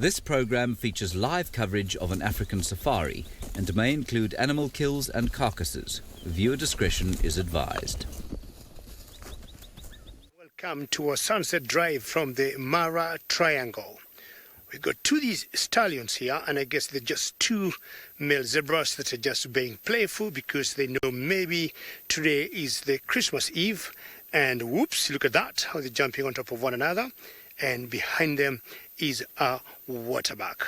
This program features live coverage of an African safari and may include animal kills and carcasses. Viewer discretion is advised. Welcome to our sunset drive from the Mara Triangle. We've got two of these stallions here, and I guess they're just two male zebras that are just being playful because they know maybe today is the Christmas Eve. And whoops, look at that, how they're jumping on top of one another. And behind them is a waterbuck.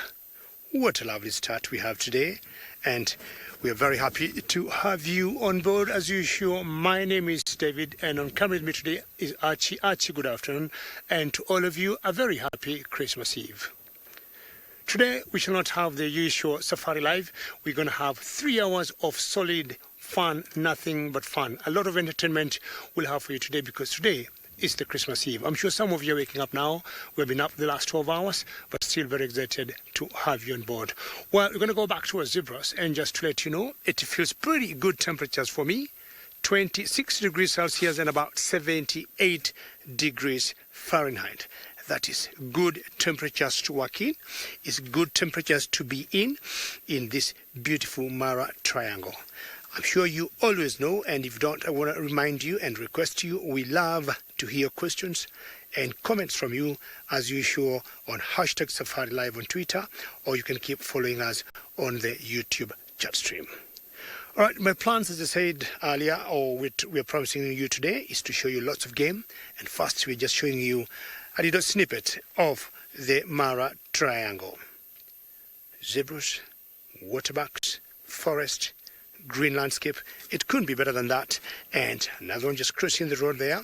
What a lovely start we have today. And we are very happy to have you on board as usual. My name is David, and on camera with me today is Archie. Archie, good afternoon. And to all of you, a very happy Christmas Eve. Today, we shall not have the usual safari live. We're going to have 3 hours of solid fun, nothing but fun. A lot of entertainment we'll have for you today because today is the Christmas Eve. I'm sure some of you are waking up now. We've been up the last 12 hours, but still very excited to have you on board. Well, we're going to go back to our zebras, and just to let you know, it feels pretty good temperatures for me. 26 degrees Celsius and about 78 degrees Fahrenheit. That is good temperatures to work in. It's good temperatures to be in this beautiful Mara Triangle. I'm sure you always know, and if you don't, I want to remind you and request you, we love to hear questions and comments from you as usual on hashtag Safari Live on Twitter, or you can keep following us on the YouTube chat stream. All right, my plans, as I said earlier, or we are promising you today, is to show you lots of game. And first, we're just showing you a little snippet of the Mara Triangle. Zebras, waterbucks, forest, green landscape. It couldn't be better than that. And another one just crossing the road there.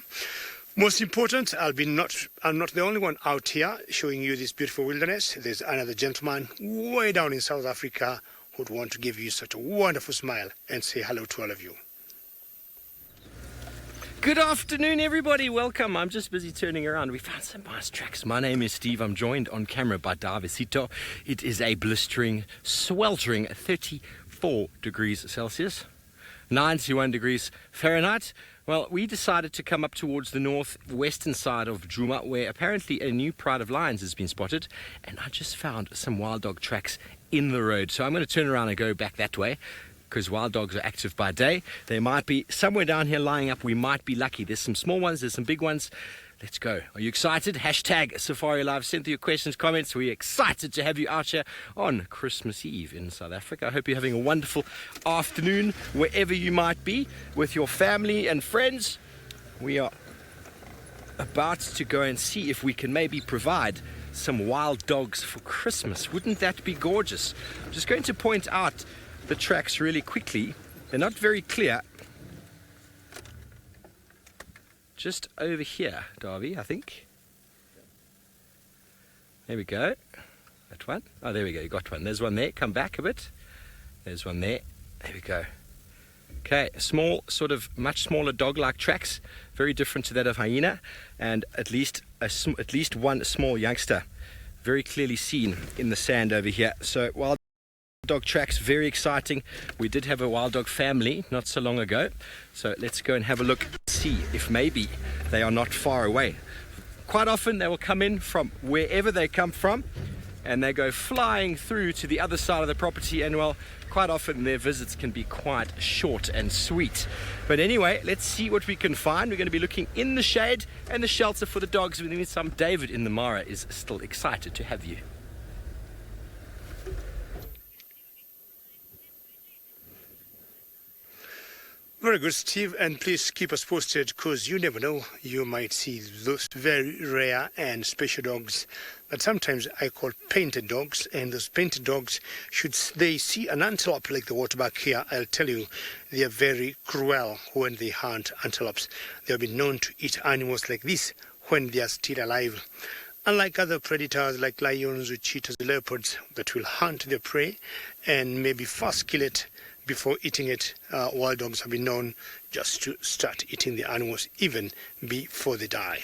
Most important, I'm not the only one out here showing you this beautiful wilderness. There's another gentleman way down in South Africa who'd want to give you such a wonderful smile and say hello to all of you. Good afternoon, everybody. Welcome. I'm just busy turning around. We found some nice tracks. My name is Steve. I'm joined on camera by Davicito. It is a blistering, sweltering 34 degrees Celsius, 91 degrees Fahrenheit. Well, we decided to come up towards the northwestern side of Juma, where apparently a new pride of lions has been spotted, and I just found some wild dog tracks in the road. So I'm going to turn around and go back that way, because wild dogs are active by day. They might be somewhere down here lying up. We might be lucky. There's some small ones, there's some big ones. Let's go. Are you excited? Hashtag Safari Live. Send through your questions, comments. We're excited to have you out here on Christmas Eve in South Africa. I hope you're having a wonderful afternoon wherever you might be with your family and friends. We are about to go and see if we can maybe provide some wild dogs for Christmas. Wouldn't that be gorgeous? I'm just going to point out the tracks really quickly. They're not very clear. Just over here, Darby, I think. There we go. That one. Oh, there we go. You got one. There's one there. Come back a bit. There's one there. There we go. Okay, small, sort of much smaller dog-like tracks, very different to that of hyena, and at least one small youngster, very clearly seen in the sand over here. So wild dog tracks, very exciting. We did have a wild dog family not so long ago, so let's go and have a look, see if maybe they are not far away. Quite often they will come in from wherever they come from, and they go flying through to the other side of the property, and well, quite often their visits can be quite short and sweet. But anyway, let's see what we can find. We're going to be looking in the shade and the shelter for the dogs. We need some. David in the Mara is still excited to have you. Very good, Steve, and please keep us posted because you never know, you might see those very rare and special dogs that sometimes I call painted dogs, and those painted dogs, should they see an antelope like the waterbuck here, I'll tell you, they are very cruel when they hunt antelopes. They have been known to eat animals like this when they are still alive. Unlike other predators like lions or cheetahs, leopards that will hunt their prey and maybe first kill it before eating it, wild dogs have been known just to start eating the animals even before they die.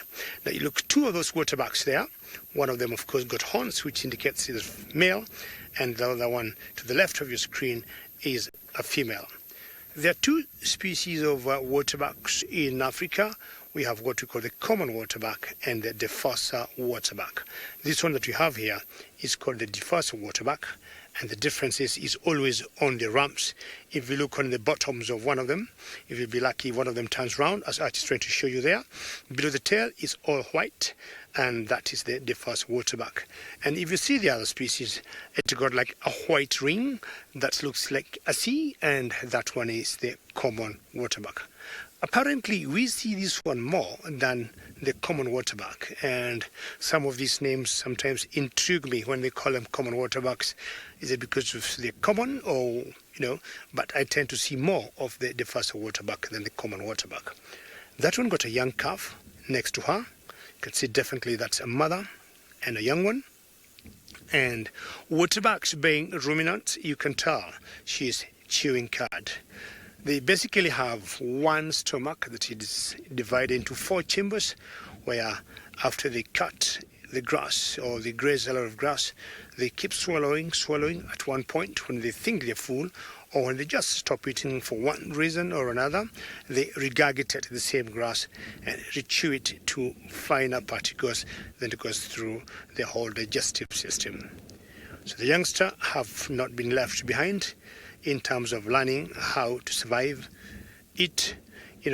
Now you look, two of those waterbucks there. One of them, of course, got horns, which indicates it's male, and the other one to the left of your screen is a female. There are two species of waterbucks in Africa. we have what we call the common waterbuck and the Defassa waterbuck. This one that we have here is called the Defassa waterbuck, and the difference is always on the rumps. If you look on the bottoms of one of them, if you'll be lucky, one of them turns round, as Art is trying to show you there. Below the tail is all white, and that is the Defassa waterbuck. And if you see the other species, it's got like a white ring that looks like a sea, and that one is the common waterbuck. Apparently, we see this one more than the common waterbuck, and some of these names sometimes intrigue me when they call them common waterbucks. Is it because of the common, or but I tend to see more of the Defassa waterbuck than the common waterbuck. That one got a young calf next to her. You can see definitely that's a mother and a young one. And waterbacks being ruminants, you can tell she's chewing cud. They basically have one stomach that is divided into 4 chambers, where after they cut the grass or they graze a lot of grass, they keep swallowing at one point when they think they're full, or when they just stop eating for one reason or another, they regurgitate the same grass and rechew it to finer particles, then it goes through the whole digestive system. So the youngster have not been left behind in terms of learning how to survive, eat,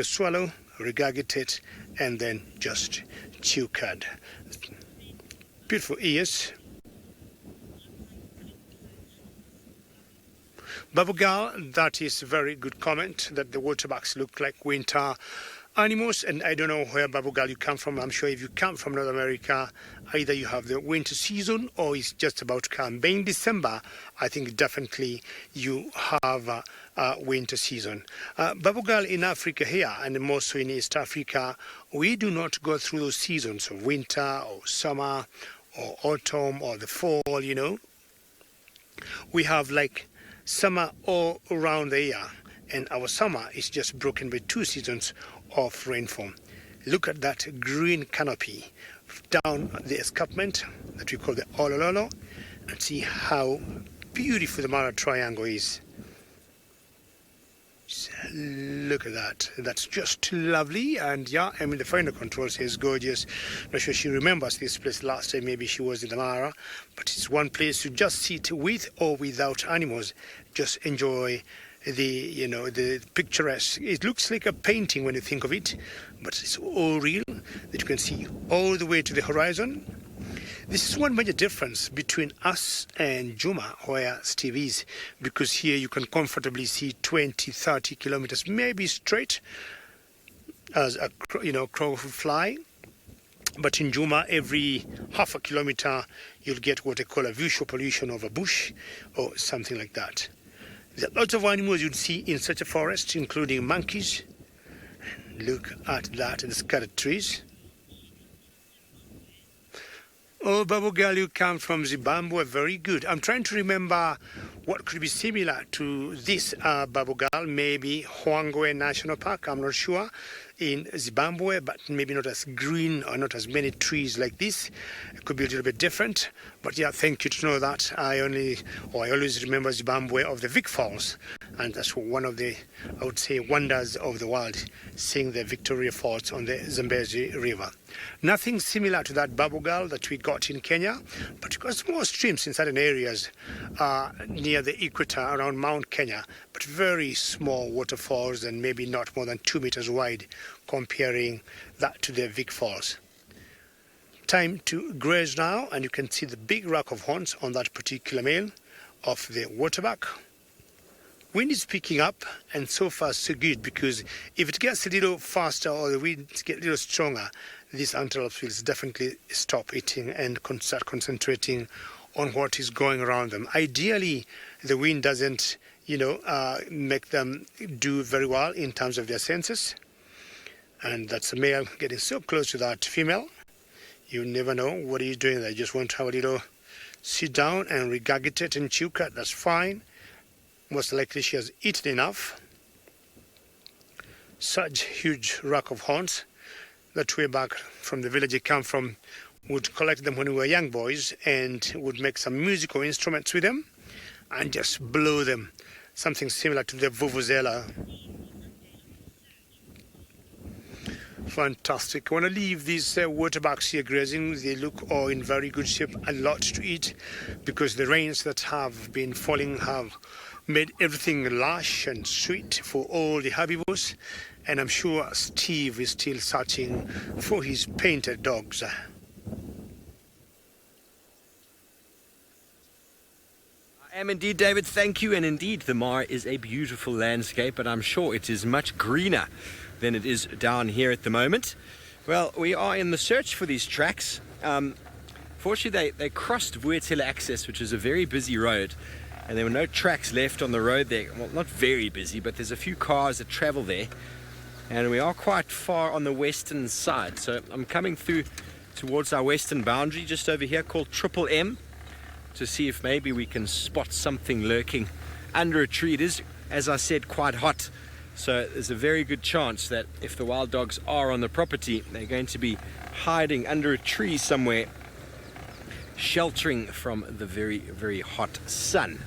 swallow, regurgitate, and then just chew cud. Beautiful ears. Babugal, that is a very good comment, that the waterbucks look like winter animals, and I don't know where Babugal you come from. I'm sure if you come from North America, either you have the winter season or it's just about to come. Being December, I think definitely you have a winter season. Babugal in Africa here, and more so in East Africa, we do not go through those seasons of winter or summer or autumn or the fall, We have like summer all around the year, and our summer is just broken by 2 seasons of rainfall. Look at that green canopy down the escarpment that we call the Olololo, and see how beautiful the Mara Triangle is. So look at that. That's just lovely. And yeah, the final control says gorgeous. Not sure she remembers this place last time. Maybe she was in the Mara, but it's one place to just sit with or without animals. Just enjoy the picturesque. It looks like a painting when you think of it, but it's all real, that you can see all the way to the horizon. This is one major difference between us and Juma, where Steve is, because here you can comfortably see 20-30 kilometers, maybe straight as a crow would fly. But in Juma, every half a kilometer, you'll get what they call a visual pollution of a bush or something like that. There are lots of animals you'd see in such a forest, including monkeys. Look at that, the scattered trees. Oh, Babugal, you come from Zimbabwe, very good. I'm trying to remember what could be similar to this Babugal, maybe Kruger National Park, I'm not sure, in Zimbabwe, but maybe not as green or not as many trees like this. It could be a little bit different. But yeah, thank you to know that. I always remember Zimbabwe of the Vic Falls, and that's one of the, I would say, wonders of the world, seeing the Victoria Falls on the Zambezi River. Nothing similar to that Babugal that we got in Kenya, but we've got small streams in certain areas near the equator around Mount Kenya, but very small waterfalls and maybe not more than 2 meters wide, comparing that to the Vic Falls. Time to graze now, and you can see the big rack of horns on that particular male of the waterbuck. Wind is picking up, and so far so good, because if it gets a little faster or the winds get a little stronger, these antelopes will definitely stop eating and start concentrating on what is going around them. Ideally, the wind doesn't, make them do very well in terms of their senses. And that's a male getting so close to that female. You never know what he's doing. They just want to have a little sit down and regurgitate and chew cut. That's fine. Most likely she has eaten enough. Such huge rack of horns that way back from the village I come from would collect them when we were young boys and would make some musical instruments with them and just blow them. Something similar to the vuvuzela. Fantastic. When I leave these waterbucks here grazing, they look all in very good shape, a lot to eat, because the rains that have been falling have made everything lush and sweet for all the herbivores. And I'm sure Steve is still searching for his painted dogs. I am indeed, David, thank you. And indeed, the Mara is a beautiful landscape, but I'm sure it is much greener than it is down here at the moment. Well, we are in the search for these tracks. Fortunately, they crossed Vuetela Access, which is a very busy road, and there were no tracks left on the road there. Well, not very busy, but there's a few cars that travel there, and we are quite far on the western side. So I'm coming through towards our western boundary, just over here, called Triple M, to see if maybe we can spot something lurking under a tree. It is, as I said, quite hot, so there's a very good chance that if the wild dogs are on the property, they're going to be hiding under a tree somewhere, sheltering from the very, very hot sun.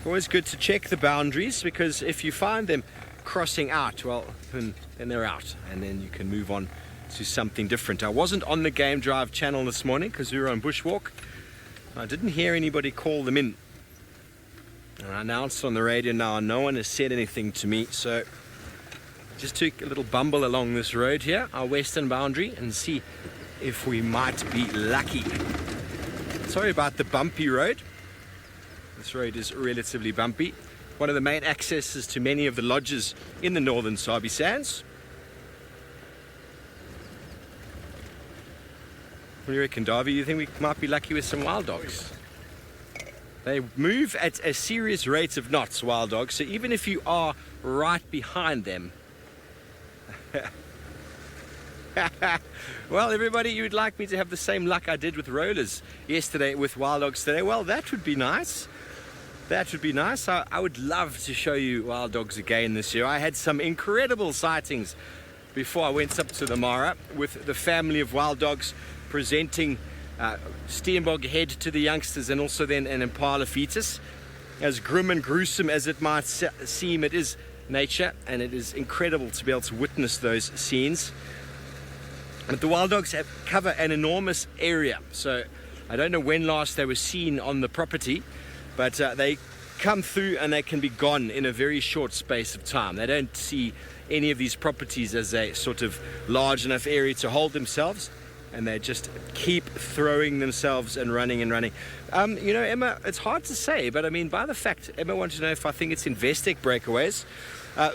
Always good to check the boundaries, because if you find them crossing out, well, then they're out, and then you can move on to something different. I wasn't on the Game Drive channel this morning because we were on bushwalk. I didn't hear anybody call them in. And I announced on the radio now, no one has said anything to me, so just took a little bumble along this road here, our western boundary, and see if we might be lucky. Sorry about the bumpy road. This road is relatively bumpy. One of the main accesses to many of the lodges in the northern Sabi Sands. What do you reckon, Davy? You think we might be lucky with some wild dogs? They move at a serious rate of knots, wild dogs, so even if you are right behind them. Well, everybody, you'd like me to have the same luck I did with rollers yesterday with wild dogs today? Well, that would be nice. That would be nice. I would love to show you wild dogs again this year. I had some incredible sightings before I went up to the Mara with the family of wild dogs presenting Steenbok head to the youngsters, and also then an impala fetus. As grim and gruesome as it might seem, it is nature, and it is incredible to be able to witness those scenes. But the wild dogs cover an enormous area, so I don't know when last they were seen on the property, but they come through and they can be gone in a very short space of time. They don't see any of these properties as a sort of large enough area to hold themselves, and they just keep throwing themselves and running and running. You know, Emma, it's hard to say, but I mean, by the fact, Emma wanted to know if I think it's Investec breakaways.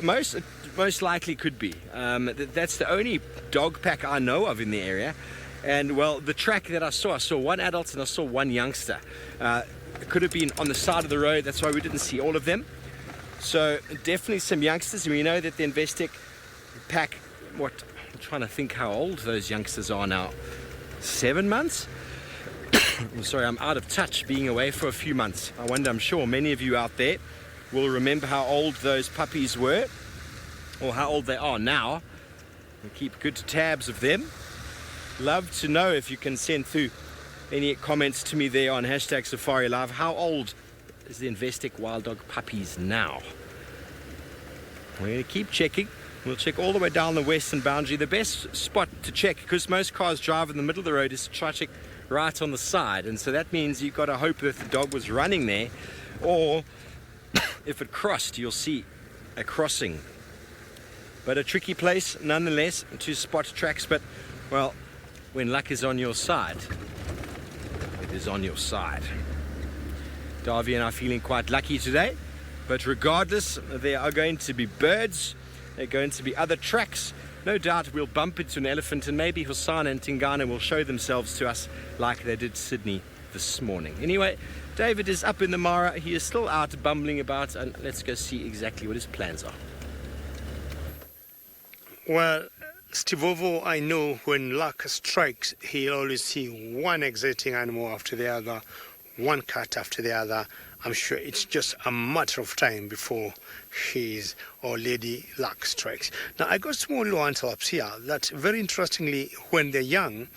Most likely could be. That's the only dog pack I know of in the area. And well, the track that I saw one adult and I saw one youngster. It could have been on the side of the road, that's why we didn't see all of them. So definitely some youngsters, and we know that the Investec pack, I'm trying to think how old those youngsters are now. 7 months? I'm sorry, I'm out of touch being away for a few months. I'm sure many of you out there will remember how old those puppies were, or how old they are now. We keep good tabs of them. Love to know if you can send through any comments to me there on hashtag Safari Live. How old is the Investec wild dog puppies now? We're going to keep checking. We'll check all the way down the western boundary. The best spot to check, because most cars drive in the middle of the road, is to try to check right on the side. And so that means you've got to hope that the dog was running there, or if it crossed, you'll see a crossing. But a tricky place nonetheless to spot tracks. But well, when luck is on your side, it is on your side. Davy and I are feeling quite lucky today, but regardless, there are going to be birds, there are going to be other tracks. No doubt we'll bump into an elephant, and maybe Hosana and Tingana will show themselves to us like they did Sydney this morning. Anyway, David is up in the Mara. He is still out bumbling about, and let's go see exactly what his plans are. Well, Stivovo, I know when luck strikes, he'll always see one exciting animal after the other, one cat after the other. I'm sure it's just a matter of time before his or lady luck strikes. Now, I got small low antelopes here that, very interestingly, when they're young,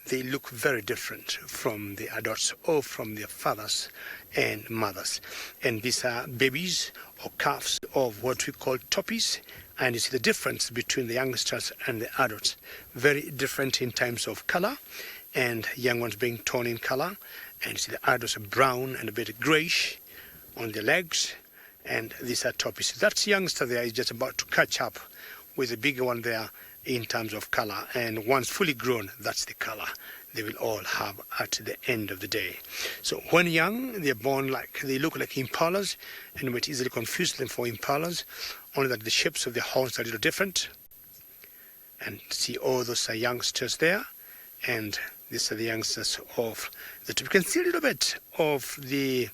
they look very different from the adults or from their fathers and mothers. And these are babies or calves of what we call Topys, And you see the difference between the youngsters and the adults. Very different in terms of color, and young ones being tone in color. And you see the adults are brown and a bit grayish on the legs. And these are Topy. So that youngster there is just about to catch up with the bigger one there in terms of color. And once fully grown, that's the color they will all have at the end of the day. So when young, they're born like, they look like impalas, and you might easily confuse them for impalas, only that the shapes of the horns are a little different. And see all those are youngsters there, and these are the youngsters of the Topy. You can see a little bit of the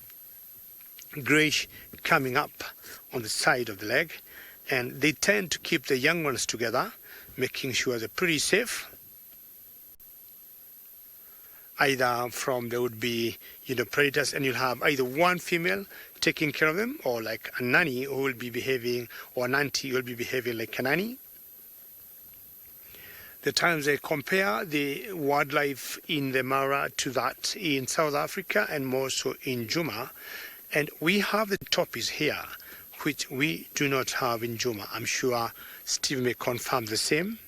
grayish coming up on the side of the leg, and they tend to keep the young ones together, making sure they're pretty safe. Either from there would be, predators, and you'll have either one female taking care of them, or like a nanny who will be behaving, or an auntie who will be behaving like a nanny. The times I compare the wildlife in the Mara to that in South Africa, and more so in Juma, and we have the Topys here, which we do not have in Juma. I'm sure Steve may confirm the same.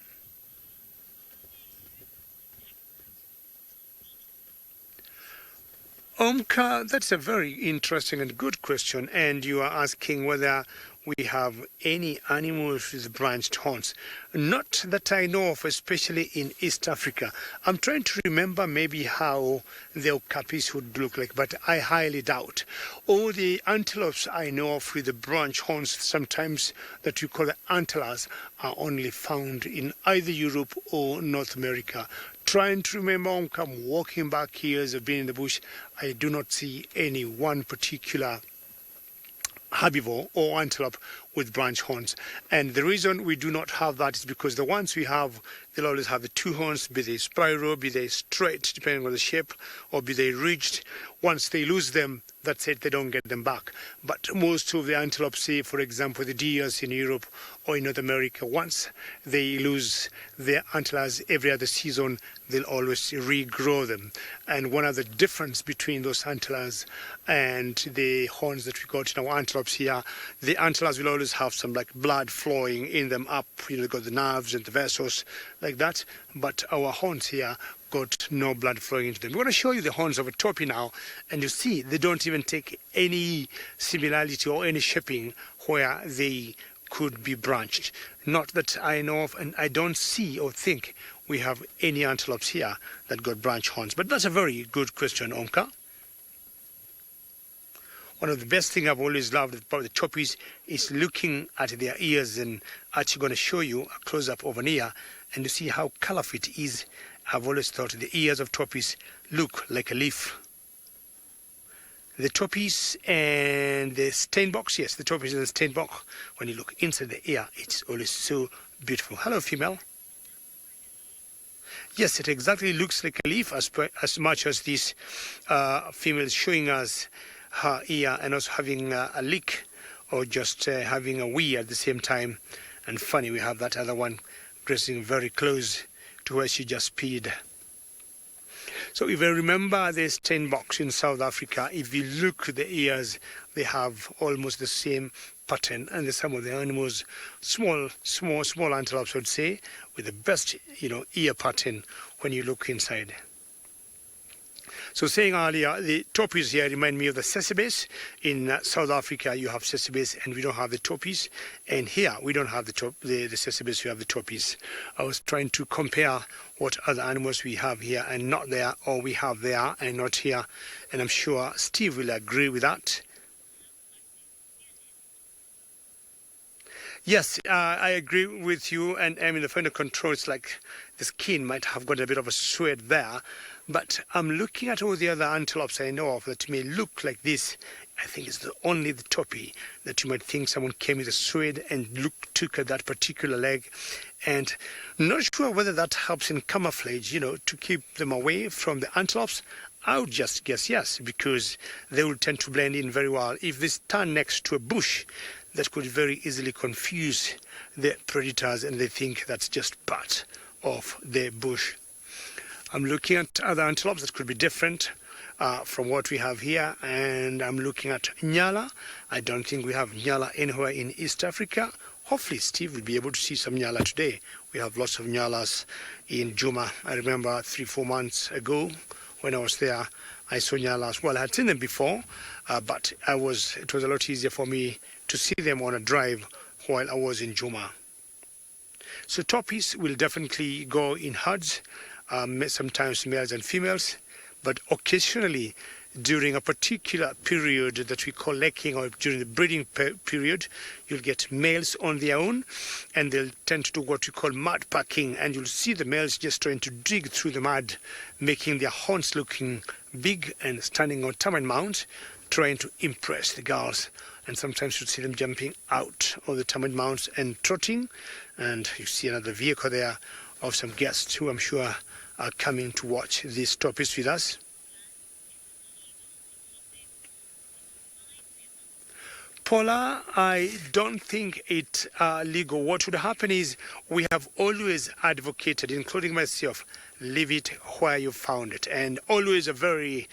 Omka, that's a very interesting and good question, and you are asking whether we have any animals with branched horns. Not that I know of, especially in East Africa. I'm trying to remember maybe how the okapis would look like, but I highly doubt. All the antelopes I know of with the branched horns, sometimes that you call the antlers, are only found in either Europe or North America. Trying to remember, I'm walking back years of being in the bush, I do not see any one particular herbivore or antelope with branch horns. And the reason we do not have that is because the ones we have, they'll always have the two horns, be they spiral, be they straight, depending on the shape, or be they ridged. Once they lose them, that's it, they don't get them back. But most of the antelopes, say, for example, the deers in Europe or in North America, once they lose their antlers every other season, they'll always regrow them. And one of the difference between those antlers and the horns that we got in our antelopes here, the antlers will always have some like blood flowing in them up, you've got the nerves and the vessels like that, but our horns here got no blood flowing into them. We're going to show you the horns of a Topy now, and you see they don't even take any similarity or any shaping where they could be branched. Not that I know of, and I don't see or think we have any antelopes here that got branch horns. But that's a very good question, Omka. One of the best things I've always loved about the Topys is looking at their ears, and actually going to show you a close-up of an ear, and you see how colorful it is. I've always thought the ears of Topys look like a leaf. The Topys and the steinbocks, yes, the Topys and the steinbock, when you look inside the ear, it's always so beautiful. Hello, female. Yes, it exactly looks like a leaf as much as this female is showing us her ear and also having a lick or just having a wee at the same time. And funny, we have that other one grazing very close to where she just peed. So if you remember the steinbocks in South Africa, if you look at the ears, they have almost the same pattern, and some of the animals, small antelopes, I would say, with the best, ear pattern when you look inside. So saying earlier, the Topys here remind me of the Sesebes. In South Africa, you have Sesebes, and we don't have the Topys. And here, we don't have the Sesebes, we have the Topys. I was trying to compare what other animals we have here and not there, or we have there and not here. And I'm sure Steve will agree with that. Yes, I agree with you. And I mean, the final control, it's like the skin might have got a bit of a sweat there. But I'm looking at all the other antelopes I know of that may look like this. I think it's only the Topy that you might think someone came with a sword and took at that particular leg. And I'm not sure whether that helps in camouflage, to keep them away from the antelopes. I would just guess yes, because they will tend to blend in very well. If they stand next to a bush, that could very easily confuse the predators, and they think that's just part of the bush. I'm looking at other antelopes that could be different from what we have here, and I'm looking at Nyala. I don't think we have Nyala anywhere in East Africa hopefully Steve will be able to see some nyala today. We have lots of nyalas in Juma. I remember 3-4 months ago when I was there, I saw nyalas. Well, I had seen them before, but it was a lot easier for me to see them on a drive while I was in Juma. So Topys will definitely go in herds, sometimes males and females, but occasionally during a particular period that we call lacking, or during the breeding period, you'll get males on their own, and they'll tend to do what we call mud packing, and you'll see the males just trying to dig through the mud, making their horns looking big and standing on termite mounds, trying to impress the girls. And sometimes you'll see them jumping out of the termite mounds and trotting, and you see another vehicle there of some guests who I'm sure are coming to watch these Topys with us. Paula, I don't think it's legal. What would happen is we have always advocated, including myself, leave it where you found it. And always a very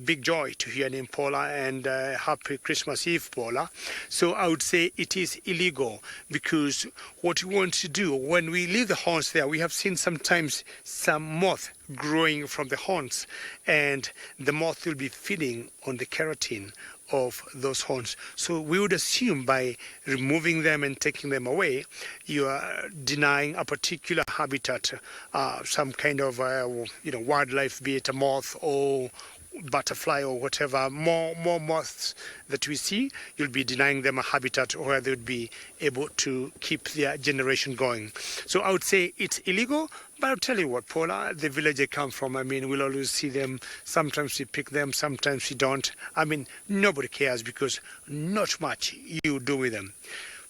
big joy to hear name Paula, and happy Christmas Eve, Paula. So I would say it is illegal, because what we want to do when we leave the horns there, we have seen sometimes some moth growing from the horns, and the moth will be feeding on the keratin of those horns. So we would assume by removing them and taking them away, you are denying a particular habitat, some kind of wildlife, be it a moth or butterfly or whatever, more moths that we see, you'll be denying them a habitat where they would be able to keep their generation going. So I would say it's illegal, but I'll tell you what, Paula, the village I come from, we'll always see them. Sometimes we pick them, sometimes we don't. Nobody cares, because not much you do with them.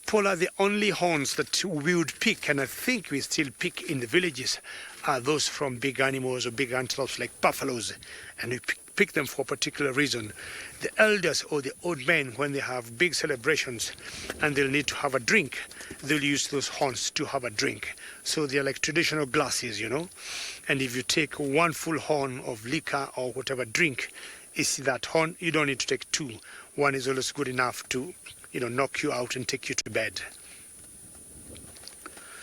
Paula, the only horns that we would pick, and I think we still pick in the villages, are those from big animals or big antelopes like buffaloes, and we pick them for a particular reason. The elders or the old men, when they have big celebrations and they'll need to have a drink, they'll use those horns to have a drink. So they're like traditional glasses, and if you take one full horn of liquor or whatever drink, is that horn, you don't need to take two. One is always good enough to knock you out and take you to bed.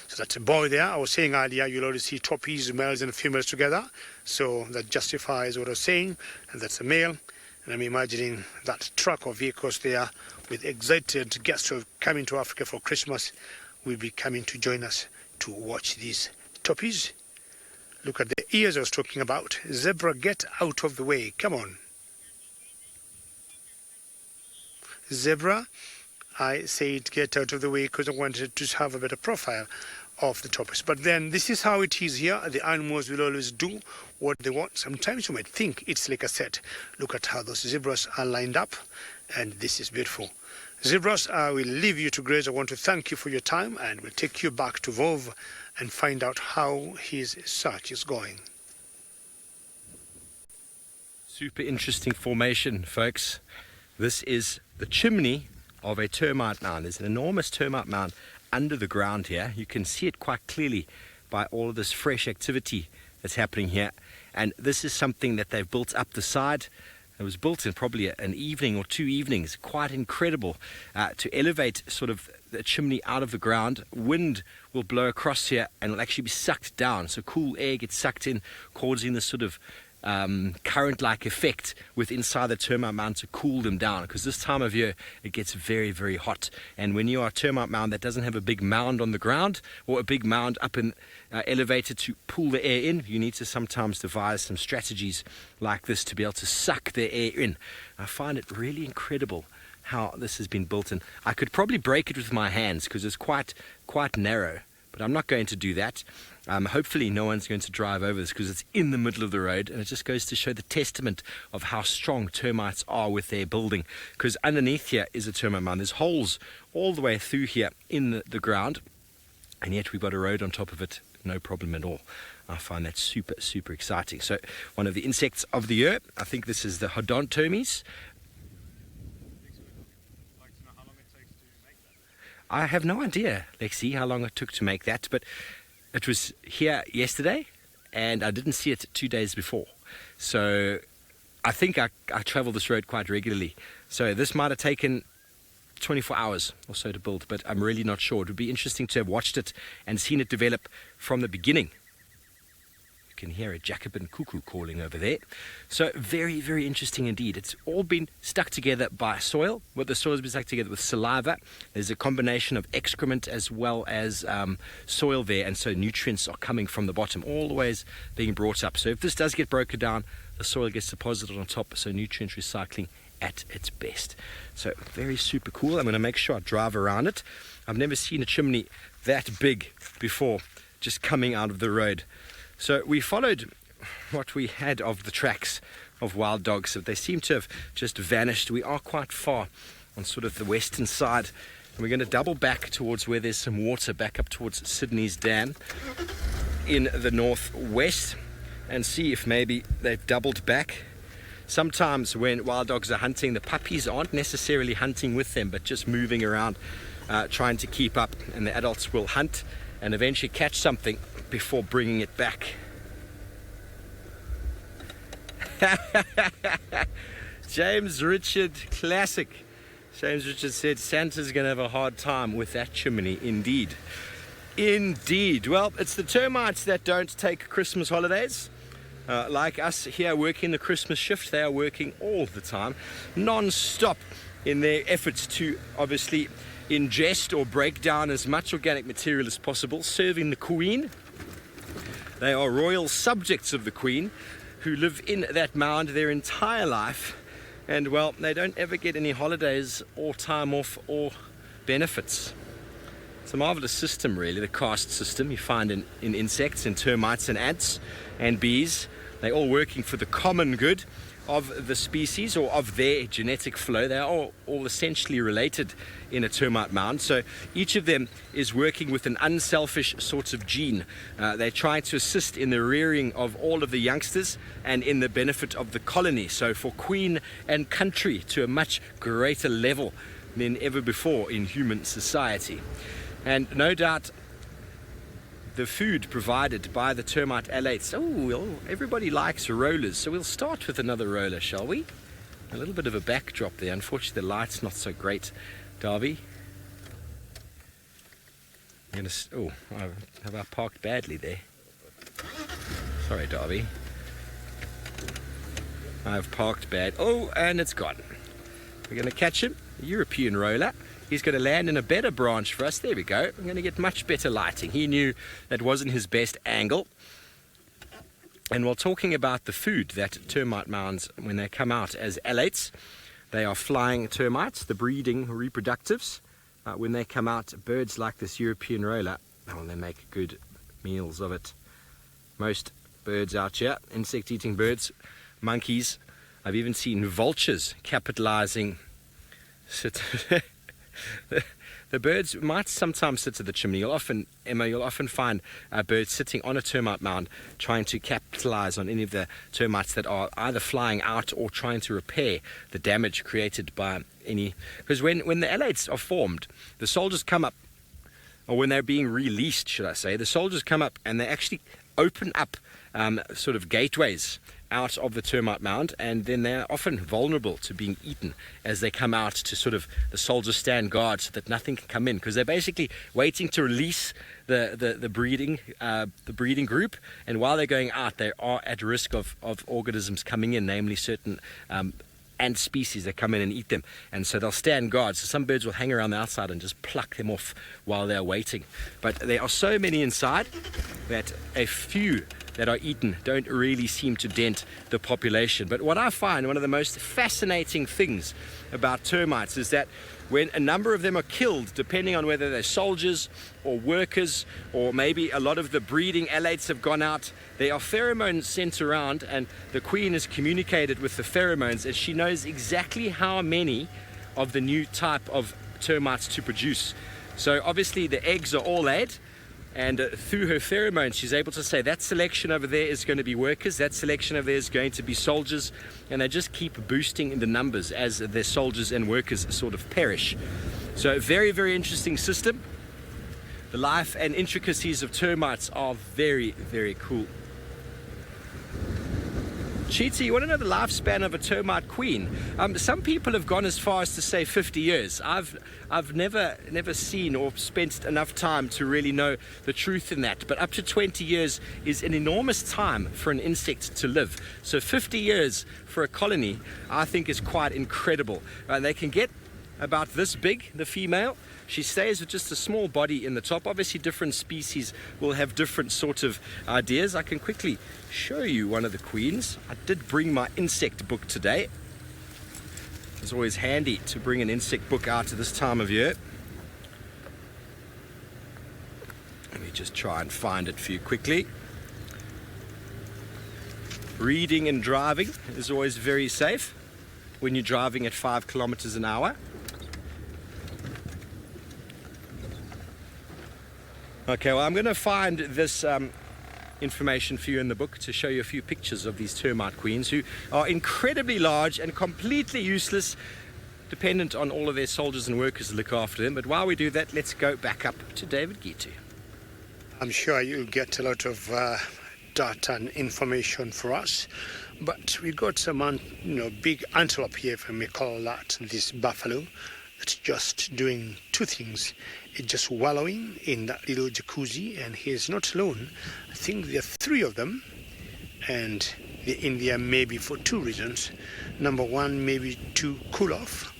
So that's a boy there. I was saying earlier, you'll always see Topys, males and females together. So that justifies what I was saying. And that's a male. And I'm imagining that truck of vehicles there with excited guests who have come into Africa for Christmas will be coming to join us to watch these Topys. Look at the ears I was talking about. Zebra, get out of the way. Come on. Zebra, I said get out of the way because I wanted to have a better profile of the Topys. But then this is how it is here. The animals will always do what they want. Sometimes you might think it's like a set. Look at how those zebras are lined up, and this is beautiful. Zebras, I will leave you to graze. I want to thank you for your time, and we'll take you back to Vov and find out how his search is going. Super interesting formation, folks. This is the chimney of a termite mound. There's an enormous termite mound under the ground here. You can see it quite clearly by all of this fresh activity that's happening here. And this is something that they've built up the side. It was built in probably an evening or 2 evenings. Quite incredible to elevate sort of the chimney out of the ground. Wind will blow across here and will actually be sucked down. So cool air gets sucked in, causing this sort of current-like effect with inside the termite mound to cool them down, because this time of year it gets very, very hot. And when you are a termite mound that doesn't have a big mound on the ground or a big mound up in elevated to pull the air in, you need to sometimes devise some strategies like this to be able to suck the air in. I find it really incredible how this has been built, and I could probably break it with my hands because it's quite narrow, but I'm not going to do that. Hopefully no one's going to drive over this because it's in the middle of the road, and it just goes to show the testament of how strong termites are with their building, because underneath here is a termite mound. There's holes all the way through here in the ground, and yet we've got a road on top of it, no problem at all. I find that super, super exciting. So one of the insects of the year, I think this is the Hodontomes. I have no idea, Lexi, how long it took to make that, but it was here yesterday, and I didn't see it 2 days before. So I think I travel this road quite regularly. So this might have taken 24 hours or so to build, but I'm really not sure. It would be interesting to have watched it and seen it develop from the beginning. You can hear a Jacobin cuckoo calling over there. So very, very interesting indeed. It's all been stuck together by soil. Well, the soil has been stuck together with saliva. There's a combination of excrement as well as soil there, and so nutrients are coming from the bottom, all the ways being brought up. So if this does get broken down, the soil gets deposited on top, so nutrient recycling at its best. So very super cool. I'm going to make sure I drive around it. I've never seen a chimney that big before, just coming out of the road. So we followed what we had of the tracks of wild dogs, but they seem to have just vanished. We are quite far on sort of the western side, and we're going to double back towards where there's some water, back up towards Sydney's Dam in the northwest, and see if maybe they've doubled back. Sometimes when wild dogs are hunting, the puppies aren't necessarily hunting with them, but just moving around, trying to keep up, and the adults will hunt and eventually catch something before bringing it back. James Richard, classic. James Richard said Santa's going to have a hard time with that chimney, indeed. Indeed. Well, it's the termites that don't take Christmas holidays. Like us here working the Christmas shift, they are working all the time, non-stop, in their efforts to obviously ingest or break down as much organic material as possible, serving the Queen. They are royal subjects of the Queen who live in that mound their entire life, and well, they don't ever get any holidays or time off or benefits. It's a marvelous system, really, the caste system you find in insects, in termites and ants and bees. They're all working for the common good of the species or of their genetic flow. They are all essentially related in a termite mound. So each of them is working with an unselfish sort of gene. They try to assist in the rearing of all of the youngsters and in the benefit of the colony. So for queen and country to a much greater level than ever before in human society. And no doubt the food provided by the termite alates. Oh, well, everybody likes rollers, so we'll start with another roller, shall we? A little bit of a backdrop there. Unfortunately, the light's not so great, Darby. Have I parked badly there? Sorry, Darby. I've parked bad. Oh, and it's gone. We're going to catch him, a European roller. He's going to land in a better branch for us. There we go. I'm going to get much better lighting. He knew that wasn't his best angle. And while talking about the food that termite mounds, when they come out as alates, they are flying termites, the breeding reproductives. When they come out, birds like this European roller, they make good meals of it. Most birds out here, insect-eating birds, monkeys. I've even seen vultures capitalizing. The birds might sometimes sit at the chimney. You'll often find birds sitting on a termite mound trying to capitalize on any of the termites that are either flying out or trying to repair the damage created by any. Because when the alates are formed, the soldiers come up, or when they're being released, should I say, the soldiers come up and they actually open up sort of gateways out of the termite mound, and then they're often vulnerable to being eaten as they come out. To sort of, the soldiers stand guard so that nothing can come in, because they're basically waiting to release the breeding group, and while they're going out, they are at risk of organisms coming in, namely certain ant species that come in and eat them, and so they'll stand guard. So some birds will hang around the outside and just pluck them off while they're waiting, but there are so many inside that a few that are eaten don't really seem to dent the population. But what I find one of the most fascinating things about termites is that when a number of them are killed, depending on whether they're soldiers or workers, or maybe a lot of the breeding alates have gone out, there are pheromones sent around, and the queen has communicated with the pheromones, and she knows exactly how many of the new type of termites to produce. So obviously the eggs are all laid, and through her pheromones she's able to say that selection over there is going to be workers, that selection over there is going to be soldiers, and they just keep boosting in the numbers as their soldiers and workers sort of perish. So very, very interesting system. The life and intricacies of termites are very, very cool. Cheetah, you want to know the lifespan of a termite queen? Some people have gone as far as to say 50 years. I've never seen or spent enough time to really know the truth in that. But up to 20 years is an enormous time for an insect to live. So 50 years for a colony, I think, is quite incredible. They can get about this big, the female. She stays with just a small body in the top. Obviously, different species will have different sort of ideas. I can quickly show you one of the queens. I did bring my insect book today. It's always handy to bring an insect book out at this time of year. Let me just try and find it for you quickly. Reading and driving is always very safe when you're driving at 5 kilometers an hour. Okay, well, I'm going to find this information for you in the book to show you a few pictures of these termite queens, who are incredibly large and completely useless, dependent on all of their soldiers and workers to look after them. But while we do that, let's go back up to David Gitu. I'm sure you'll get a lot of data and information for us, but we got some big antelope here, if I may call that, this buffalo. It's just doing two things. It's just wallowing in that little jacuzzi, and he's not alone. I think there are 3 of them, and they're in there maybe for 2 reasons. Number 1, maybe to cool off,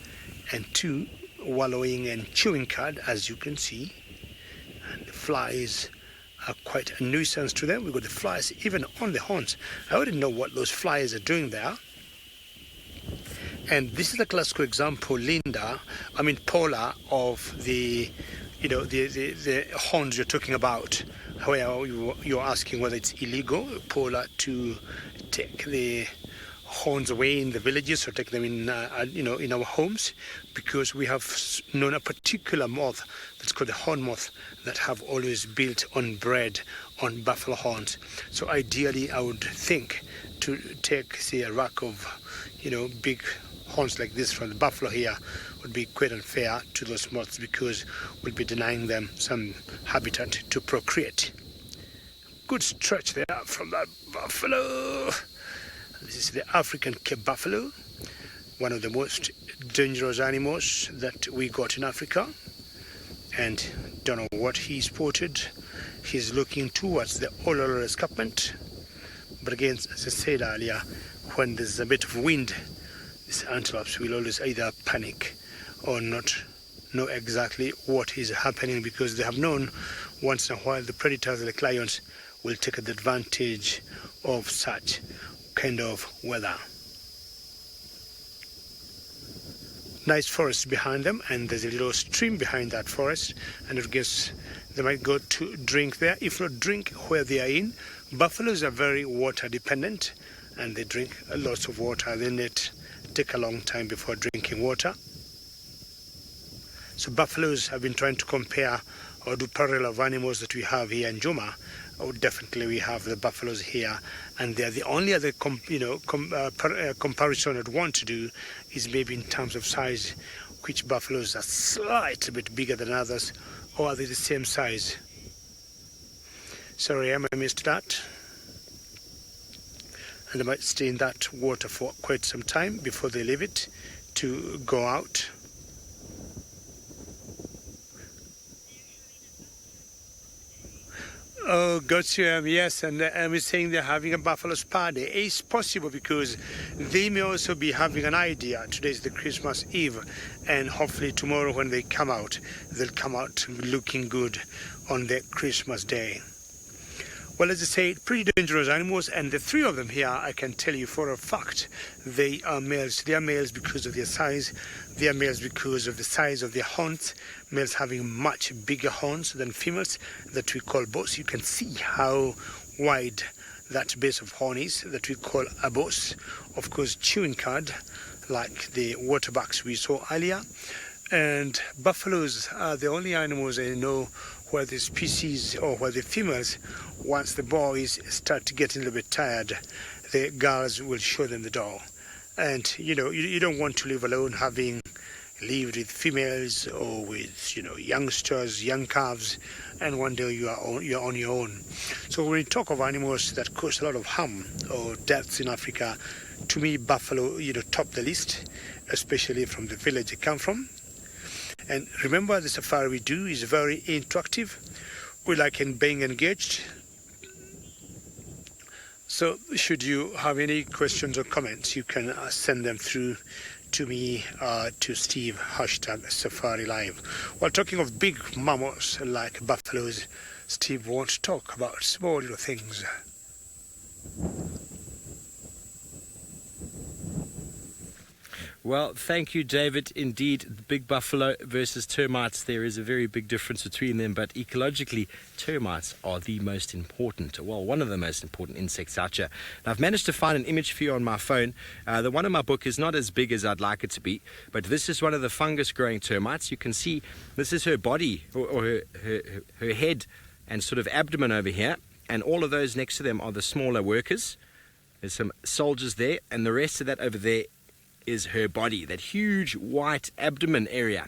and 2, wallowing and chewing cud, as you can see. And the flies are quite a nuisance to them. We've got the flies even on the horns. I wouldn't know what those flies are doing there. And this is a classical example, Paula, of the horns you're talking about, where you're asking whether it's illegal, Paula, to take the horns away in the villages or take them in our homes, because we have known a particular moth that's called the horn moth that have always built on bred on buffalo horns. So ideally, I would think to take, say, a rack of, big horns like this from the buffalo here would be quite unfair to those moths, because we'll be denying them some habitat to procreate. Good stretch there from that buffalo. This is the African Cape buffalo, one of the most dangerous animals that we got in Africa. And don't know what he spotted. He's looking towards the Ololo escarpment. But again, as I said earlier, when there's a bit of wind, these antelopes will always either panic or not know exactly what is happening, because they have known once in a while the predators like lions will take advantage of such kind of weather. Nice forest behind them, and there's a little stream behind that forest, and I guess they might go to drink there, if not drink where they are in. Buffaloes are very water dependent, and they drink lots of water. They need take a long time before drinking water. So buffaloes have been trying to compare or do parallel of animals that we have here in Juma. Definitely we have the buffaloes here, and they're the only other comparison I'd want to do is maybe in terms of size, which buffaloes are slightly bit bigger than others, or are they the same size? Sorry, I missed that. And they might stay in that water for quite some time before they leave it to go out. Oh, gotcha. Yes, and I'm saying they're having a buffalo's party. It's possible because they may also be having an idea. Today's the Christmas Eve, and hopefully tomorrow when they come out, they'll come out looking good on their Christmas day. Well, as I say, pretty dangerous animals, and the 3 of them here, I can tell you for a fact, they are males. They are males because of their size. They are males because of the size of their horns. Males having much bigger horns than females that we call boss. You can see how wide that base of horn is that we call a boss. Of course, chewing cud, like the waterbucks we saw earlier. And buffaloes are the only animals I know where the species or where the females, once the boys start getting a little bit tired, the girls will show them the door. And you don't want to live alone having lived with females or with, youngsters, young calves, and one day you're on your own. So when we talk of animals that cause a lot of harm or deaths in Africa, to me, buffalo, top the list, especially from the village I come from. And remember, the safari we do is very interactive. We like being engaged. So should you have any questions or comments, you can send them through to me, to Steve, #SafariLive. While talking of big mammals like buffaloes, Steve wants to talk about small little things. Well, thank you, David. Indeed, the big buffalo versus termites, there is a very big difference between them, but ecologically, termites are the most important, well, one of the most important insects out here. And I've managed to find an image for you on my phone. The one in my book is not as big as I'd like it to be, but this is one of the fungus-growing termites. You can see this is her body, or her head and sort of abdomen over here, and all of those next to them are the smaller workers. There's some soldiers there, and the rest of that over there is her body, that huge white abdomen area,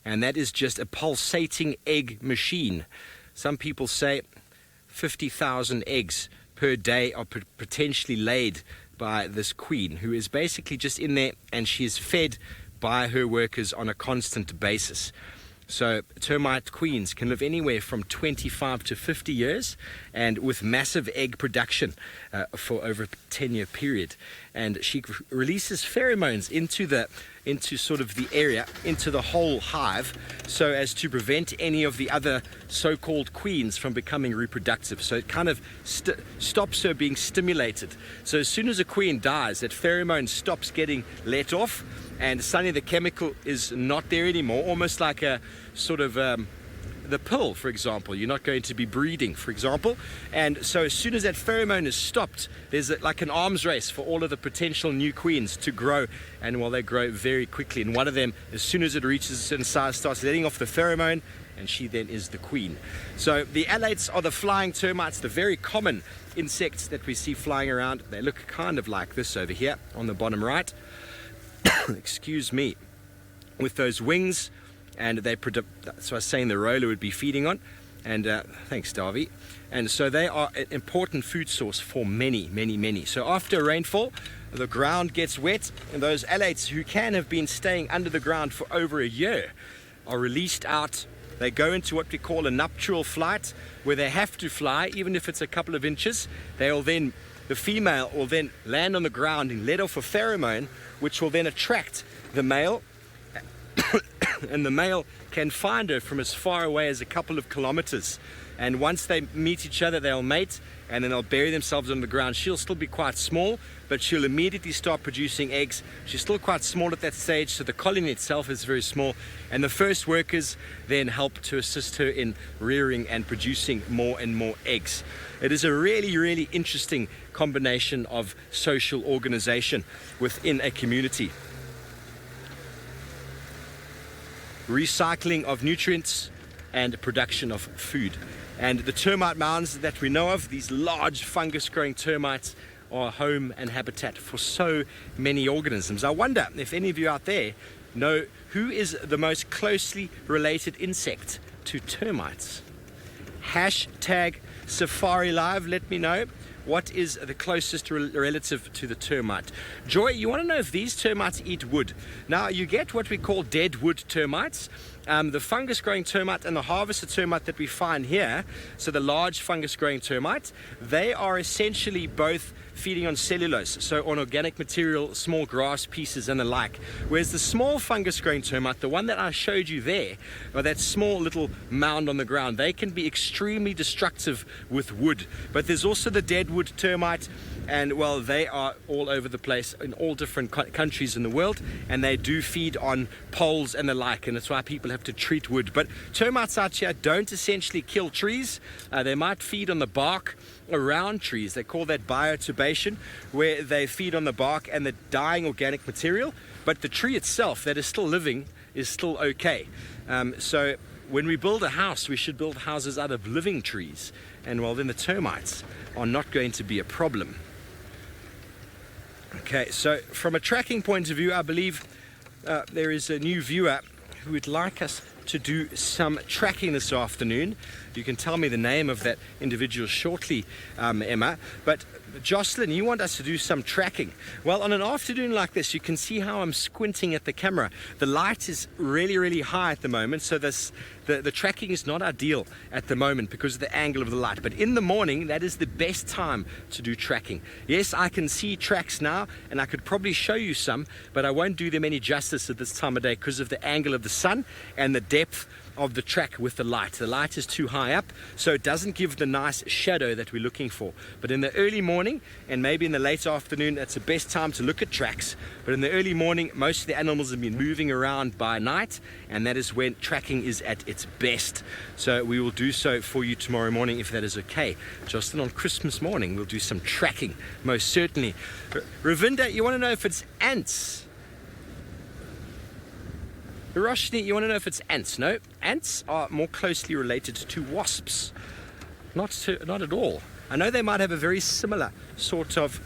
and that is just a pulsating egg machine. Some people say 50,000 eggs per day are potentially laid by this queen, who is basically just in there, and she is fed by her workers on a constant basis. So termite queens can live anywhere from 25 to 50 years, and with massive egg production for over a 10-year period. And she releases pheromones into sort of the area, into the whole hive, so as to prevent any of the other so-called queens from becoming reproductive. So it kind of stops her being stimulated. So as soon as a queen dies, that pheromone stops getting let off, and suddenly the chemical is not there anymore, almost like a sort of the pill, for example. You're not going to be breeding, for example. And so as soon as that pheromone is stopped, there's like an arms race for all of the potential new queens to grow, and well, they grow very quickly. And one of them, as soon as it reaches a certain size, starts letting off the pheromone, and she then is the queen. So the alates are the flying termites, the very common insects that we see flying around. They look kind of like this over here on the bottom right. Excuse me, with those wings, and they so I was saying the roller would be feeding on, and thanks, Davy. And so they are an important food source for many. So after rainfall, the ground gets wet, and those alates, who can have been staying under the ground for over a year, are released out. They go into what we call a nuptial flight, where they have to fly, even if it's a couple of inches. The female will then land on the ground and let off a pheromone, which will then attract the male, and the male can find her from as far away as a couple of kilometers. And once they meet each other, they'll mate, and then they'll bury themselves on the ground. She'll still be quite small, but she'll immediately start producing eggs. She's still quite small at that stage, so the colony itself is very small, and the first workers then help to assist her in rearing and producing more and more eggs. It is a really interesting combination of social organization within a community. Recycling of nutrients and production of food. And the termite mounds that we know of, these large fungus-growing termites, are home and habitat for so many organisms. I wonder if any of you out there know who is the most closely related insect to termites. #SafariLive, let me know. What is the closest relative to the termite? Joy, you want to know if these termites eat wood. Now, you get what we call dead wood termites. The fungus-growing termite and the harvester termite that we find here, so the large fungus-growing termite, they are essentially both feeding on cellulose, so on organic material, small grass pieces and the like. Whereas the small fungus-growing termite, the one that I showed you there, or that small little mound on the ground, they can be extremely destructive with wood. But there's also the dead wood termite, and well, they are all over the place in all different countries in the world, and they do feed on poles and the like, and that's why people have to treat wood. But termites out here don't essentially kill trees. They might feed on the bark around trees. They call that biotubation, where they feed on the bark and the dying organic material, but the tree itself that is still living is still okay. So when we build a house, we should build houses out of living trees, and well, then the termites are not going to be a problem. Okay, so from a tracking point of view, I believe there is a new viewer who would like us to do some tracking this afternoon. You can tell me the name of that individual shortly, Emma. But Jocelyn, you want us to do some tracking. Well, on an afternoon like this, you can see how I'm squinting at the camera. The light is really, really high at the moment, so the tracking is not ideal at the moment because of the angle of the light. But in the morning, that is the best time to do tracking. Yes, I can see tracks now, and I could probably show you some, but I won't do them any justice at this time of day because of the angle of the sun and the depth of the track with the light. The light is too high up, so it doesn't give the nice shadow that we're looking for. But in the early morning and maybe in the late afternoon, that's the best time to look at tracks. But in the early morning, most of the animals have been moving around by night, and that is when tracking is at its best. So we will do so for you tomorrow morning if that is okay. Justin, on Christmas morning, we'll do some tracking, most certainly. Ravinda, you want to know if it's ants? Roshni, you want to know if it's ants? No, ants are more closely related to wasps. Not at all. I know they might have a very similar sort of...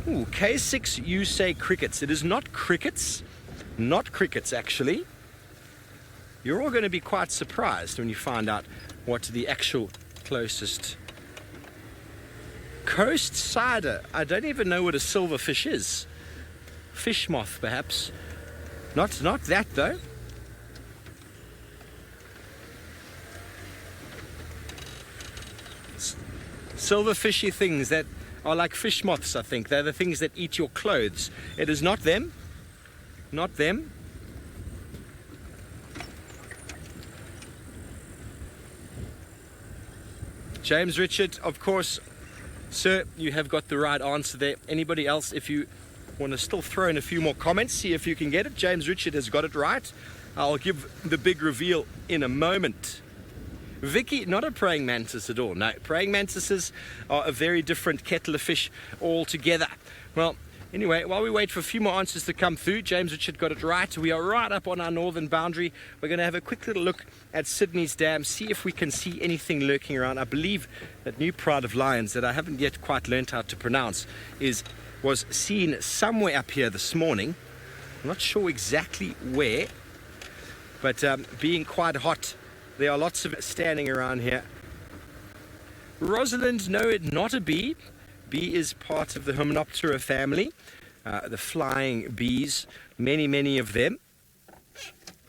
Ooh, K6, you say crickets. It is not crickets. Not crickets, actually. You're all going to be quite surprised when you find out what the actual closest... Coast cider. I don't even know what a silverfish is. Fish moth, perhaps. Not that, though. Silverfishy things that are like fish moths, I think. They're the things that eat your clothes. It is not them. Not them. James Richard, of course, sir, you have got the right answer there. Anybody else, if you want to still throw in a few more comments, see if you can get it. James Richard has got it right. I'll give the big reveal in a moment. Vicky, not a praying mantis at all. No, praying mantises are a very different kettle of fish altogether. Well, anyway, while we wait for a few more answers to come through, James Richard got it right. We are right up on our northern boundary. We're going to have a quick little look at Sydney's dam, see if we can see anything lurking around. I believe that new pride of lions that I haven't yet quite learnt how to pronounce was seen somewhere up here this morning. I'm not sure exactly where, but being quite hot, there are lots of it standing around here. Rosalind, no, not a bee. Bee is part of the Hymenoptera family, the flying bees, many of them.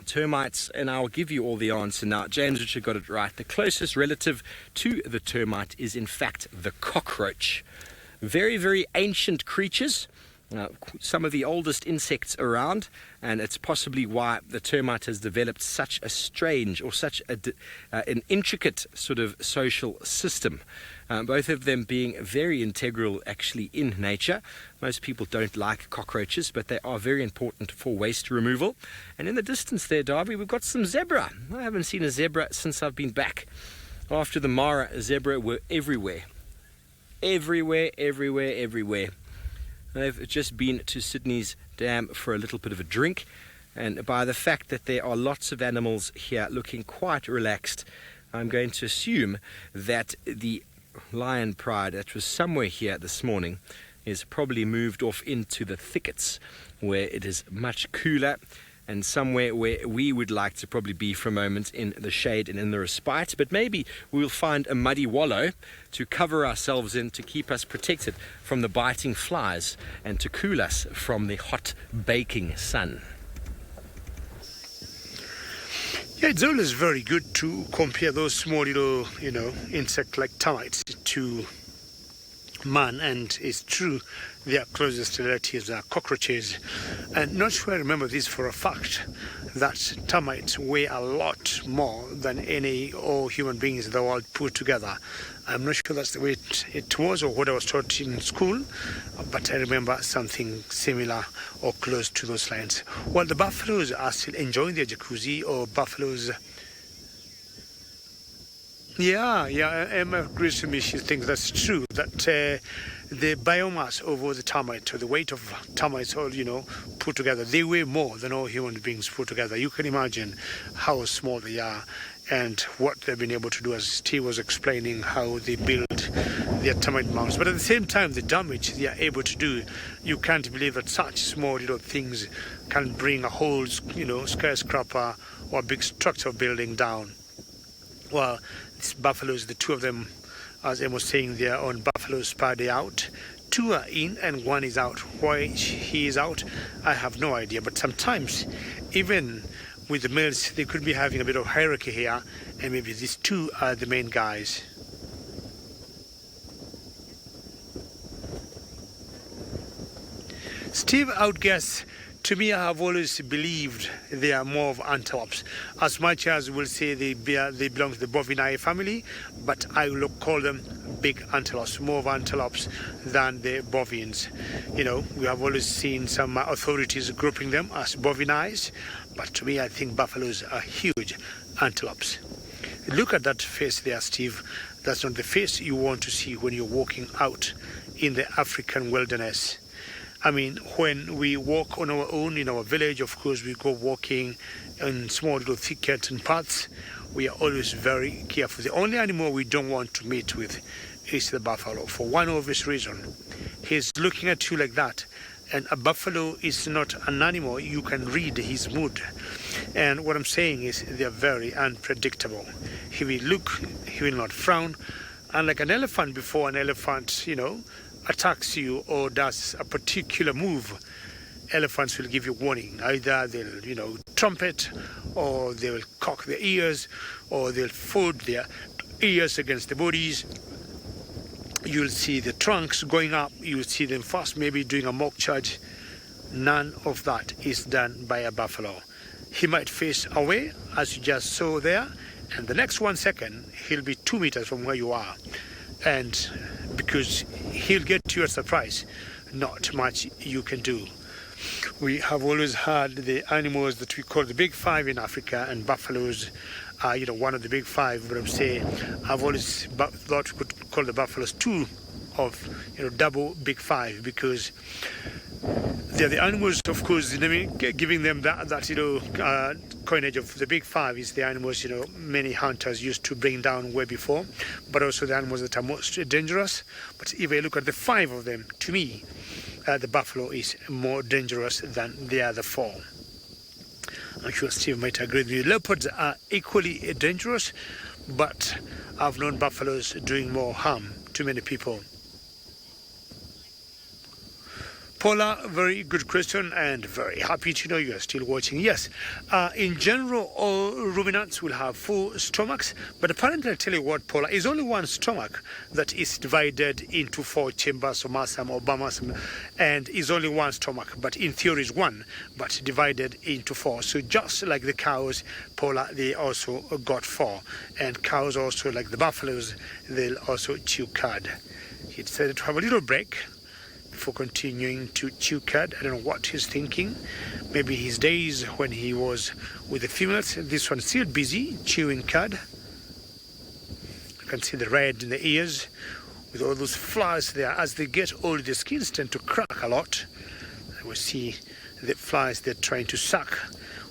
Termites, and I'll give you all the answer now. James Richard got it right. The closest relative to the termite is in fact the cockroach. Very ancient creatures. Some of the oldest insects around, and it's possibly why the termite has developed such a strange or such an intricate sort of social system. Both of them being very integral actually in nature. Most people don't like cockroaches, but they are very important for waste removal. And in the distance there, Darby, we've got some zebra. I haven't seen a zebra since I've been back. After the Mara, zebra were everywhere. Everywhere. They've just been to Sydney's dam for a little bit of a drink, and by the fact that there are lots of animals here looking quite relaxed, I'm going to assume that the lion pride that was somewhere here this morning is probably moved off into the thickets where it is much cooler, and somewhere where we would like to probably be for a moment in the shade and in the respite. But maybe we'll find a muddy wallow to cover ourselves in, to keep us protected from the biting flies and to cool us from the hot baking sun. Yeah, it's always very good to compare those small little, insect like termites to man, and it's true their closest relatives are cockroaches. And not sure I remember this for a fact, that termites weigh a lot more than all human beings in the world put together. I'm not sure that's the way it was or what I was taught in school, but I remember something similar or close to those lines. Well, the buffaloes are still enjoying their jacuzzi, or buffaloes... Yeah, Emma agrees with me. She thinks that's true, that the biomass of all the termites, or the weight of termites all, put together, they weigh more than all human beings put together. You can imagine how small they are and what they've been able to do, as Steve was explaining, how they build their termite mounds. But at the same time, the damage they are able to do, you can't believe that such small little things can bring a whole, skyscraper or big structure building down. Well, these buffaloes, the two of them, as Em was saying, they are on buffaloes per day out. 2 are in and 1 is out. Why he is out, I have no idea. But sometimes, even with the males, they could be having a bit of hierarchy here, and maybe these 2 are the main guys. Steve, I would guess, to me, I have always believed they are more of antelopes. As much as we'll say they belong to the bovinae family, but I will call them big antelopes, more of antelopes than the bovines. We have always seen some authorities grouping them as bovinae, but to me, I think buffaloes are huge antelopes. Look at that face there, Steve. That's not the face you want to see when you're walking out in the African wilderness. I mean, when we walk on our own in our village, of course, we go walking in small little thickets and paths. We are always very careful. The only animal we don't want to meet with is the buffalo, for one obvious reason. He's looking at you like that, and a buffalo is not an animal you can read his mood. And what I'm saying is they are very unpredictable. He will look, he will not frown. Unlike an elephant, before an elephant, attacks you or does a particular move, elephants will give you warning. Either they'll, trumpet, or they will cock their ears, or they'll fold their ears against the bodies. You'll see the trunks going up. You'll see them first maybe doing a mock charge. None of that is done by a buffalo. He might face away, as you just saw there, and the next 1 second, he'll be 2 meters from where you are. And because he'll get you a surprise, not much you can do. We have always had the animals that we call the big 5 in Africa, and buffaloes are, one of the big 5. But I'm saying I've always thought we could call the buffaloes 2 of, double big 5, because they're the animals, of course, giving them that coinage of the big 5 is the animals, many hunters used to bring down way before, but also the animals that are most dangerous. But if I look at the 5 of them, to me, the buffalo is more dangerous than the other 4. I'm sure Steve might agree with me. Leopards are equally dangerous, but I've known buffaloes doing more harm to many people. Paula, very good question, and very happy to know you are still watching. Yes, in general, all ruminants will have 4 stomachs, but apparently, I'll tell you what, Paula, is only 1 stomach that is divided into 4 chambers, or masam or bamasam, and is only 1 stomach, but in theory is 1, but divided into 4. So just like the cows, Paula, they also got 4, and cows also, like the buffaloes, they'll also chew cud. He decided to have a little break before continuing to chew cud. I don't know what he's thinking. Maybe his days when he was with the females. This one's still busy chewing cud. You can see the red in the ears with all those flies there. As they get older, the skins tend to crack a lot. I will see the flies, they're trying to suck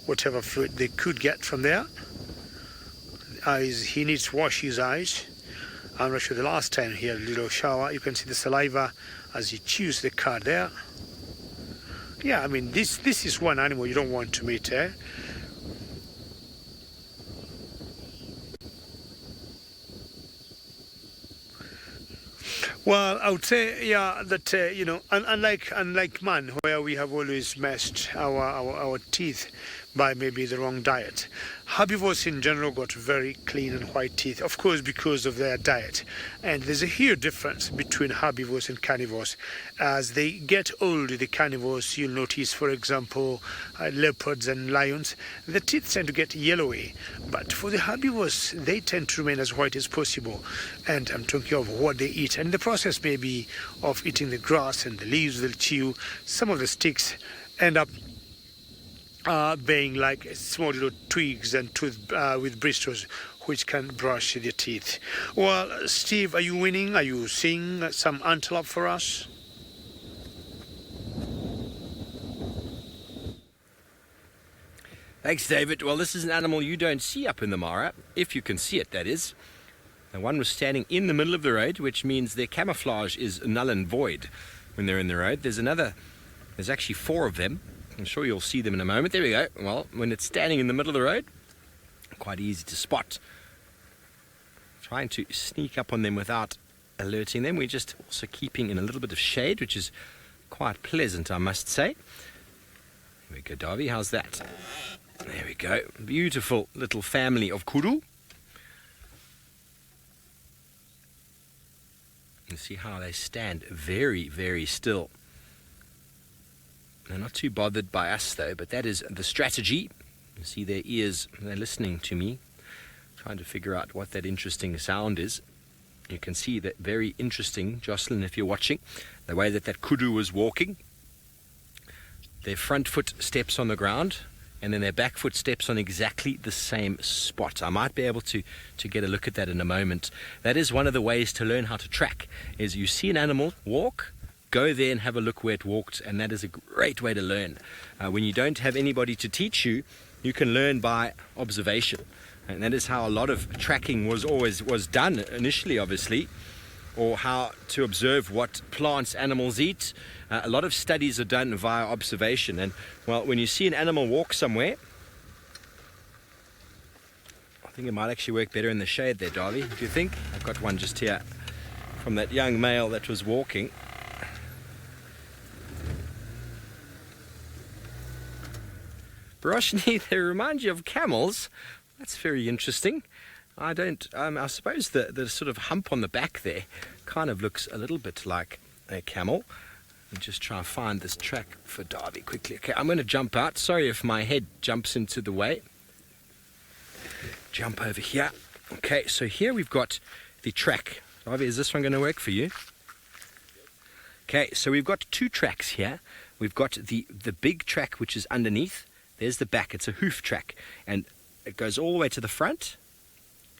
whatever fluid they could get from there. The eyes, he needs to wash his eyes. I'm not sure the last time he had a little shower. You can see the saliva as he chews the cud there. Yeah, I mean, this is one animal you don't want to meet, eh? Well, I would say, yeah, that, unlike man, where we have always messed our teeth by maybe the wrong diet, herbivores in general got very clean and white teeth, of course, because of their diet. And there's a huge difference between herbivores and carnivores. As they get old, the carnivores, you'll notice, for example, leopards and lions, the teeth tend to get yellowy. But for the herbivores, they tend to remain as white as possible. And I'm talking of what they eat. And the process maybe of eating the grass and the leaves they'll chew. Some of the sticks end up being like small little twigs and with bristles which can brush their teeth. Well, Steve, are you winning? Are you seeing some antelope for us? Thanks, David. Well, this is an animal you don't see up in the Mara, if you can see it, that is. And one was standing in the middle of the road, which means their camouflage is null and void when they're in the road. There's actually 4 of them. I'm sure you'll see them in a moment. There we go. Well, when it's standing in the middle of the road, quite easy to spot. Trying to sneak up on them without alerting them. We're just also keeping in a little bit of shade, which is quite pleasant, I must say. There we go, Darby. How's that? There we go. Beautiful little family of Kudu. You see how they stand very, very still. They're not too bothered by us, though, but that is the strategy. You see their ears, they're listening to me, trying to figure out what that interesting sound is. You can see that very interesting, Jocelyn, if you're watching, the way that Kudu was walking. Their front foot steps on the ground, and then their back foot steps on exactly the same spot. I might be able to get a look at that in a moment. That is one of the ways to learn how to track, is you see an animal walk, go there and have a look where it walked, and that is a great way to learn. When you don't have anybody to teach you, you can learn by observation. And that is how a lot of tracking was done initially, obviously, or how to observe what plants animals eat. A lot of studies are done via observation. And, well, when you see an animal walk somewhere, I think it might actually work better in the shade there, Darby. Do you think? I've got one just here from that young male that was walking. Roshni, they remind you of camels. That's very interesting. I suppose the sort of hump on the back there kind of looks a little bit like a camel. Let me just try and find this track for Darby quickly. Okay, I'm going to jump out. Sorry if my head jumps into the way. Jump over here. Okay, so here we've got the track. Darby, is this one going to work for you? Okay, so we've got 2 tracks here. We've got the big track, which is underneath. There's the back. It's a hoof track, and it goes all the way to the front,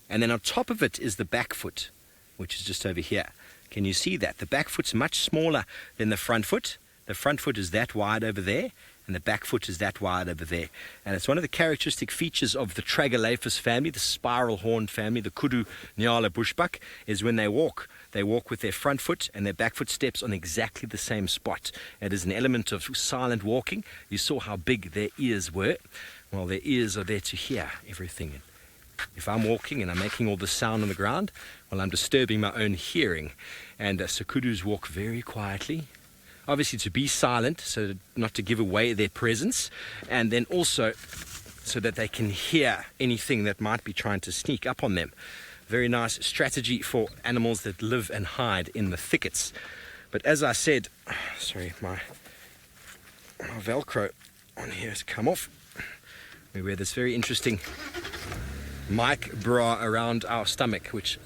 and then on top of it is the back foot, which is just over here. Can you see that? The back foot's much smaller than the front foot. The front foot is that wide over there, and the back foot is that wide over there. And it's one of the characteristic features of the Tragelaphus family, the spiral horned family, the Kudu Nyala bushbuck, is when they walk with their front foot and their back foot steps on exactly the same spot. It is an element of silent walking. You saw how big their ears were. Well, their ears are there to hear everything. If I'm walking and I'm making all the sound on the ground, well, I'm disturbing my own hearing. And so Kudus walk very quietly, obviously to be silent, so not to give away their presence, and then also so that they can hear anything that might be trying to sneak up on them. Very nice strategy for animals that live and hide in the thickets. But as I said, sorry, my Velcro on here has come off. We wear this very interesting mic bra around our stomach, which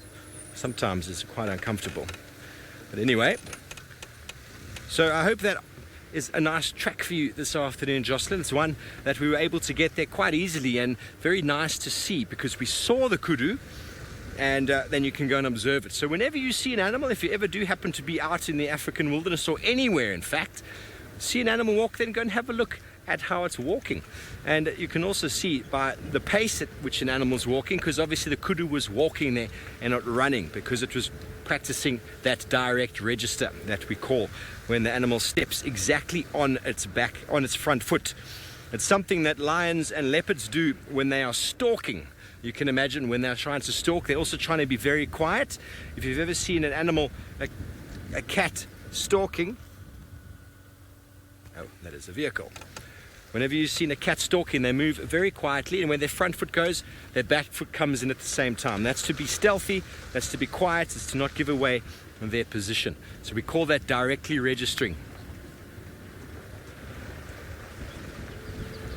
sometimes is quite uncomfortable. But anyway, so I hope that is a nice track for you this afternoon, Jocelyn. It's one that we were able to get there quite easily, and very nice to see because we saw the kudu, and then you can go and observe it. So whenever you see an animal, if you ever do happen to be out in the African wilderness, or anywhere in fact, see an animal walk, then go and have a look at how it's walking. And you can also see by the pace at which an animal's walking, because obviously the kudu was walking there and not running, because it was practicing that direct register that we call when the animal steps exactly on its back, on its front foot. It's something that lions and leopards do when they are stalking. You can imagine when they're trying to stalk, they're also trying to be very quiet. If you've ever seen an animal, a cat stalking, oh, that is a vehicle. Whenever you've seen a cat stalking, they move very quietly, and when their front foot goes, their back foot comes in at the same time. That's to be stealthy, that's to be quiet, it's to not give away their position. So we call that directly registering.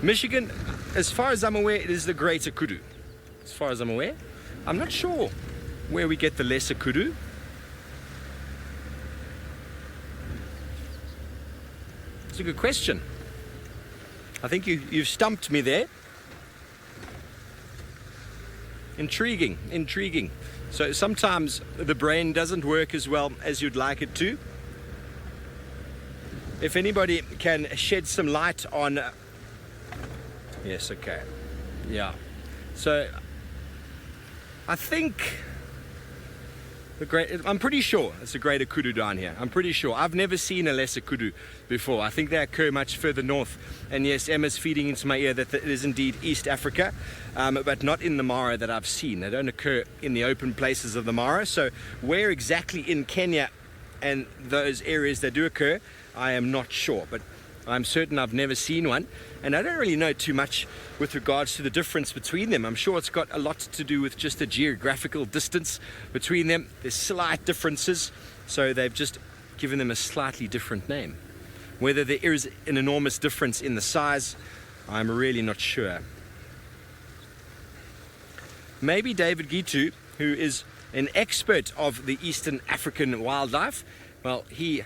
Michigan, as far as I'm aware, it is the greater kudu. As far as I'm aware, I'm not sure where we get the lesser kudu. It's a good question. I think you've stumped me there. Intriguing, intriguing. So sometimes the brain doesn't work as well as you'd like it to. If anybody can shed some light on... Yes, okay. Yeah. So I think I'm pretty sure it's a greater kudu down here. I'm pretty sure. I've never seen a lesser kudu before. I think they occur much further north. And yes, Emma's feeding into my ear that it is indeed East Africa, but not in the Mara that I've seen. They don't occur in the open places of the Mara. So where exactly in Kenya and those areas they do occur, I am not sure. But I'm certain I've never seen one, and I don't really know too much with regards to the difference between them. I'm sure it's got a lot to do with just the geographical distance between them. There's slight differences, so they've just given them a slightly different name. Whether there is an enormous difference in the size, I'm really not sure. Maybe David Gitu, who is an expert of the Eastern African wildlife, well, he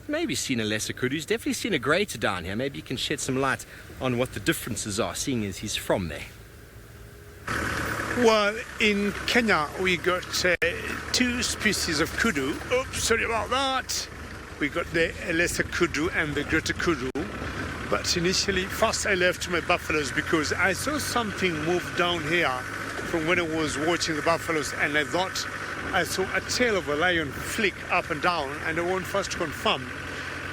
maybe seen a lesser kudu. He's definitely seen a greater down here. Maybe you can shed some light on what the differences are, seeing as he's from there. Well, in Kenya we got two species of kudu. Oops, sorry about that. We got the lesser kudu and the greater kudu. But initially, first I left my buffaloes because I saw something move down here from when I was watching the buffaloes, and I thought I saw a tail of a lion flick up and down, and I want first to confirm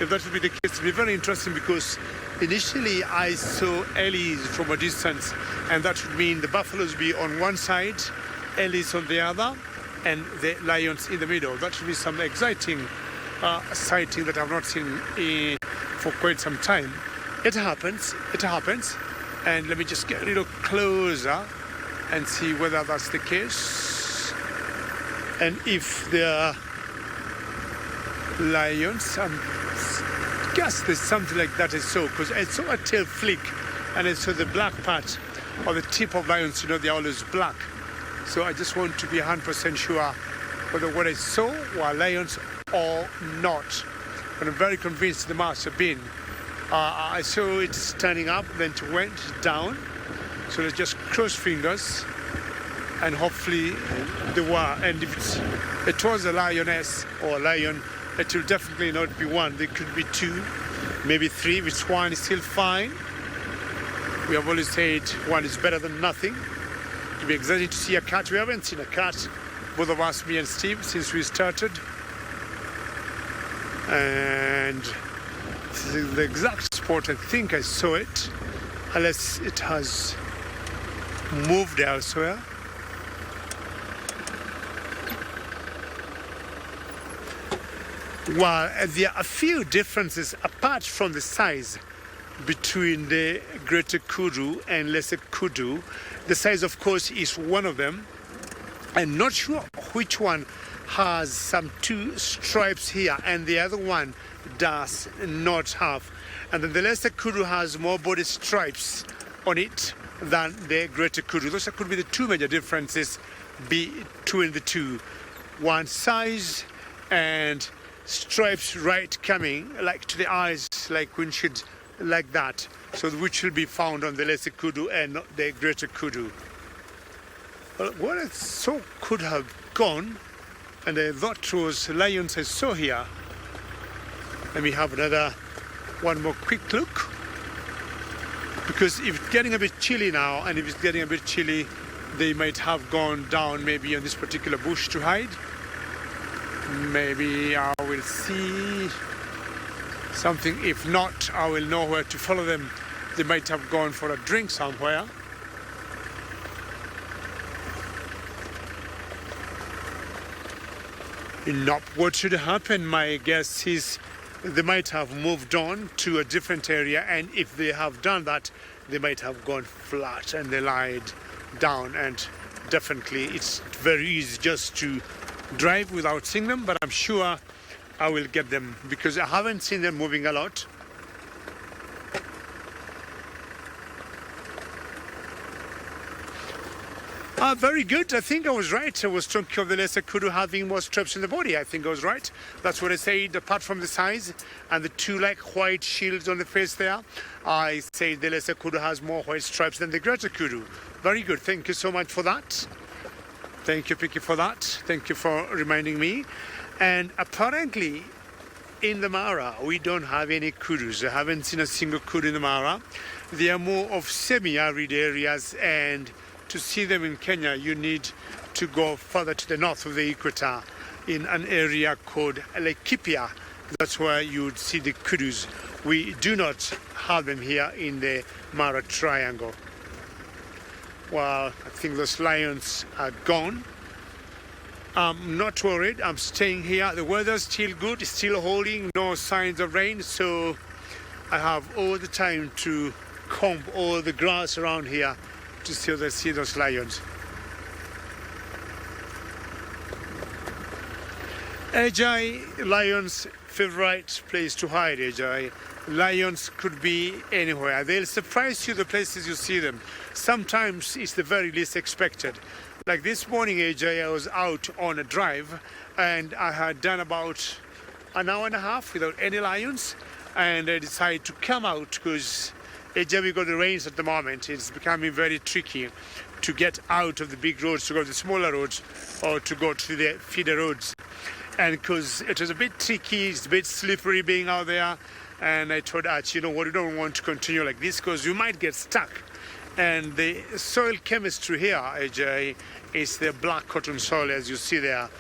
if that would be the case. It would be very interesting because initially I saw ellies from a distance, and that would mean the buffaloes be on one side, ellies on the other, and the lions in the middle. That would be some exciting sighting that I've not seen for quite some time. It happens, and let me just get a little closer and see whether that's the case. And if there are lions, I guess there's something like that I saw, because I saw a tail flick and I saw the black part or the tip of lions. You know, they're always black. So I just want to be 100% sure whether what I saw were lions or not. But I'm very convinced there must have been. I saw it standing up, then it went down. So let's just cross fingers, and hopefully they were. And if it was a lioness or a lion, it will definitely not be one. There could be two, maybe three, which one is still fine. We have always said one is better than nothing. It will be exciting to see a cat. We haven't seen a cat, both of us, me and Steve, since we started. And this is the exact spot I think I saw it, unless it has moved elsewhere. Well, there are a few differences apart from the size between the greater kudu and lesser kudu. The size, of course, is one of them. I'm not sure which one has some two stripes here and the other one does not have. And then the lesser kudu has more body stripes on it than the greater kudu. Those could be the two major differences between the two. One, size, and stripes right coming like to the eyes, like windshield, like that. So which will be found on the lesser kudu and not the greater kudu. Well, what I saw could have gone, and I thought it was lions I saw here. Let me have one more quick look. Because if it's getting a bit chilly now, and if it's getting a bit chilly, they might have gone down maybe on this particular bush to hide. Maybe I will see something. If not, I will know where to follow them. They might have gone for a drink somewhere. Nope. What should happen, my guess is they might have moved on to a different area, and if they have done that, they might have gone flat and they lied down. And definitely it's very easy just to drive without seeing them, but I'm sure I will get them because I haven't seen them moving a lot. Very good. I think I was right. I was talking of the lesser kudu having more stripes in the body. I think I was right. That's what I said, apart from the size and the two like white shields on the face there. I say the lesser kudu has more white stripes than the greater kudu. Very good. Thank you so much for that. Thank you, Picky, for that. Thank you for reminding me. And apparently, in the Mara, we don't have any kudus. I haven't seen a single kudu in the Mara. They are more of semi-arid areas, and to see them in Kenya, you need to go further to the north of the equator. in an area called Laikipia. That's where you would see the kudus. We do not have them here in the Mara Triangle. Well, I think those lions are gone. I'm not worried. I'm staying here. The weather's still good, it's still holding, no signs of rain, so I have all the time to comb all the grass around here to still see those lions. Ajay, lions' favorite place to hide, Ajay. Lions could be anywhere. They'll surprise you the places you see them. Sometimes it's the very least expected. Like this morning, AJ, I was out on a drive and I had done about an hour and a half without any lions, and I decided to come out because AJ, we got the rains at the moment. It's becoming very tricky to get out of the big roads to go to the smaller roads or to go to the feeder roads. And because it was a bit tricky, it's a bit slippery being out there, and I told Arch, you know what, we don't want to continue like this because you might get stuck. And the soil chemistry here, AJ, is the black cotton soil as you see there.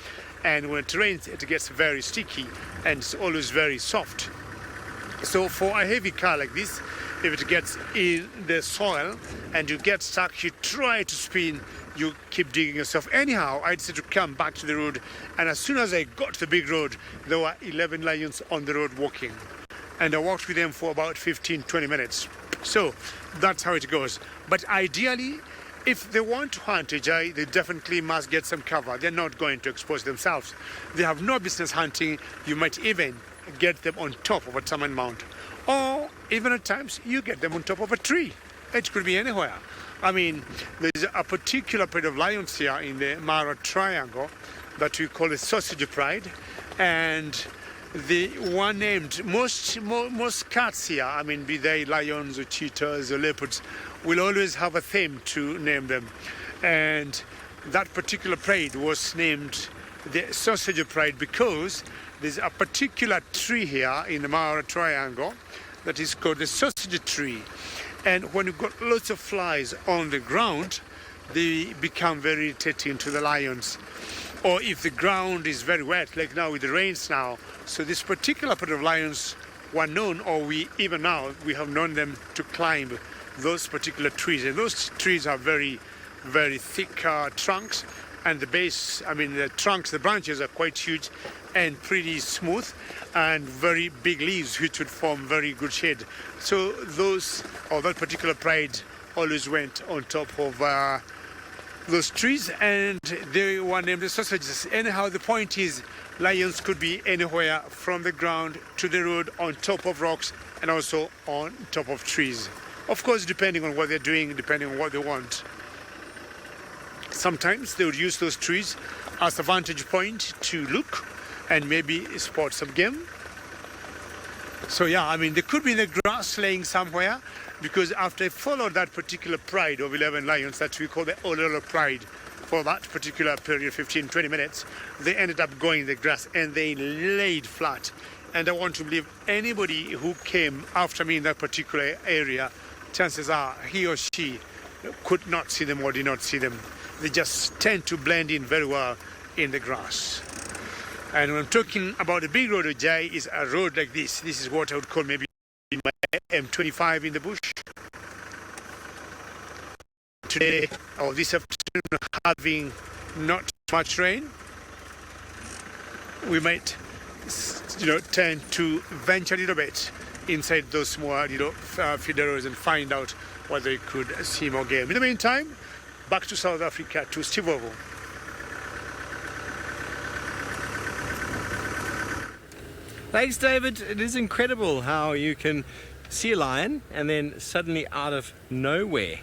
And when it rains, it gets very sticky and it's always very soft. So for a heavy car like this, if it gets in the soil and you get stuck, you try to spin, you keep digging yourself. Anyhow, I decided to come back to the road, and as soon as I got to the big road, there were 11 lions on the road walking. And I walked with them for about 15-20 minutes. So that's how it goes. But ideally, if they want to hunt a jay, they definitely must get some cover. They're not going to expose themselves. They have no business hunting. You might even get them on top of a termite mound. Or even at times, you get them on top of a tree. It could be anywhere. I mean, there's a particular breed of lions here in the Mara Triangle that we call the sausage pride. And the one named, most cats here, I mean, be they lions or cheetahs or leopards, will always have a theme to name them. And that particular pride was named the sausage pride because there's a particular tree here in the Mara Triangle that is called the sausage tree. And when you've got lots of flies on the ground, they become very irritating to the lions. Or if the ground is very wet, like now with the rains now. So this particular part of lions were known, or we even now, we have known them to climb those particular trees. And those trees have very, very thick trunks. And the base, I mean, the trunks, the branches are quite huge and pretty smooth, and very big leaves which would form very good shade. So those, or that particular pride always went on top of those trees, and they were named the sausages. Anyhow, the point is, lions could be anywhere from the ground to the road, on top of rocks, and also on top of trees. Of course, depending on what they're doing, depending on what they want. Sometimes they would use those trees as a vantage point to look and maybe spot some game. So yeah, I mean, they could be in the grass laying somewhere, because after I followed that particular pride of 11 lions that we call the Ololo pride for that particular period, 15-20 minutes, they ended up going in the grass and they laid flat. And I want to believe anybody who came after me in that particular area, chances are he or she could not see them or did not see them. They just tend to blend in very well in the grass. And when I'm talking about a big road, Jai is a road like this. This is what I would call maybe my M25 in the bush. Today, or this afternoon, having not much rain, we might, tend to venture a little bit inside those small, feeder roads and find out whether we could see more game. In the meantime, back to South Africa, to Stivovo. Thanks, David. It is incredible how you can see a lion and then suddenly out of nowhere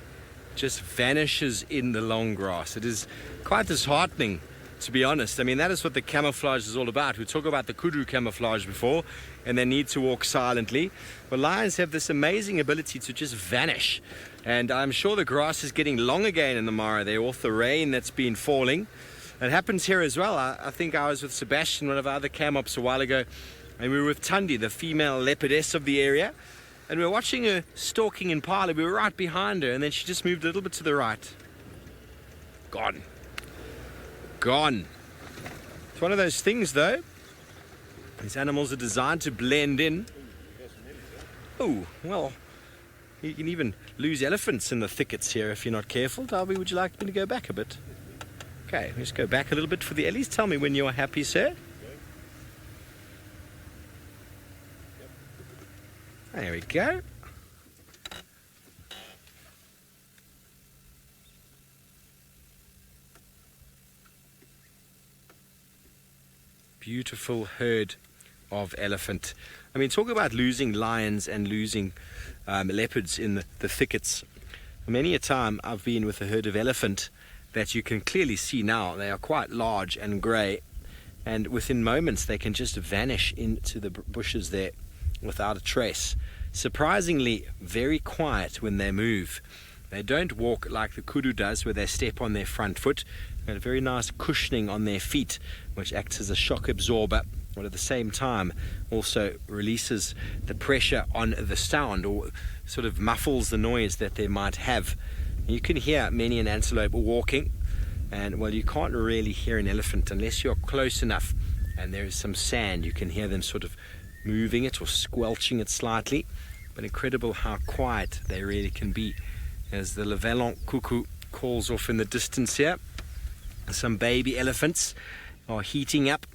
just vanishes in the long grass. It is quite disheartening, to be honest. I mean, that is what the camouflage is all about. We talked about the Kudu camouflage before, and they need to walk silently. But lions have this amazing ability to just vanish. And I'm sure the grass is getting long again in the Mara there with the rain that's been falling. It happens here as well. I think I was with Sebastian, one of our other cam-ops, a while ago, and we were with Tundi, the female leopardess of the area, and we were watching her stalking in Impala. We were right behind her, and then she just moved a little bit to the right. Gone. one of those things, though. These animals are designed to blend in. Oh, well, you can even lose elephants in the thickets here if you're not careful. Darby, would you like me to go back a bit? Okay, let's go back a little bit for the Ellies. Tell me when you're happy, sir. There we go. Beautiful herd of elephant. I mean, talk about losing lions and losing leopards in the thickets. Many a time I've been with a herd of elephant that you can clearly see now. They are quite large and grey, and within moments they can just vanish into the bushes there without a trace. Surprisingly very quiet when they move. They don't walk like the Kudu does, where they step on their front foot. They've got a very nice cushioning on their feet, which acts as a shock absorber, but at the same time also releases the pressure on the sound, or sort of muffles the noise that they might have. You can hear many an antelope walking, and well, you can't really hear an elephant unless you're close enough and there is some sand. You can hear them sort of moving it or squelching it slightly, but incredible how quiet they really can be. As the Levaillant cuckoo calls off in the distance here, some baby elephants are heating up,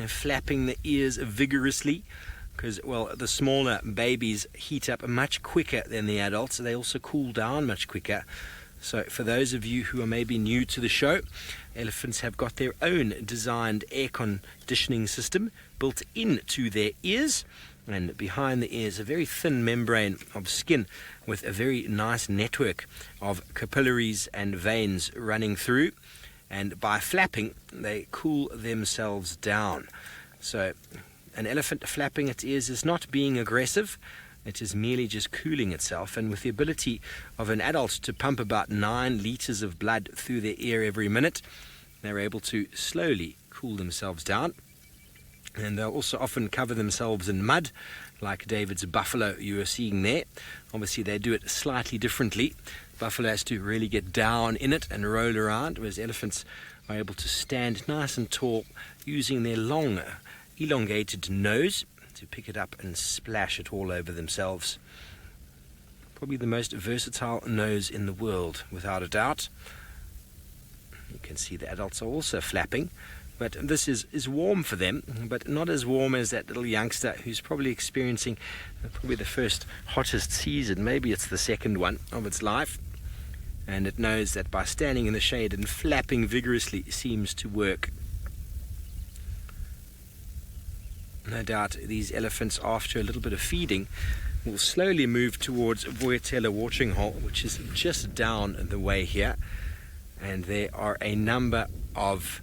flapping the ears vigorously, because, well, the smaller babies heat up much quicker than the adults. They also cool down much quicker. So for those of you who are maybe new to the show, elephants have got their own designed air conditioning system built into their ears, and behind the ears a very thin membrane of skin with a very nice network of capillaries and veins running through, and by flapping they cool themselves down. So an elephant flapping its ears is not being aggressive. It is merely just cooling itself, and with the ability of an adult to pump about 9 litres of blood through their ear every minute, they're able to slowly cool themselves down. And they'll also often cover themselves in mud, like David's buffalo you are seeing there. Obviously they do it slightly differently. Buffalo has to really get down in it and roll around, whereas elephants are able to stand nice and tall using their long, elongated nose to pick it up and splash it all over themselves. Probably the most versatile nose in the world, without a doubt. You can see the adults are also flapping, but this is warm for them, but not as warm as that little youngster who's probably experiencing probably the first hottest season. Maybe it's the second one of its life, and it knows that by standing in the shade and flapping vigorously seems to work. No doubt these elephants, after a little bit of feeding, will slowly move towards Voyatella watering hole, which is just down the way here. And there are a number of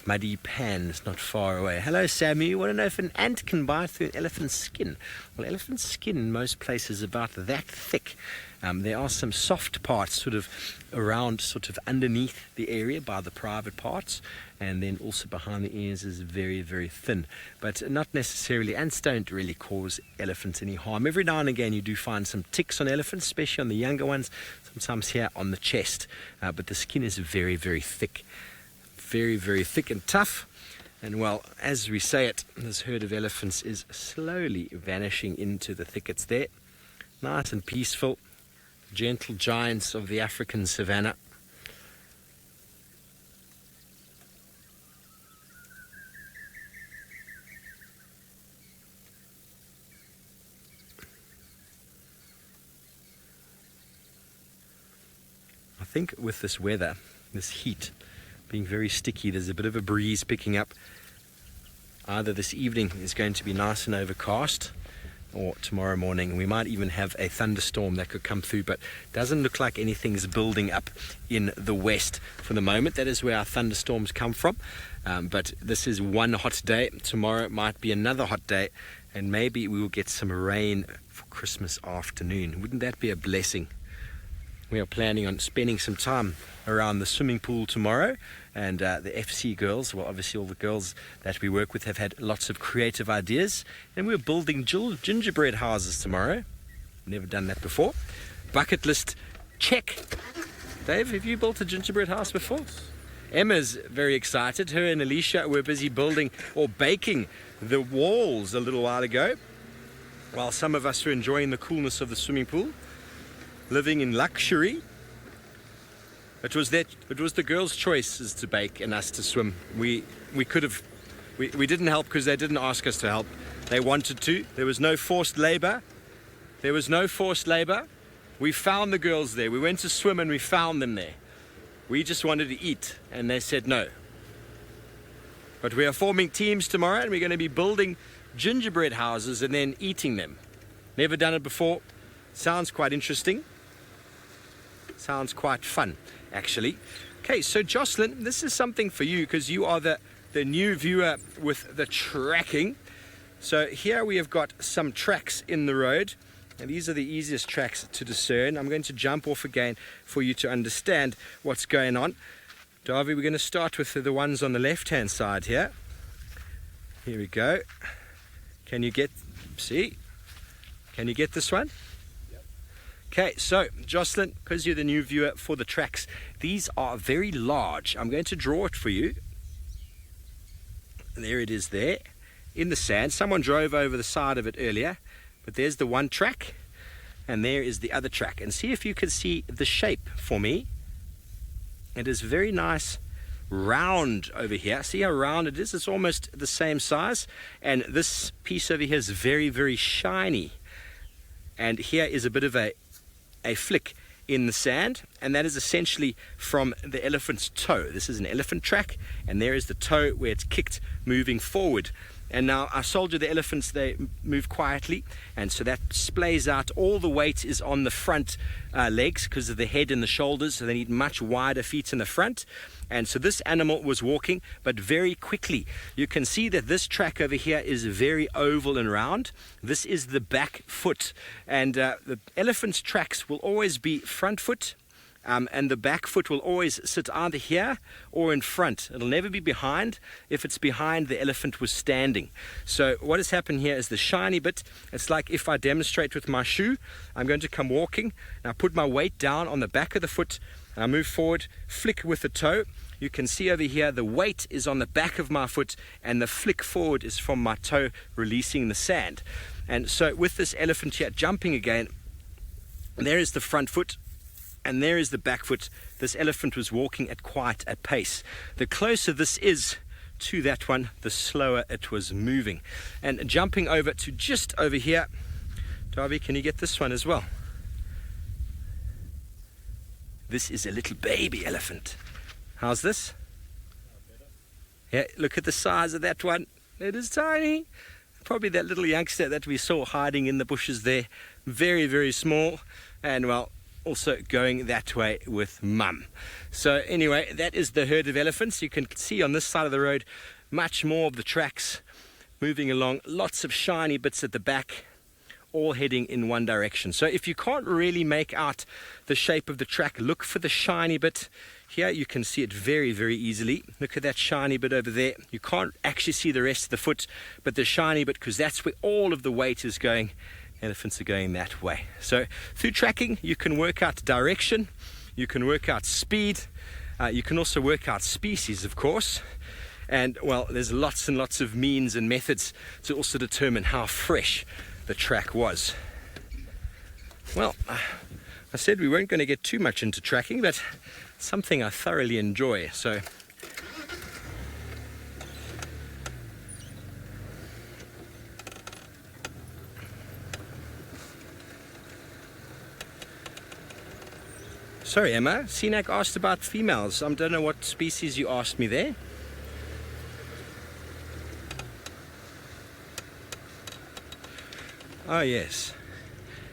muddy pans not far away. Hello, Sammy. You want to know if an ant can bite through an elephant's skin? Well, elephant's skin in most places is about that thick. There are some soft parts sort of around, sort of underneath the area by the private parts, and then also behind the ears is very, very thin. But not necessarily. Ants don't really cause elephants any harm. Every now and again you do find some ticks on elephants, especially on the younger ones, sometimes here on the chest. But the skin is very, very thick. Very, very thick and tough. And well, as we say it, this herd of elephants is slowly vanishing into the thickets there. Nice and peaceful. Gentle giants of the African savanna. I think with this weather, this heat being very sticky, there's a bit of a breeze picking up. Either this evening is going to be nice and overcast, or tomorrow morning we might even have a thunderstorm that could come through, but doesn't look like anything's building up in the west for the moment. That is where our thunderstorms come from. But this is one hot day. Tomorrow might be another hot day, and maybe we will get some rain for Christmas afternoon. Wouldn't that be a blessing? We are planning on spending some time around the swimming pool tomorrow, and the FC girls, well, obviously all the girls that we work with have had lots of creative ideas, and we're building gingerbread houses tomorrow. Never done that before. Bucket list check. Dave, have you built a gingerbread house before? Emma's very excited. Her and Alicia were busy building or baking the walls a little while ago, while some of us were enjoying the coolness of the swimming pool, living in luxury. It was the girls' choices to bake and us to swim. We didn't help because they didn't ask us to help. They wanted to. There was no forced labor. We found the girls there. We went to swim and we found them there. We just wanted to eat and they said no. But we are forming teams tomorrow and we're going to be building gingerbread houses and then eating them. Never done it before. Sounds quite interesting. Sounds quite fun, actually. Okay, so Jocelyn, this is something for you because you are the new viewer with the tracking. So here we have got some tracks in the road. And these are the easiest tracks to discern. I'm going to jump off again for you to understand what's going on. Davy, we're going to start with the ones on the left-hand side here. Here we go. Can you get this one? Yep. Okay, so Jocelyn, because you're the new viewer for the tracks, these are very large. I'm going to draw it for you. There it is there in the sand. Someone drove over the side of it earlier. But there's the one track, and there is the other track. And see if you can see the shape for me. It is very nice, round over here. See how round it is? It's almost the same size. And this piece over here is very, very shiny. And here is a bit of a flick in the sand, and that is essentially from the elephant's toe. This is an elephant track, and there is the toe where it's kicked moving forward. And now I told you the elephants, they move quietly, and so that splays out. All the weight is on the front legs because of the head and the shoulders, so they need much wider feet in the front. And so this animal was walking, but very quickly. You can see that this track over here is very oval and round. This is the back foot, and the elephant's tracks will always be front foot. And the back foot will always sit either here or in front. It'll never be behind. If it's behind, the elephant was standing. So what has happened here is the shiny bit. It's like if I demonstrate with my shoe, I'm going to come walking, and I put my weight down on the back of the foot, and I move forward, flick with the toe. You can see over here the weight is on the back of my foot, and the flick forward is from my toe releasing the sand. And so with this elephant here jumping again, there is the front foot, and there is the back foot. This elephant was walking at quite a pace. The closer this is to that one, the slower it was moving. And jumping over to just over here, Darby, can you get this one as well? This is a little baby elephant. How's this? Yeah, look at the size of that one. It is tiny. Probably that little youngster that we saw hiding in the bushes there. Very, very small. And well, also going that way with mum. So anyway, that is the herd of elephants. You can see on this side of the road much more of the tracks moving along, lots of shiny bits at the back, all heading in one direction. So if you can't really make out the shape of the track, look for the shiny bit. Here you can see it very, very easily. Look at that shiny bit over there. You can't actually see the rest of the foot, but the shiny bit, because that's where all of the weight is going. Elephants are going that way. So through tracking, you can work out direction, you can work out speed, you can also work out species, of course. And well, there's lots and lots of means and methods to also determine how fresh the track was. Well, I said we weren't going to get too much into tracking, but something I thoroughly enjoy. So sorry, Emma, Sinak asked about females. I don't know what species you asked me there. Oh, yes.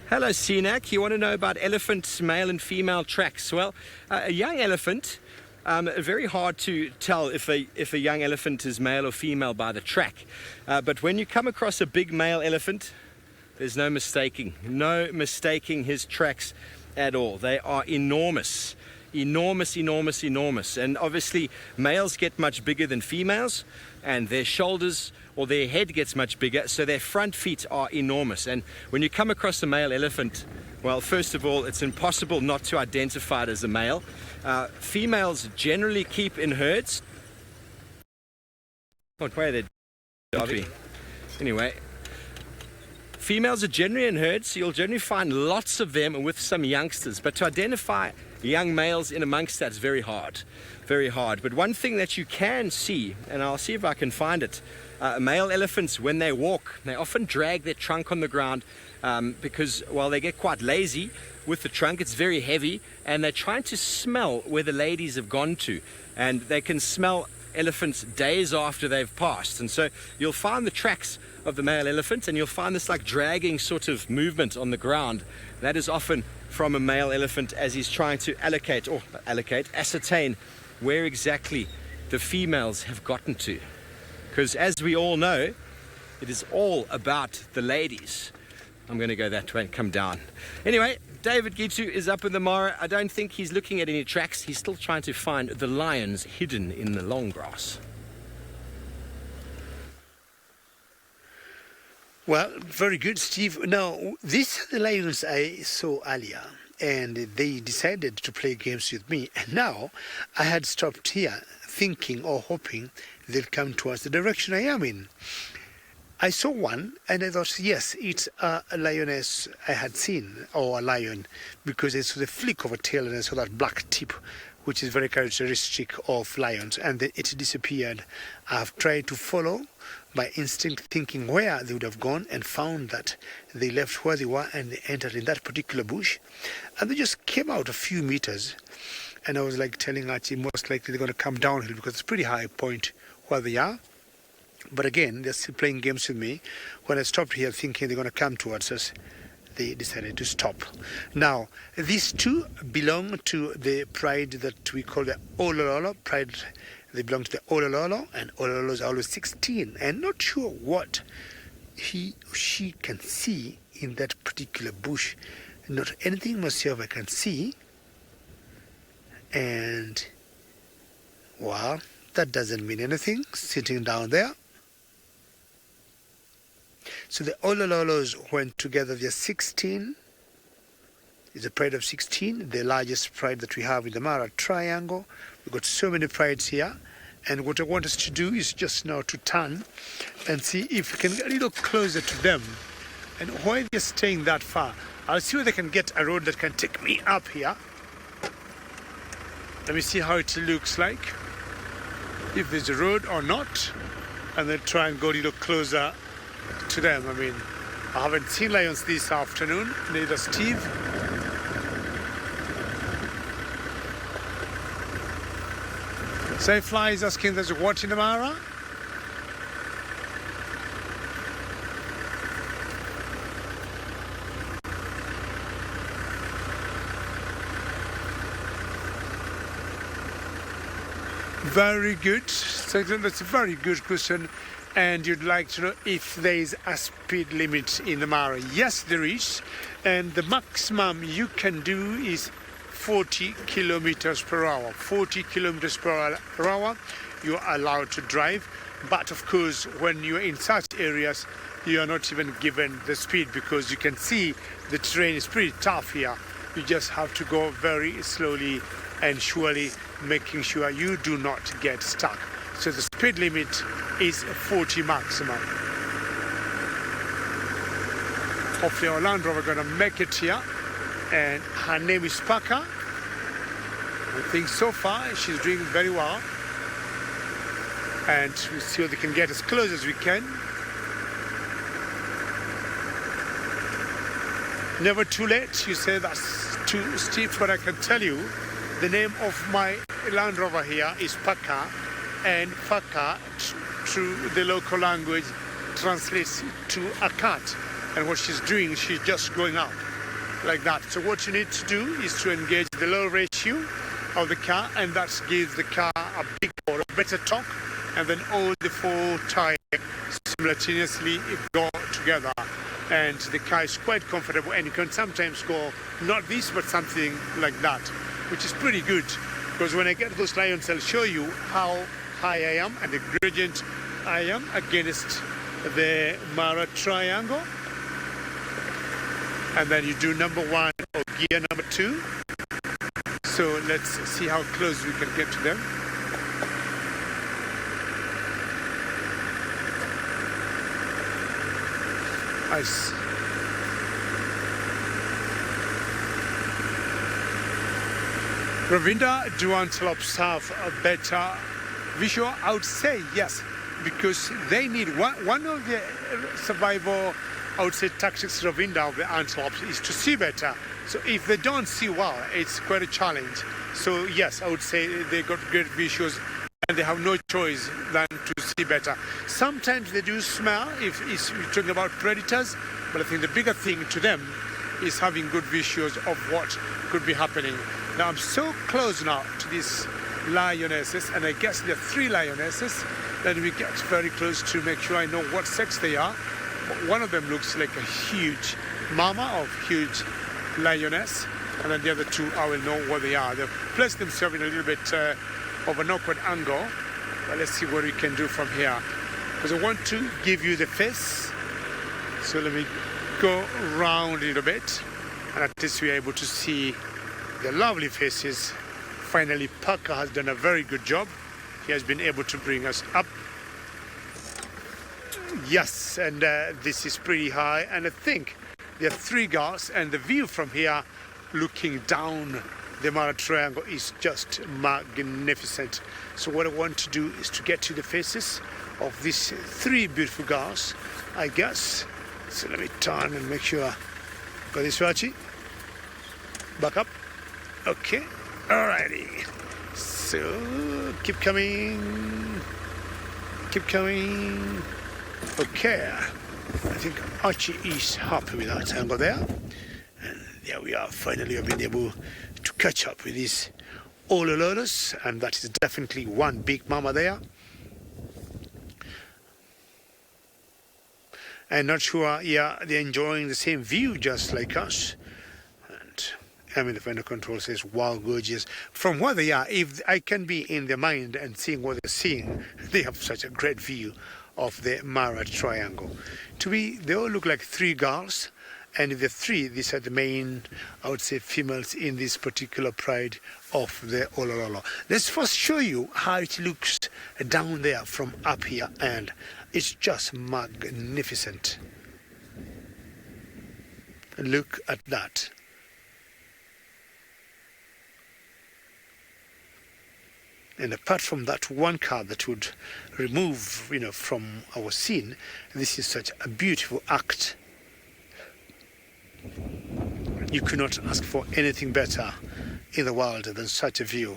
Hello, Sinak. You want to know about elephant male and female tracks? Well, a young elephant, very hard to tell if a young elephant is male or female by the track. But when you come across a big male elephant, there's no mistaking his tracks at all. They are enormous. Enormous. And obviously males get much bigger than females, and their shoulders or their head gets much bigger, so their front feet are enormous. And when you come across a male elephant, Well, first of all, it's impossible not to identify it as a male. Females generally keep in herds. What way are they? Anyway, females are generally in herds, so you'll generally find lots of them with some youngsters. But to identify young males in amongst that is very hard. Very hard. But one thing that you can see, and I'll see if I can find it, male elephants, when they walk, they often drag their trunk on the ground because while they get quite lazy with the trunk, it's very heavy, and they're trying to smell where the ladies have gone to, and they can smell elephants days after they've passed. And so you'll find the tracks of the male elephant, and you'll find this like dragging sort of movement on the ground. That is often from a male elephant as he's trying to ascertain where exactly the females have gotten to. Because as we all know, it is all about the ladies. I'm going to go that way and come down. Anyway, David Gitu is up in the Mara. I don't think he's looking at any tracks. He's still trying to find the lions hidden in the long grass. Well, very good, Steve. Now, these are the lions I saw earlier, and they decided to play games with me. And now I had stopped here thinking or hoping they'd come towards the direction I am in. I saw one and I thought, yes, it's a lioness I had seen, or a lion, because I saw the flick of a tail and I saw that black tip, which is very characteristic of lions, and then it disappeared. I've tried to follow by instinct, thinking where they would have gone, and found that they left where they were and they entered in that particular bush, and they just came out a few meters. And I was like telling Archie, most likely they're going to come downhill because it's a pretty high point where they are. But again, they're still playing games with me. When I stopped here thinking they're going to come towards us, they decided to stop. Now, these two belong to the pride that we call the Olololo pride. They belong to the Olololo, and Olololos are always 16. And not sure what he or she can see in that particular bush. Not anything whatsoever I can see. And, well, that doesn't mean anything, sitting down there. So the Olololos went together, they're 16. It's a pride of 16, the largest pride that we have in the Mara Triangle. We've got so many prides here. And what I want us to do is just now to turn and see if we can get a little closer to them. And while they're staying that far, I'll see whether I can get a road that can take me up here. Let me see how it looks like, if there's a road or not, and then try and go a little closer to them. I mean, I haven't seen lions this afternoon, neither Steve. Sayfly is asking, there's a what in the Mara? Very good. So that's a very good question. And you'd like to know if there is a speed limit in the Mara. Yes, there is. And the maximum you can do is 40 kilometers per hour. 40 kilometers per hour you are allowed to drive. But of course, when you're in such areas, you are not even given the speed, because you can see the terrain is pretty tough here. You just have to go very slowly and surely, making sure you do not get stuck. So the speed limit is 40 maximum. Hopefully our Land Rover going to make it here. And her name is Paka. I think so far she's doing very well. And we'll see if they can get as close as we can. Never too late. You say that's too steep, but I can tell you the name of my Land Rover here is Paka, and Paka, through the local language, translates to a cat. And what she's doing, she's just going up like that. So what you need to do is to engage the low ratio of the car, and that gives the car a big or a better torque, and then all the four tires simultaneously go together. And the car is quite comfortable, and you can sometimes go not this but something like that, which is pretty good, because when I get those lions, I'll show you how high I am and the gradient I am against the Mara Triangle. And then you do number one gear number 2. So let's see how close we can get to them. Nice. Ravinda, do antelopes have a better visual? I would say yes, because they need one of the survival, I would say, tactics Ravinda of the antelopes is to see better. So if they don't see well, it's quite a challenge. So yes, I would say they got great visuals and they have no choice than to see better. Sometimes they do smell if we're talking about predators, but I think the bigger thing to them is having good visuals of what could be happening. Now I'm so close now to these lionesses, and I guess there are 3 lionesses that we get very close to make sure I know what sex they are. But one of them looks like a huge mama of huge lioness, and then the other 2 I will know what they are. They've placed themselves in a little bit of an awkward angle, but let's see what we can do from here, because I want to give you the face. So let me go round a little bit, and at least we're able to see the lovely faces. Finally, Parker has done a very good job. He has been able to bring us up. Yes, and this is pretty high, and I think there are 3 guards, and the view from here looking down the Mara Triangle is just magnificent. So what I want to do is to get to the faces of these 3 beautiful guards, I guess. So let me turn and make sure. Got this, Rachi? Back up. Okay, alrighty. So keep coming. Keep coming. Okay, I think Archie is happy with that angle there. And there we are, finally I've been able to catch up with these Olololos, and that is definitely one big mama there. And not sure, yeah, they're enjoying the same view just like us. And I mean, the vendor control says, wow, gorgeous. From where they are, if I can be in their mind and seeing what they're seeing, they have such a great view of the Mara Triangle. To me, they all look like 3 girls, and if the 3, these are the main, I would say, females in this particular pride of the Olololo. Let's first show you how it looks down there from up here, and it's just magnificent. Look at that. And apart from that one car that would remove, from our scene, this is such a beautiful act. You could not ask for anything better in the world than such a view.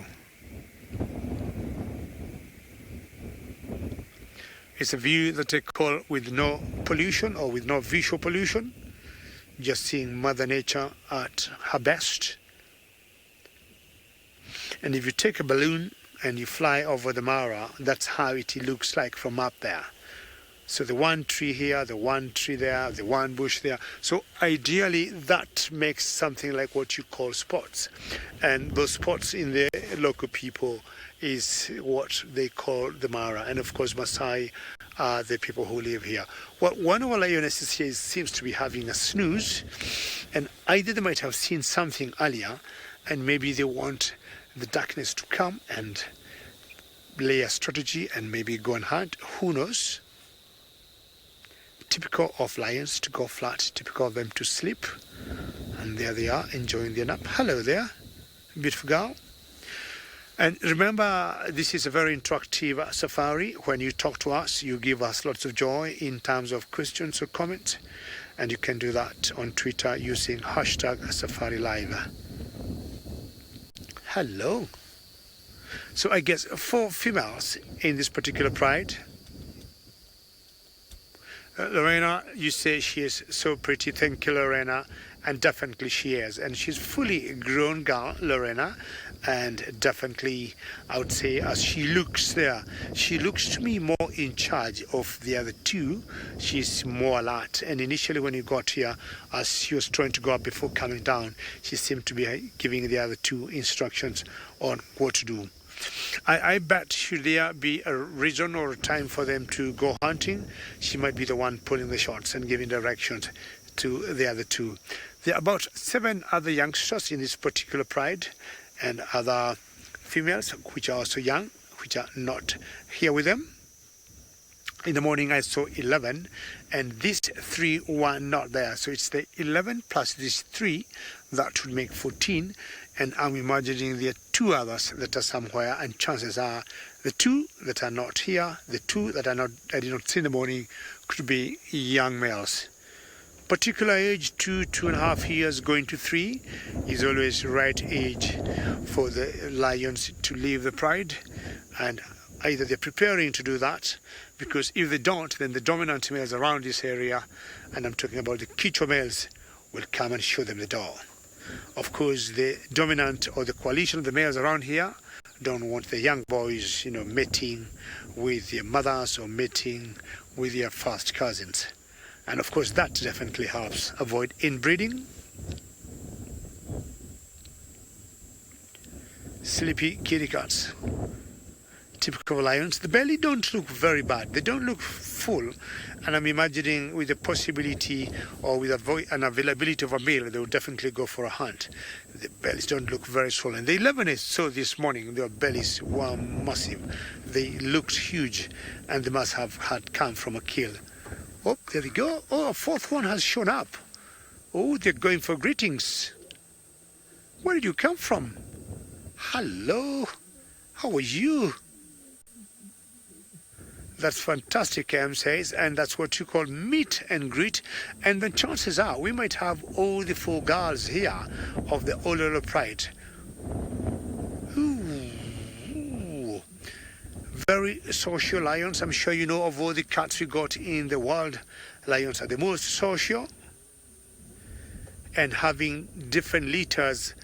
It's a view that I call with no pollution or with no visual pollution, just seeing Mother Nature at her best. And if you take a balloon and you fly over the Mara, that's how it looks like from up there. So the one tree here, the one tree there, the one bush there. So ideally that makes something like what you call spots. And those spots in the local people is what they call the Mara. And of course Maasai are the people who live here. Well, one of our lionesses here seems to be having a snooze, and either they might have seen something earlier and maybe they want the darkness to come and lay a strategy and maybe go and hunt. Who knows? Typical of lions to go flat, typical of them to sleep. And there they are, enjoying their nap. Hello there, beautiful girl. And remember, this is a very interactive safari. When you talk to us, you give us lots of joy in terms of questions or comments. And you can do that on Twitter using #SafariLive. Hello. So I guess 4 females in this particular pride. Lorena, you say she is so pretty. Thank you, Lorena. And definitely she is. And she's fully grown girl, Lorena. And definitely, I would say, as she looks there, she looks to me more in charge of the other 2. She's more alert. And initially when you got here, as she was trying to go up before coming down, she seemed to be giving the other 2 instructions on what to do. I bet should there be a reason or a time for them to go hunting, she might be the one pulling the shots and giving directions to the other 2. There are about 7 other youngsters in this particular pride, and other females which are also young, which are not here with them. In the morning I saw 11, and these 3 were not there. So it's the 11 plus these 3, that would make 14. And I'm imagining there are 2 others that are somewhere, and chances are the 2 that are not here, the 2 that I did not see in the morning, could be young males. Particular age, 2.5 years going to 3 is always right age for the lions to leave the pride, and either they're preparing to do that, because if they don't, then the dominant males around this area, and I'm talking about the Kichwa males, will come and show them the door. Of course, the dominant or the coalition of the males around here don't want the young boys, mating with their mothers or mating with their first cousins. And of course, that definitely helps avoid inbreeding. Sleepy kitty cats. Typical lions. The belly don't look very bad. They don't look full. And I'm imagining with the possibility or with an availability of a meal, they will definitely go for a hunt. The bellies don't look very swollen. The 11 I saw this morning, their bellies were massive. They looked huge, and they must have had come from a kill. Oh, there we go. Oh, a 4th one has shown up. Oh, they're going for greetings. Where did you come from? Hello. How are you? That's fantastic, Cam says, and that's what you call meet and greet. And the chances are we might have all the 4 girls here of the Ololo Pride. Ooh. Very social lions. I'm sure you know of all the cats we got in the world. Lions are the most social, and having different litters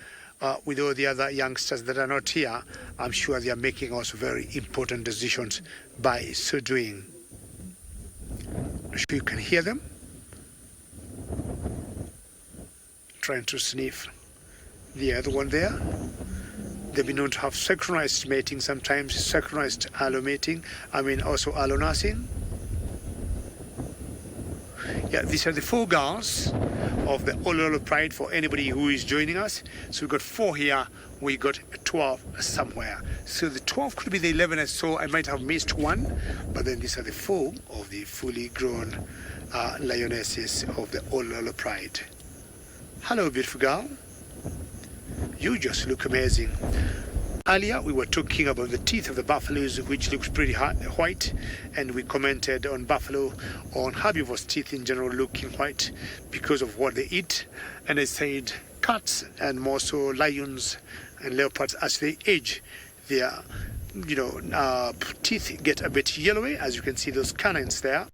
with all the other youngsters that are not here, I'm sure they are making also very important decisions by so doing. I'm sure you can hear them trying to sniff the other one there. They've been known to have synchronized mating, sometimes synchronized allomating, also allonursing. Yeah, these are the 4 girls of the Ololo Pride for anybody who is joining us. So we've got 4 here, we got 12 somewhere. So the 12 could be the 11 I saw. I might have missed 1, but then these are the 4 of the fully grown lionesses of the Ololo Pride. Hello, beautiful girl. You just look amazing. Earlier we were talking about the teeth of the buffaloes, which looks pretty white, and we commented on buffalo, on herbivores' teeth in general looking white because of what they eat. And I said cats and more so lions and leopards, as they age, their teeth get a bit yellowy. As you can see, those canines there,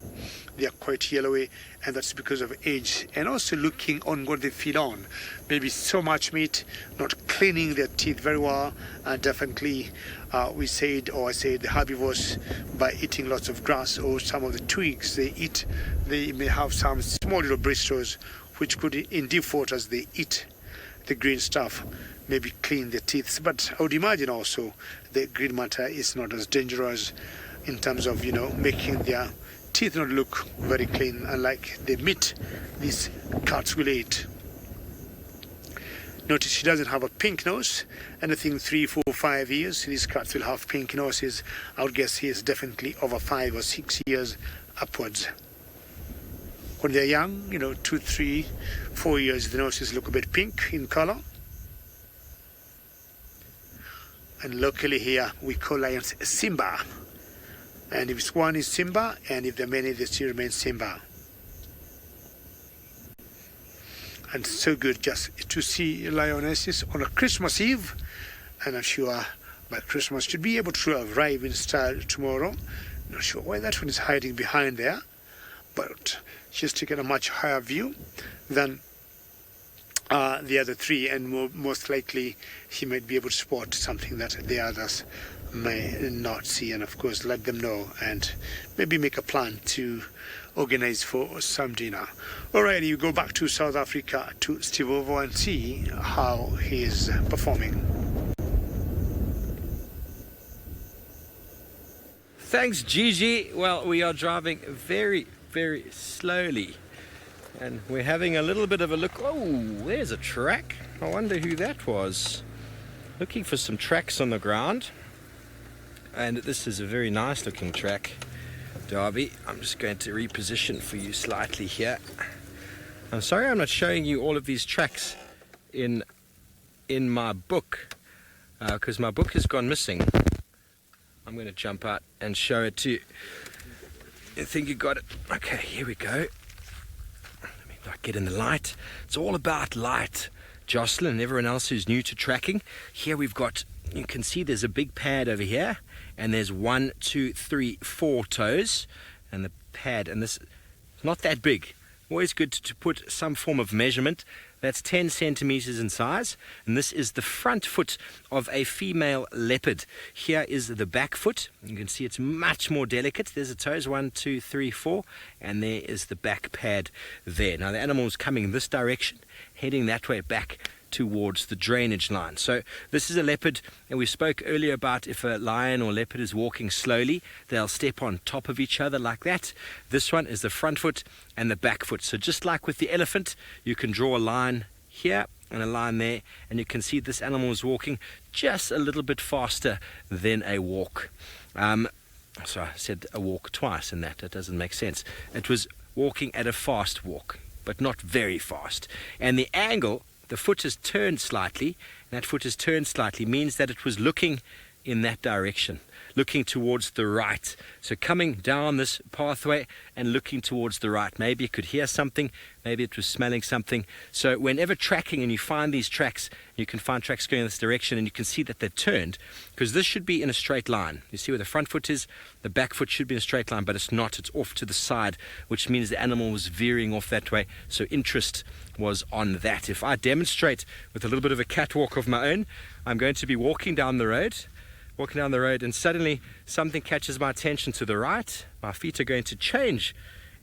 they are quite yellowy, and that's because of age, and also looking on what they feed on. Maybe so much meat, not cleaning their teeth very well, and definitely I said the herbivores, by eating lots of grass or some of the twigs they eat, they may have some small little bristles which could, in default as they eat the green stuff, maybe clean their teeth. But I would imagine also the green matter is not as dangerous in terms of making their teeth not look very clean, unlike the meat these cats will eat. Notice she doesn't have a pink nose. Anything 3, 4, 5 years, these cats will have pink noses. I would guess he is definitely over 5 or 6 years upwards. When they're young, 2, 3, 4 years, the noses look a bit pink in color. And locally here we call lions Simba. And if it's one is Simba, and if there are many, they still remain Simba. And so good just to see lionesses on a Christmas Eve, and I'm sure by Christmas should be able to arrive in style tomorrow. Not sure why that one is hiding behind there, but she's taken a much higher view than the other 3, and most likely he might be able to spot something that the others may not see, and of course let them know and maybe make a plan to organize for some dinner. Alrighty, you go back to South Africa to Steve Ovo and see how he is performing. Thanks, Gigi. Well, we are driving very, very slowly And we're having a little bit of a look. Oh, there's a track. I wonder who that was. Looking for some tracks on the ground. And this is a very nice looking track, Darby. I'm just going to reposition for you slightly here. I'm sorry I'm not showing you all of these tracks in my book, because my book has gone missing. I'm going to jump out and show it to you. I think you got it. Okay, here we go. Let me not get in the light. It's all about light. Jocelyn and everyone else who's new to tracking. Here we've got, you can see there's a big pad over here, and there's 1, 2, 3, 4 toes, and the pad, and this is not that big. Always good to put some form of measurement. That's 10 centimeters in size, and this is the front foot of a female leopard. Here is the back foot. You can see it's much more delicate. There's the toes, 1, 2, 3, 4, and there is the back pad there. Now the animal is coming this direction, heading that way back towards the drainage line. So this is a leopard, and we spoke earlier about if a lion or leopard is walking slowly, they'll step on top of each other like that. This one is the front foot and the back foot. So just like with the elephant, you can draw a line here and a line there, and you can see this animal is walking just a little bit faster than a walk. So I said a walk twice, and that doesn't make sense. It was walking at a fast walk, but not very fast. And the angle, the foot is turned slightly, and that foot is turned slightly means that it was looking in that direction, looking towards the right. So coming down this pathway and looking towards the right. Maybe it could hear something, maybe it was smelling something. So whenever tracking and you find these tracks, you can find tracks going in this direction, and you can see that they're turned, because this should be in a straight line. You see where the front foot is, the back foot should be in a straight line, but it's not, it's off to the side, which means the animal was veering off that way. So interest was on that. If I demonstrate with a little bit of a catwalk of my own, I'm going to be walking down the road, and suddenly something catches my attention to the right. My feet are going to change,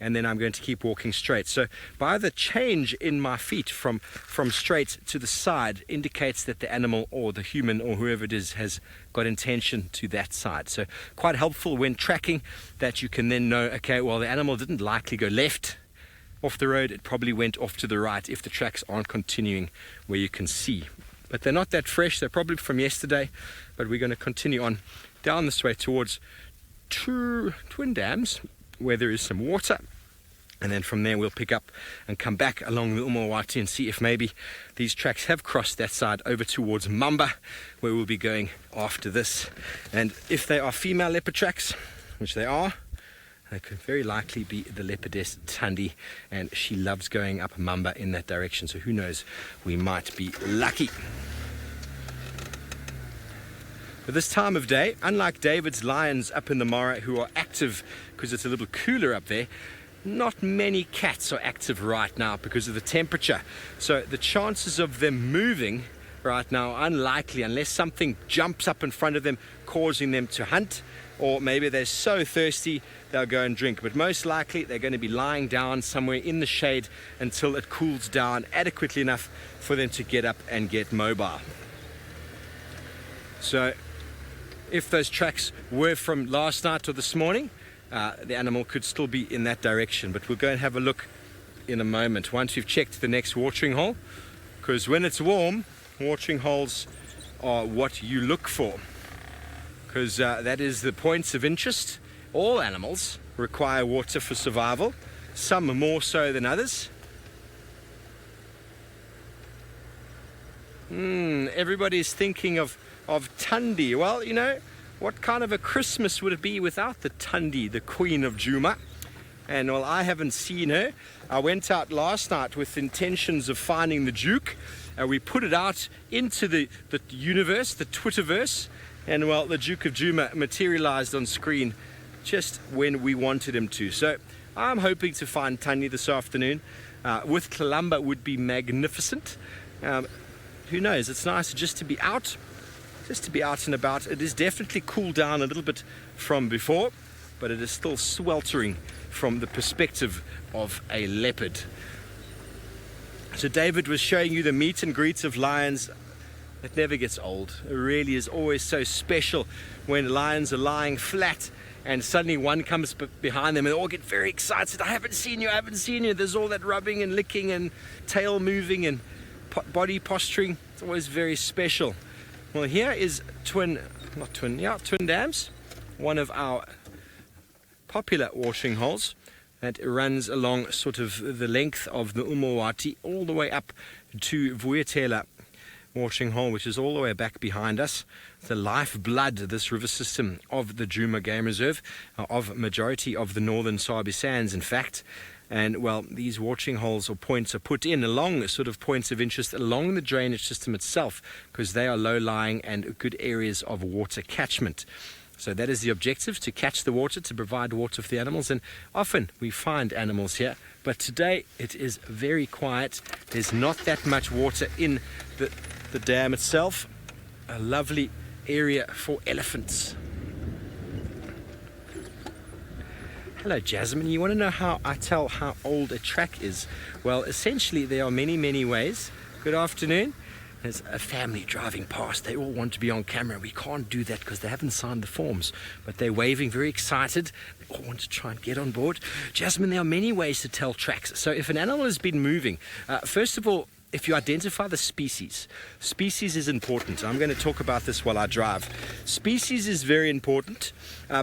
and then I'm going to keep walking straight. So by the change in my feet from straight to the side indicates that the animal or the human or whoever it is has got intention to that side. So quite helpful when tracking, that you can then know, okay, well, the animal didn't likely go left off the road, it probably went off to the right if the tracks aren't continuing where you can see. But they're not that fresh, they're probably from yesterday, but we're going to continue on down this way towards Twin Dams, where there is some water, and then from there we'll pick up and come back along the Umawati and see if maybe these tracks have crossed that side over towards Mamba, where we'll be going after this. And if they are female leopard tracks, which they are, they could very likely be the leopardess Thandi, and she loves going up Mamba in that direction, so who knows, we might be lucky. But this time of day, unlike David's lions up in the Mara who are active because it's a little cooler up there, not many cats are active right now because of the temperature. So the chances of them moving right now are unlikely unless something jumps up in front of them causing them to hunt, or maybe they're so thirsty they'll go and drink. But most likely they're going to be lying down somewhere in the shade until it cools down adequately enough for them to get up and get mobile. So if those tracks were from last night or this morning, the animal could still be in that direction. But we'll go and have a look in a moment once we've checked the next watering hole, because when it's warm, watering holes are what you look for, because that is the points of interest. All animals require water for survival, some more so than others. Everybody's thinking of Thandi. Well, you know, what kind of a Christmas would it be without the Thandi, the queen of Juma? And well, I haven't seen her. I went out last night with intentions of finding the Duke. We put it out into the universe, the Twitterverse, and well, the Duke of Juma materialized on screen just when we wanted him to. So I'm hoping to find Thandi this afternoon. With Kalamba would be magnificent. Who knows? It's nice just to be out and about. It is definitely cooled down a little bit from before, but it is still sweltering from the perspective of a leopard. So David was showing you the meet and greets of lions. It never gets old. It really is always so special when lions are lying flat and suddenly one comes behind them and they all get very excited. I haven't seen you, I haven't seen you. There's all that rubbing and licking and tail moving and body posturing. It's always very special. Well, here is Twin Dams, one of our popular washing holes that runs along sort of the length of the Umawati all the way up to Vuyatela washing hole, which is all the way back behind us. It's the lifeblood, this river system of the Juma Game Reserve, of majority of the northern Sabi Sands, in fact. And well, these watching holes or points are put in along sort of points of interest along the drainage system itself, because they are low-lying and good areas of water catchment. So that is the objective, to catch the water, to provide water for the animals. And often we find animals here, but today it is very quiet. There's not that much water in the dam itself. A lovely area for elephants. Hello Jasmine, you want to know how I tell how old a track is? Well, essentially there are many ways. Good afternoon. There's a family driving past. They all want to be on camera. We can't do that because they haven't signed the forms, but they're waving, very excited. They all want to try and get on board. Jasmine, there are many ways to tell tracks. So if an animal has been moving, first of all, if you identify the species is important. I'm going to talk about this while I drive. Species is very important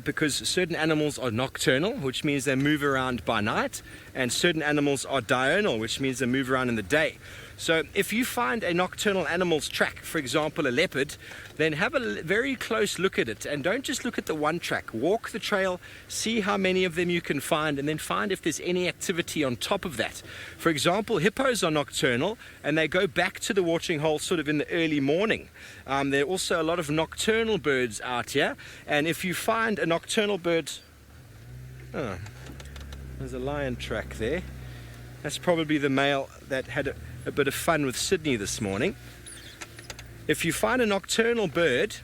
because certain animals are nocturnal, which means they move around by night, and certain animals are diurnal, which means they move around in the day. So if you find a nocturnal animal's track, for example a leopard, then have a very close look at it, and don't just look at the one track. Walk the trail, see how many of them you can find, and then find if there's any activity on top of that. For example, hippos are nocturnal and they go back to the watching hole sort of in the early morning. There are also a lot of nocturnal birds out here, and if you find a nocturnal bird, there's a lion track there. That's probably the male that had a bit of fun with Sydney this morning. If you find a nocturnal bird,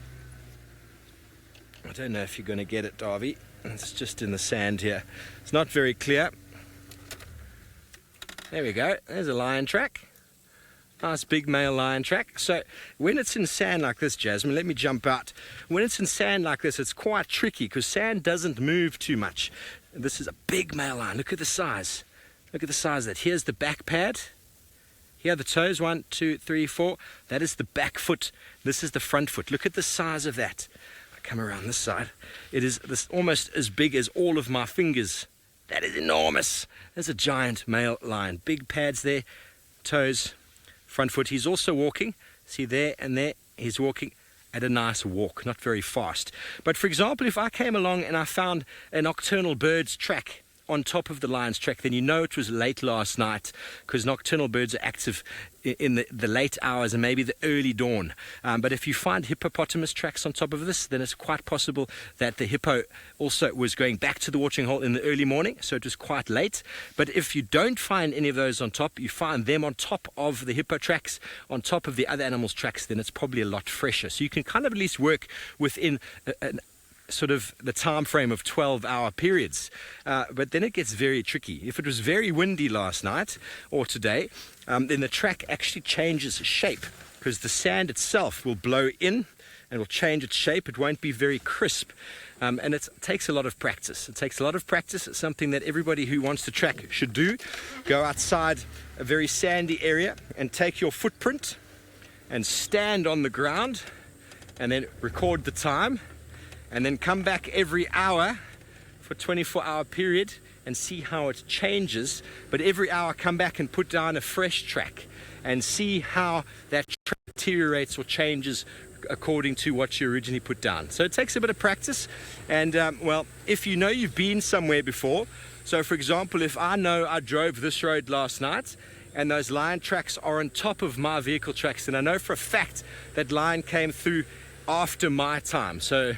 I don't know if you're going to get it, Davy. It's just in the sand here. It's not very clear. There we go. There's a lion track. Nice big male lion track. So when it's in sand like this, Jasmine, let me jump out. When it's in sand like this, it's quite tricky because sand doesn't move too much. This is a big male lion. Look at the size. Look at the size of that. Here's the back pad. Here are the toes, 1, 2, 3, 4. That is the back foot. This is the front foot. Look at the size of that. I come around this side. It is almost as big as all of my fingers. That is enormous. There's a giant male lion. Big pads there, toes, front foot. He's also walking. See there and there. He's walking at a nice walk, not very fast. But for example, if I came along and I found a nocturnal bird's track on top of the lion's track, then you know it was late last night, because nocturnal birds are active in the late hours and maybe the early dawn. But if you find hippopotamus tracks on top of this, then it's quite possible that the hippo also was going back to the watching hole in the early morning, so it was quite late. But if you don't find any of those on top, you find them on top of the hippo tracks, on top of the other animals' tracks, then it's probably a lot fresher. So you can kind of at least work within sort of the time frame of 12-hour periods, but then it gets very tricky. If it was very windy last night or today, then the track actually changes shape, because the sand itself will blow in and will change its shape. It won't be very crisp, and it takes a lot of practice. It takes a lot of practice. It's something that everybody who wants to track should do. Go outside a very sandy area and take your footprint and stand on the ground and then record the time, and then come back every hour for a 24-hour period and see how it changes. But every hour come back and put down a fresh track and see how that track deteriorates or changes according to what you originally put down. So it takes a bit of practice, and well, if you know you've been somewhere before, so for example, if I know I drove this road last night and those lion tracks are on top of my vehicle tracks, and I know for a fact that lion came through after my time, so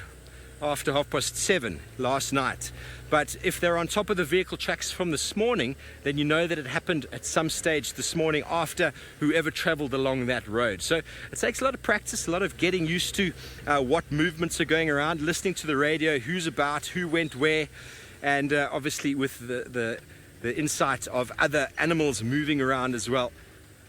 after 7:30 last night. But if they're on top of the vehicle tracks from this morning, then you know that it happened at some stage this morning after whoever traveled along that road. So it takes a lot of practice, a lot of getting used to what movements are going around, listening to the radio, who's about, who went where, and obviously with the insight of other animals moving around as well.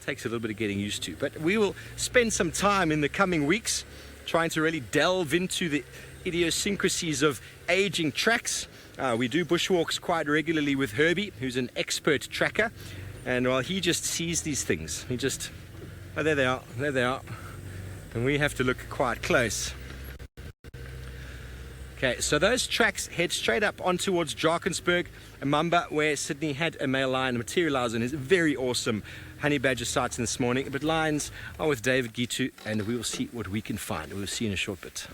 It takes a little bit of getting used to. But we will spend some time in the coming weeks trying to really delve into the idiosyncrasies of aging tracks. We do bushwalks quite regularly with Herbie, who's an expert tracker, and while he just sees these things, oh, there they are, and we have to look quite close. Okay, so those tracks head straight up on towards Drakensberg, Mamba, where Sydney had a male lion materialize on his very awesome honey badger sighting this morning. But lions are with David Gitu, and we will see what we can find. We'll see in a short bit.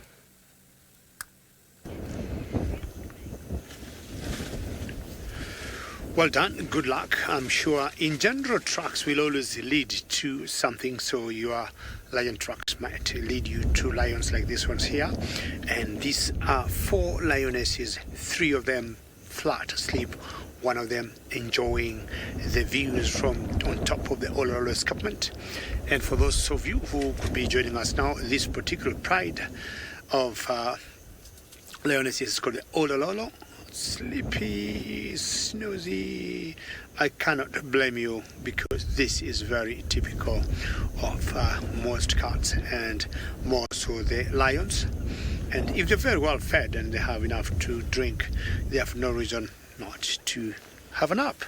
Well done, good luck. I'm sure in general tracks will always lead to something, so your lion tracks might lead you to lions like these ones here. And these are 4 lionesses, 3 of them flat asleep, 1 of them enjoying the views from on top of the Olololo escarpment. And for those of you who could be joining us now, this particular pride of lionesses is called the Olololo. Sleepy, snoozy. I cannot blame you, because this is very typical of most cats, and more so the lions. And if they're very well fed and they have enough to drink, they have no reason not to have a nap.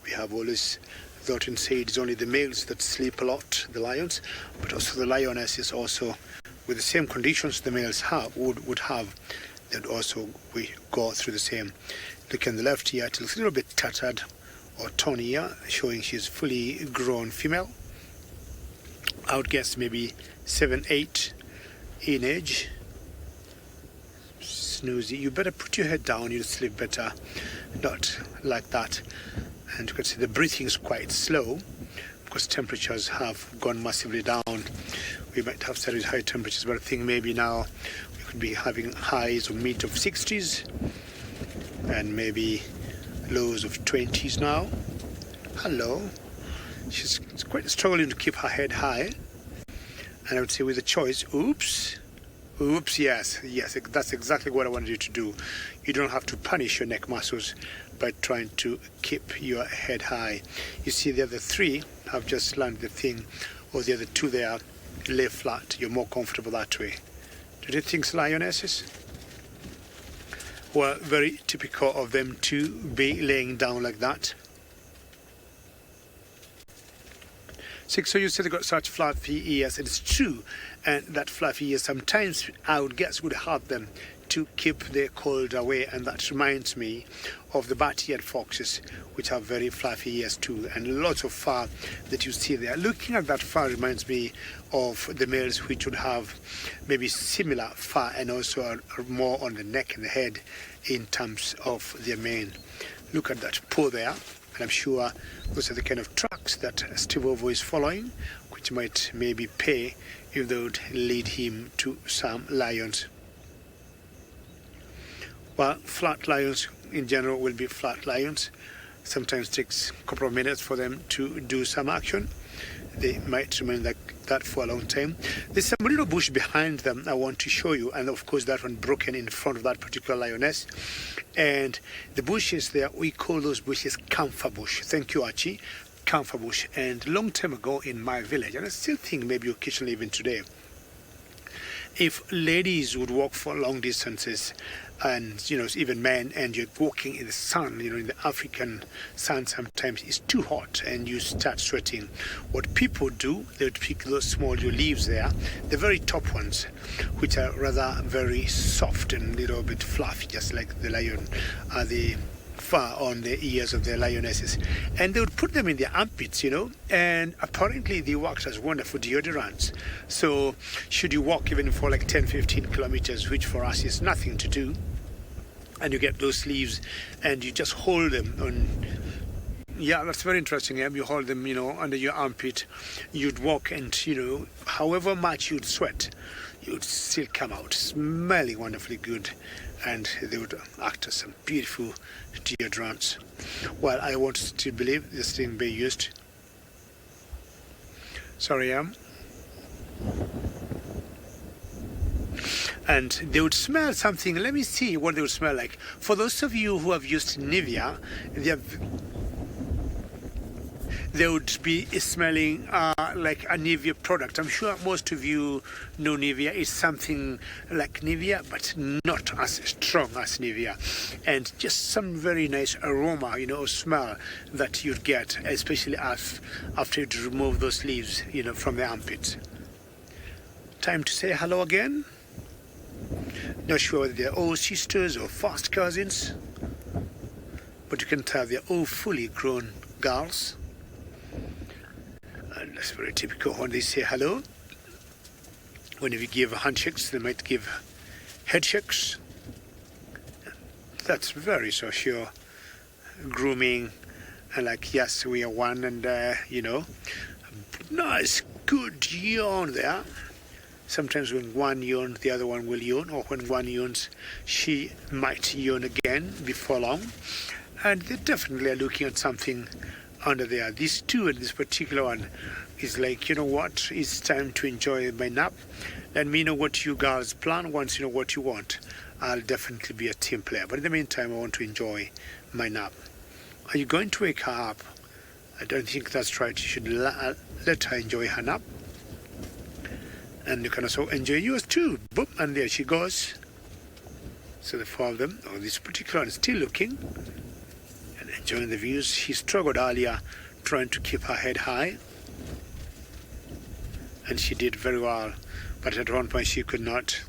We have always thought and said it's only the males that sleep a lot, the lions, but also the lionesses also, with the same conditions the males would have, that also we go through the same. Look on the left here, it looks a little bit tattered or torn here, showing she's fully grown female. I would guess maybe 7-8 in age. Snoozy. You better put your head down, you'll sleep better. Not like that. And you can see the breathing is quite slow, because temperatures have gone massively down. We might have started high temperatures, but I think maybe now could be having highs of mid of 60s and maybe lows of 20s now. Hello. She's quite struggling to keep her head high, and I would say with a choice, oops, yes, that's exactly what I wanted you to do. You don't have to punish your neck muscles by trying to keep your head high. You see the other 3 have just landed the thing, or the other 2 there lay flat. You're more comfortable that way. Do you think lionesses? Well, very typical of them to be laying down like that. So you said they got such fluffy ears, and it's true, and that fluffy ears sometimes I would guess would help them to keep the cold away, and that reminds me of the bat-eared foxes, which have very fluffy ears too, and lots of fur that you see there. Looking at that fur reminds me of the males, which would have maybe similar fur, and also are more on the neck and the head in terms of their mane. Look at that paw there, and I'm sure those are the kind of tracks that Steve Ovo is following, which might maybe pay if they would lead him to some lions. Well, flat lions in general will be flat lions. Sometimes it takes a couple of minutes for them to do some action. They might remain like that for a long time. There's some little bush behind them I want to show you, and of course that one broken in front of that particular lioness. And the bushes there, we call those bushes camphor bush. Thank you, Archie. Camphor bush. And a long time ago in my village, and I still think maybe occasionally even today, if ladies would walk for long distances, and even men, and you're walking in the sun, in the African sun sometimes it's too hot and you start sweating, what people do, they would pick those small leaves there, the very top ones, which are rather very soft and a little bit fluffy, just like the lion, the fur on the ears of the lionesses, and they would put them in their armpits, and apparently they worked as wonderful deodorants. So should you walk even for like 10-15 kilometers, which for us is nothing to do, and you get those leaves and you just hold them on. Yeah, that's very interesting. You hold them, under your armpit. You'd walk, and however much you'd sweat, you'd still come out smelling wonderfully good, and they would act as some beautiful deodorants. Well, I want to believe this thing be used. Sorry, and they would smell something. Let me see what they would smell like. For those of you who have used Nivea, they would be smelling like a Nivea product. I'm sure most of you know Nivea is something like Nivea, but not as strong as Nivea. And just some very nice aroma, smell that you'd get, especially after you remove those leaves, from the armpits. Time to say hello again. Not sure whether they're all sisters or first cousins, but you can tell they're all fully grown girls. And that's very typical when they say hello. Whenever you give handshakes, they might give headshakes. That's very social grooming, and like, yes, we are one, and nice, good yawn there. Sometimes when one yawns, the other one will yawn, or when one yawns, she might yawn again before long. And they definitely are looking at something under there. These two, and this particular one, is like, what? It's time to enjoy my nap. Let me know what you guys plan. Once you know what you want, I'll definitely be a team player. But in the meantime, I want to enjoy my nap. Are you going to wake her up? I don't think that's right. You should let her enjoy her nap. And you can also enjoy yours too. Boom, and there she goes. So the four of them, this particular one is still looking and enjoying the views. She struggled earlier trying to keep her head high, and she did very well, but at one point she could not.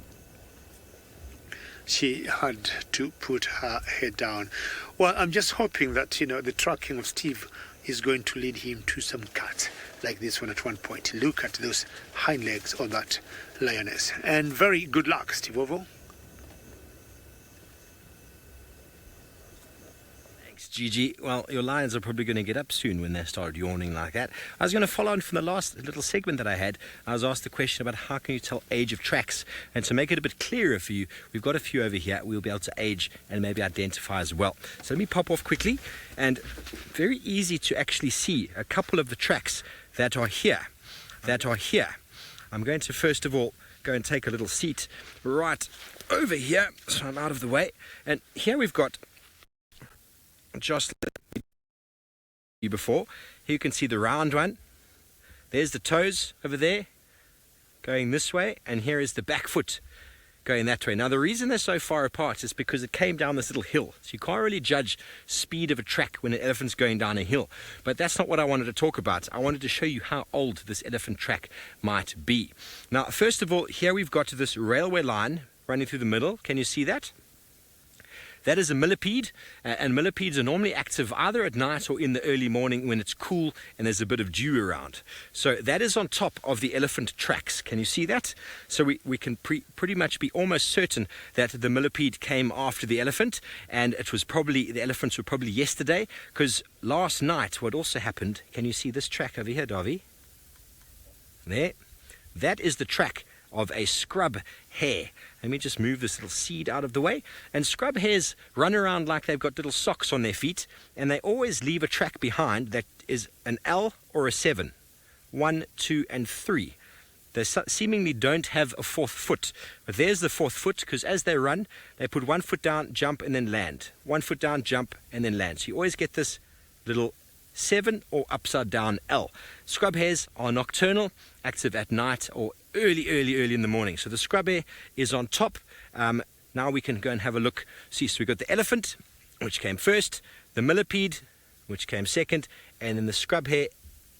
She had to put her head down. Well, I'm just hoping that the tracking of Steve is going to lead him to some cuts like this one at one point. Look at those hind legs on that lioness. And very good luck, Steve Ovo. Thanks, Gigi. Well, your lions are probably going to get up soon when they start yawning like that. I was going to follow on from the last little segment that I had. I was asked the question about how can you tell age of tracks. And to make it a bit clearer for you, we've got a few over here. We'll be able to age and maybe identify as well. So let me pop off quickly. And very easy to actually see a couple of the tracks that are here. I'm going to first of all go and take a little seat right over here, so I'm out of the way. And here we've got, just like before, here you can see the round one. There's the toes over there going this way, and here is the back foot going that way. Now the reason they're so far apart is because it came down this little hill, so you can't really judge speed of a track when an elephant's going down a hill. But that's not what I wanted to talk about. I wanted to show you how old this elephant track might be. Now first of all, here we've got this railway line running through the middle. Can you see that? That is a millipede, and millipedes are normally active either at night or in the early morning when it's cool and there's a bit of dew around. So that is on top of the elephant tracks. Can you see that? So we can pretty much be almost certain that the millipede came after the elephant, and the elephants were probably yesterday, because last night what also happened, can you see this track over here, Davy? There. That is the track of a scrub hare. Let me just move this little seed out of the way. And scrub hares run around like they've got little socks on their feet, and they always leave a track behind that is an L or a 7. 1, 2, and 3. They seemingly don't have a fourth foot, but there's the fourth foot, because as they run, they put 1 foot down, jump, and then land. 1 foot down, jump, and then land. So you always get this little 7 or upside down L. Scrub hares are nocturnal, active at night or early in the morning. So the scrub hare is on top. Now we can go and have a look. See, so we've got the elephant, which came first, the millipede, which came second, and then the scrub hare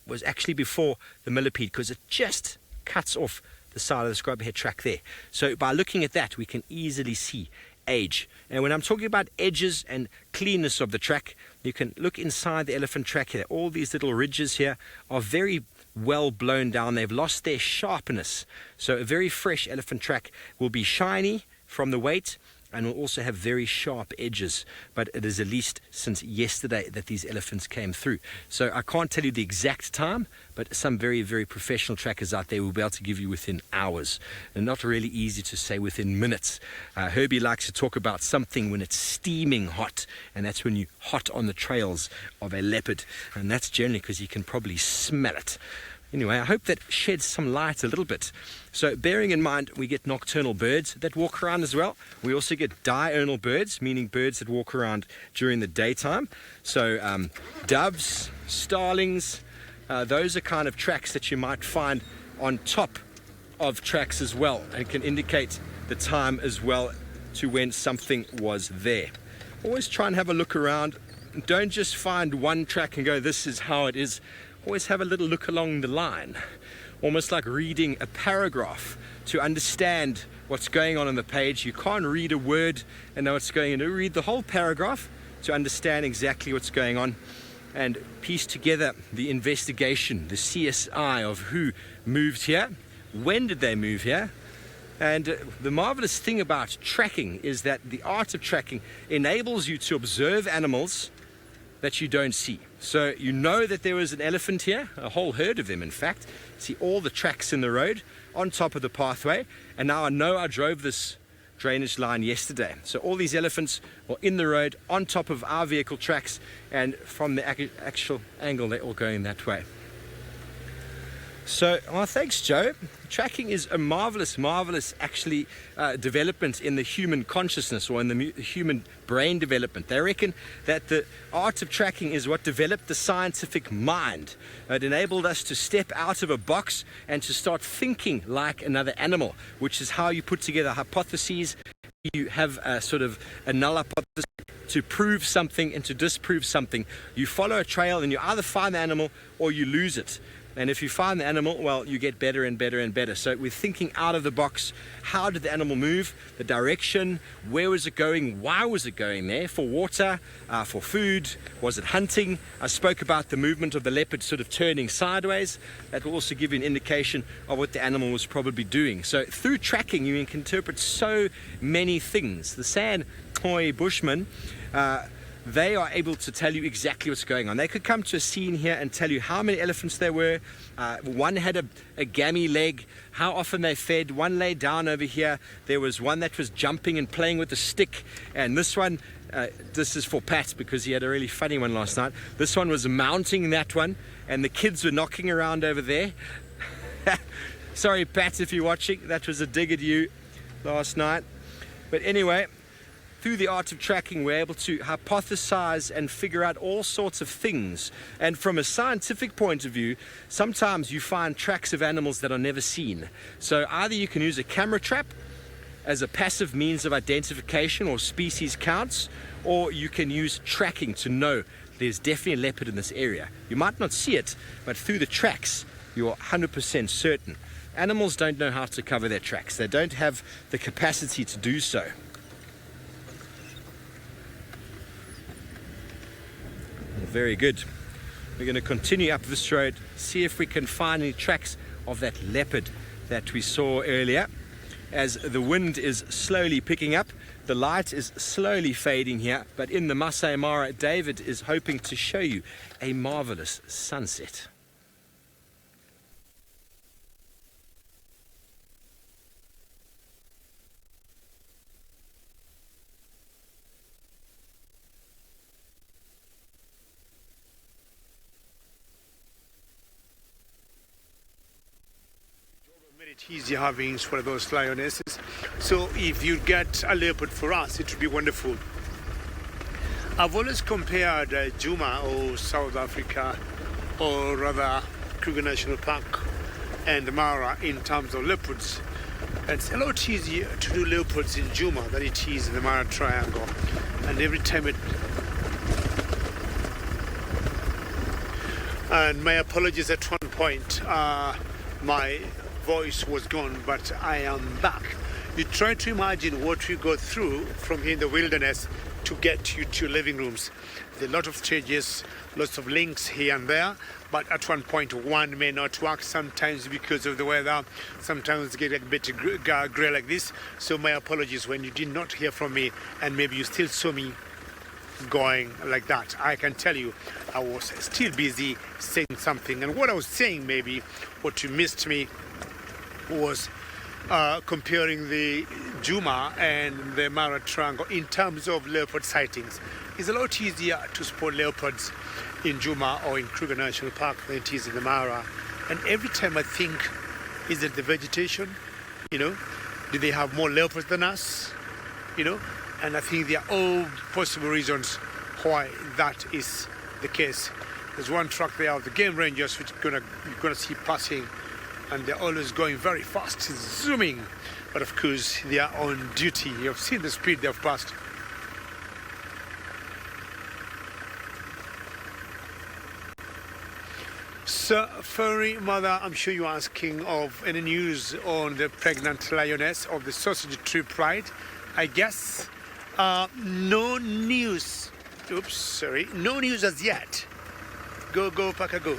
was actually before the millipede, because it just cuts off the side of the scrub hare track there. So by looking at that, we can easily see age. And when I'm talking about edges and cleanness of the track, you can look inside the elephant track here. All these little ridges here are very well blown down. They've lost their sharpness. So a very fresh elephant track will be shiny from the weight, and will also have very sharp edges. But it is at least since yesterday that these elephants came through. So I can't tell you the exact time, but some very, very professional trackers out there will be able to give you within hours. And not really easy to say within minutes. Herbie likes to talk about something when it's steaming hot, and that's when you're hot on the trails of a leopard. And that's generally because you can probably smell it. Anyway, I hope that sheds some light a little bit. So bearing in mind, we get nocturnal birds that walk around as well. We also get diurnal birds, meaning birds that walk around during the daytime. So doves, starlings, those are kind of tracks that you might find on top of tracks as well, and can indicate the time as well to when something was there. Always try and have a look around. Don't just find one track and go, this is how it is. Always have a little look along the line, almost like reading a paragraph to understand what's going on the page. You can't read a word and know what's going on. You read the whole paragraph to understand exactly what's going on and piece together the investigation, the CSI of who moved here, when did they move here. And the marvelous thing about tracking is that the art of tracking enables you to observe animals that you don't see. So you know that there was an elephant here, a whole herd of them in fact. See all the tracks in the road on top of the pathway, and now I know I drove this drainage line yesterday. So all these elephants are in the road on top of our vehicle tracks, and from the actual angle they're all going that way. So, thanks Joe. Tracking is a marvelous actually development in the human consciousness, or in the human brain development. They reckon that the art of tracking is what developed the scientific mind. It enabled us to step out of a box and to start thinking like another animal, which is how you put together hypotheses. You have a sort of a null hypothesis to prove something and to disprove something. You follow a trail and you either find the animal or you lose it. And if you find the animal, well, you get better and better and better. So we're thinking out of the box. How did the animal move? The direction? Where was it going? Why was it going there? For water? For food? Was it hunting? I spoke about the movement of the leopard sort of turning sideways. That will also give you an indication of what the animal was probably doing. So through tracking, you can interpret so many things. The San Khoi Bushmen, they are able to tell you exactly what's going on. They could come to a scene here and tell you how many elephants there were. One had a gammy leg, how often they fed. One lay down over here. There was one that was jumping and playing with a stick. And this one, this is for Pat because he had a really funny one last night. This one was mounting that one, and the kids were knocking around over there. Sorry, Pat, if you're watching. That was a dig at you last night. But anyway, through the art of tracking, we're able to hypothesize and figure out all sorts of things. And from a scientific point of view, sometimes you find tracks of animals that are never seen. So either you can use a camera trap as a passive means of identification or species counts, or you can use tracking to know there's definitely a leopard in this area. You might not see it, but through the tracks, you're 100% certain. Animals don't know how to cover their tracks. They don't have the capacity to do so. Very good. We're going to continue up this road, see if we can find any tracks of that leopard that we saw earlier. As the wind is slowly picking up, the light is slowly fading here, but in the Maasai Mara, David is hoping to show you a marvelous sunset. Easy having for those lionesses. So if you get a leopard for us, it would be wonderful. I've always compared Juma or South Africa, or rather Kruger National Park and Mara in terms of leopards. It's a lot easier to do leopards in Juma than it is in the Mara Triangle. And every time and my apologies at one point, my voice was gone, but I am back. You try to imagine what we go through from here in the wilderness to get you to living rooms. There are a lot of stages, lots of links here and there, but at one point one may not work, sometimes because of the weather, sometimes get a bit grey like this. So my apologies when you did not hear from me and maybe you still saw me going like that. I can tell you I was still busy saying something, and what I was saying, maybe what you missed me, was comparing the Juma and the Mara Triangle in terms of leopard sightings. It's a lot easier to spot leopards in Juma or in Kruger National Park than it is in the Mara. And every time I think, is it the vegetation? You know, do they have more leopards than us? You know, and I think there are all possible reasons why that is the case. There's one truck there of the game rangers which you're gonna see passing, and they're always going very fast, zooming. But of course, they are on duty. You've seen the speed they've passed. Safari Mother, I'm sure you're asking of any news on the pregnant lioness of the Sausage Tree Pride. I guess no news. Oops, sorry. No news as yet. Go, Paka, go.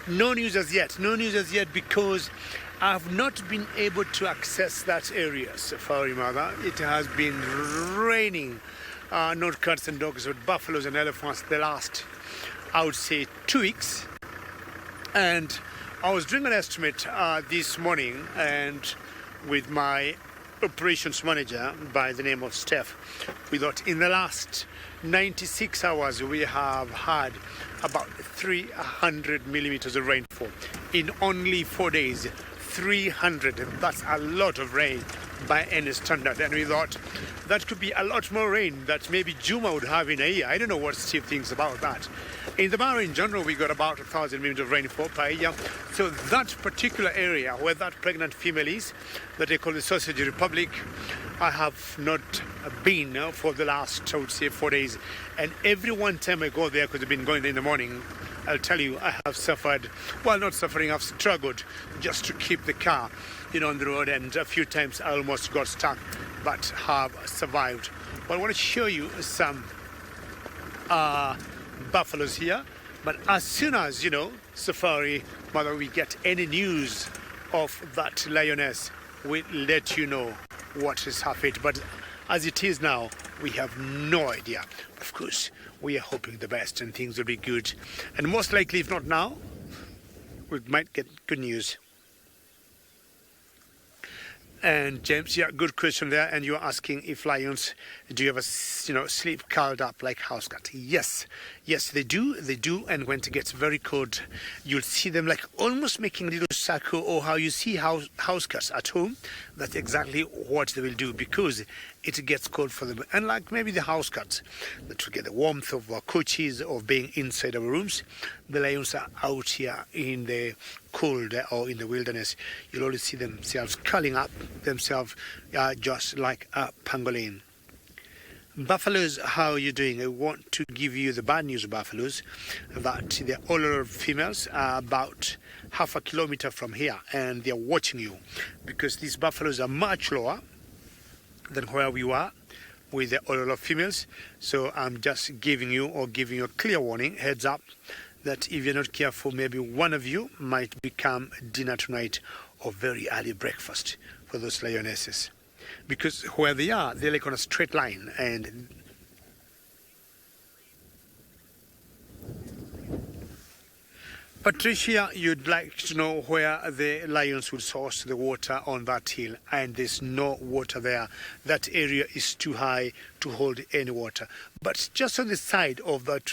No news as yet. No news as yet because I've not been able to access that area, Safari Mother. It has been raining, not cats and dogs, but buffaloes and elephants the last, I would say, 2 weeks. And I was doing an estimate this morning, and with my operations manager by the name of Steph, we thought in the last 96 hours we have had about 300 millimeters of rainfall. In only 4 days, 300, that's a lot of rain by any standard. And we thought that could be a lot more rain that maybe Juma would have in a year. I don't know what Steve thinks about that. In the Mara in general, we got about 1,000 millimeters of rainfall per year. So that particular area where that pregnant female is, that they call the Sausage Republic, I have not been for the last, I would say, 4 days. And every one time I go there, because I've been going there in the morning, I'll tell you, I have suffered, well, not suffering, I've struggled just to keep the car, on the road, and a few times I almost got stuck, but have survived. Well, I want to show you some buffaloes here, but as soon as, Safari Mother, we get any news of that lioness, we'll let you know what has happened. But as it is now, we have no idea. Of course, we are hoping the best and things will be good. And most likely, if not now, we might get good news. And James, yeah, good question there. And you're asking if lions, do you ever, sleep curled up like house cat? Yes, they do. They do. And when it gets very cold, you'll see them like almost making a little circle, or how you see house cats at home. That's exactly what they will do because it gets cold for them. And like maybe the house cats that will get the warmth of our couches, of being inside our rooms, the lions are out here in the cold or in the wilderness. You'll always see themselves curling up themselves just like a pangolin. Buffaloes, how are you doing? I want to give you the bad news, buffaloes, that the older females are about half a kilometer from here, and they're watching you because these buffaloes are much lower than where we were with the older females. So I'm just giving you a clear warning, heads up, that if you're not careful, maybe one of you might become dinner tonight or very early breakfast for those lionesses. Because where they are, they're like on a straight line. And Patricia, you'd like to know where the lions will source the water on that hill, and there's no water there. That area is too high to hold any water. But just on the side of that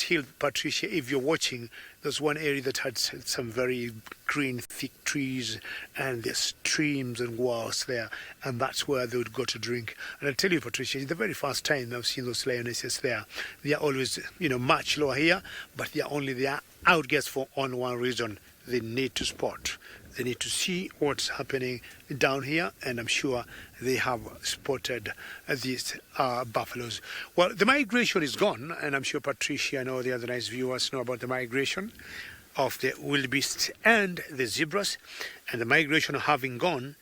hill, Patricia, if you're watching, there's one area that had some very green, thick trees, and there's streams and wells there, and that's where they would go to drink. And I'll tell you, Patricia, it's the very first time I've seen those lionesses there. They are always, much lower here, but they are only there out guess for on one reason. They need to spot. They need to see what's happening down here, and I'm sure they have spotted these buffaloes. Well, the migration is gone, and I'm sure Patricia and all the other nice viewers know about the migration of the wildebeest and the zebras. And the migration having gone,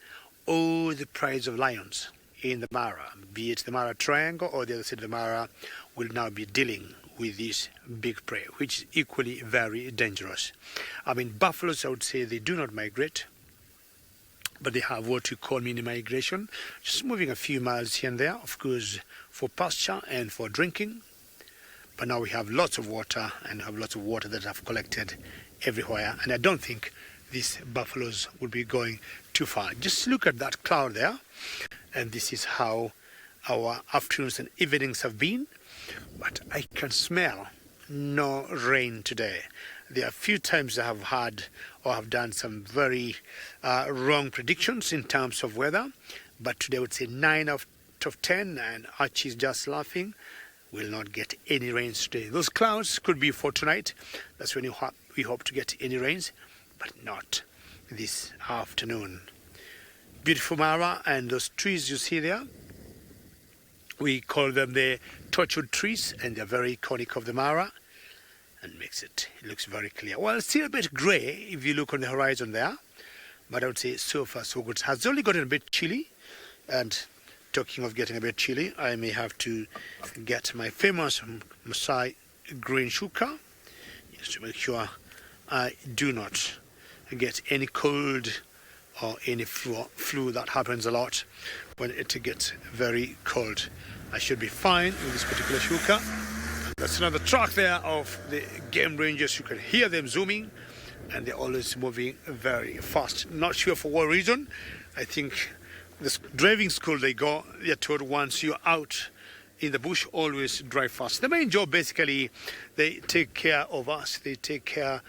all the prides of lions in the Mara, be it the Mara Triangle or the other side of the Mara, will now be dealing with this big prey, which is equally very dangerous. I mean, buffaloes, I would say, they do not migrate, but they have what we call mini migration, just moving a few miles here and there, of course, for pasture and for drinking. But now we have lots of water, and have lots of water that have collected everywhere, and I don't think these buffaloes will be going too far. Just look at that cloud there, and this is how our afternoons and evenings have been. But I can smell no rain today. There are a few times I have had or have done some very wrong predictions in terms of weather, but today I would say 9 out of 10, and Archie's just laughing. will not get any rains today. Those clouds could be for tonight. That's when we hope to get any rains, but not this afternoon. Beautiful Mara, and those trees you see there, we call them the torchwood trees, and they're very iconic of the Mara, and it looks very clear. Well, it's still a bit grey if you look on the horizon there, but I would say so far so good. It has only gotten a bit chilly, and talking of getting a bit chilly, I may have to get my famous Maasai green shuka, just to make sure I do not get any cold or any flu that happens a lot when it gets very cold. I should be fine with this particular shuka. That's another truck there of the game rangers. You can hear them zooming, and they're always moving very fast. Not sure for what reason. I think this driving school they're told once you're out in the bush, always drive fast. The main job, basically, they take care of us. They take care,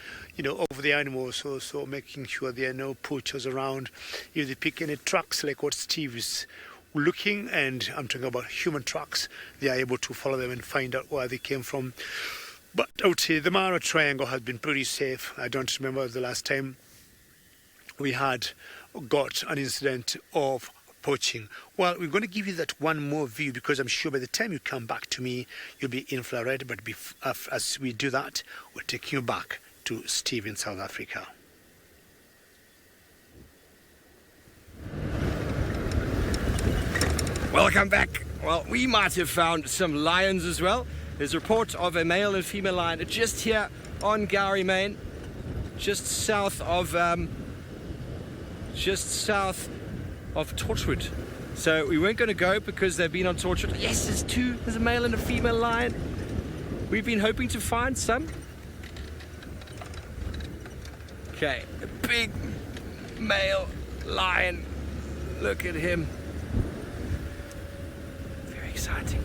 of the animals, also making sure there are no poachers around. If they pick any trucks like what Steve is looking, and I'm talking about human trucks, they are able to follow them and find out where they came from. But I would say the Mara Triangle has been pretty safe. I don't remember the last time we got an incident of poaching. Well, we're going to give you that one more view, because I'm sure by the time you come back to me, you'll be infrared. But as we do that, we'll take you back to Steve in South Africa. Welcome back. Well, we might have found some lions as well. There's a report of a male and female lion just here on Gowrie Main, just south of Torchwood. So we weren't going to go because they've been on Torchwood. Yes, there's two. There's a male and a female lion. We've been hoping to find some. Okay, a big male lion. Look at him. Very exciting.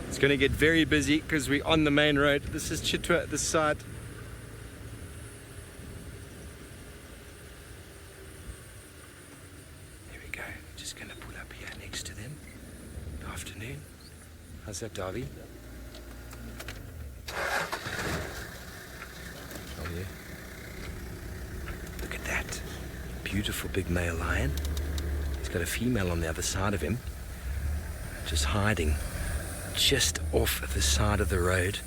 It's going to get very busy because we're on the main road. This is Chitwa, this side. There we go. Just going to pull up here next to them. Good afternoon. How's that, Davy? Oh, yeah. Look at that. Beautiful big male lion. He's got a female on the other side of him, just hiding just off the side of the road.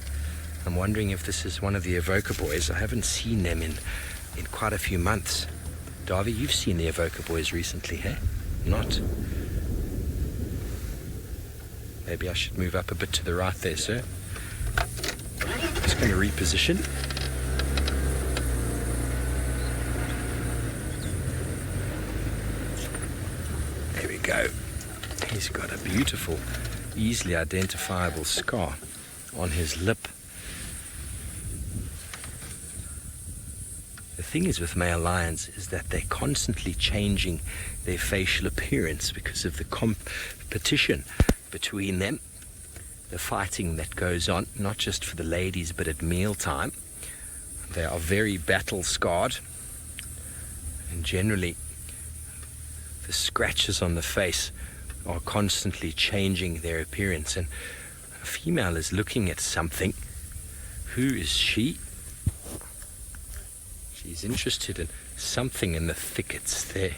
I'm wondering if this is one of the Evoker boys. I haven't seen them in quite a few months. Davy, you've seen the Evoker boys recently, hey? Not? Maybe I should move up a bit to the right there, sir. Just going to reposition. There we go. He's got a beautiful, easily identifiable scar on his lip. The thing is with male lions is that they're constantly changing their facial appearance because of the competition between them, the fighting that goes on, not just for the ladies but at mealtime. They are very battle scarred, and generally the scratches on the face are constantly changing their appearance. And a female is looking at something. Who is she? She's interested in something in the thickets there.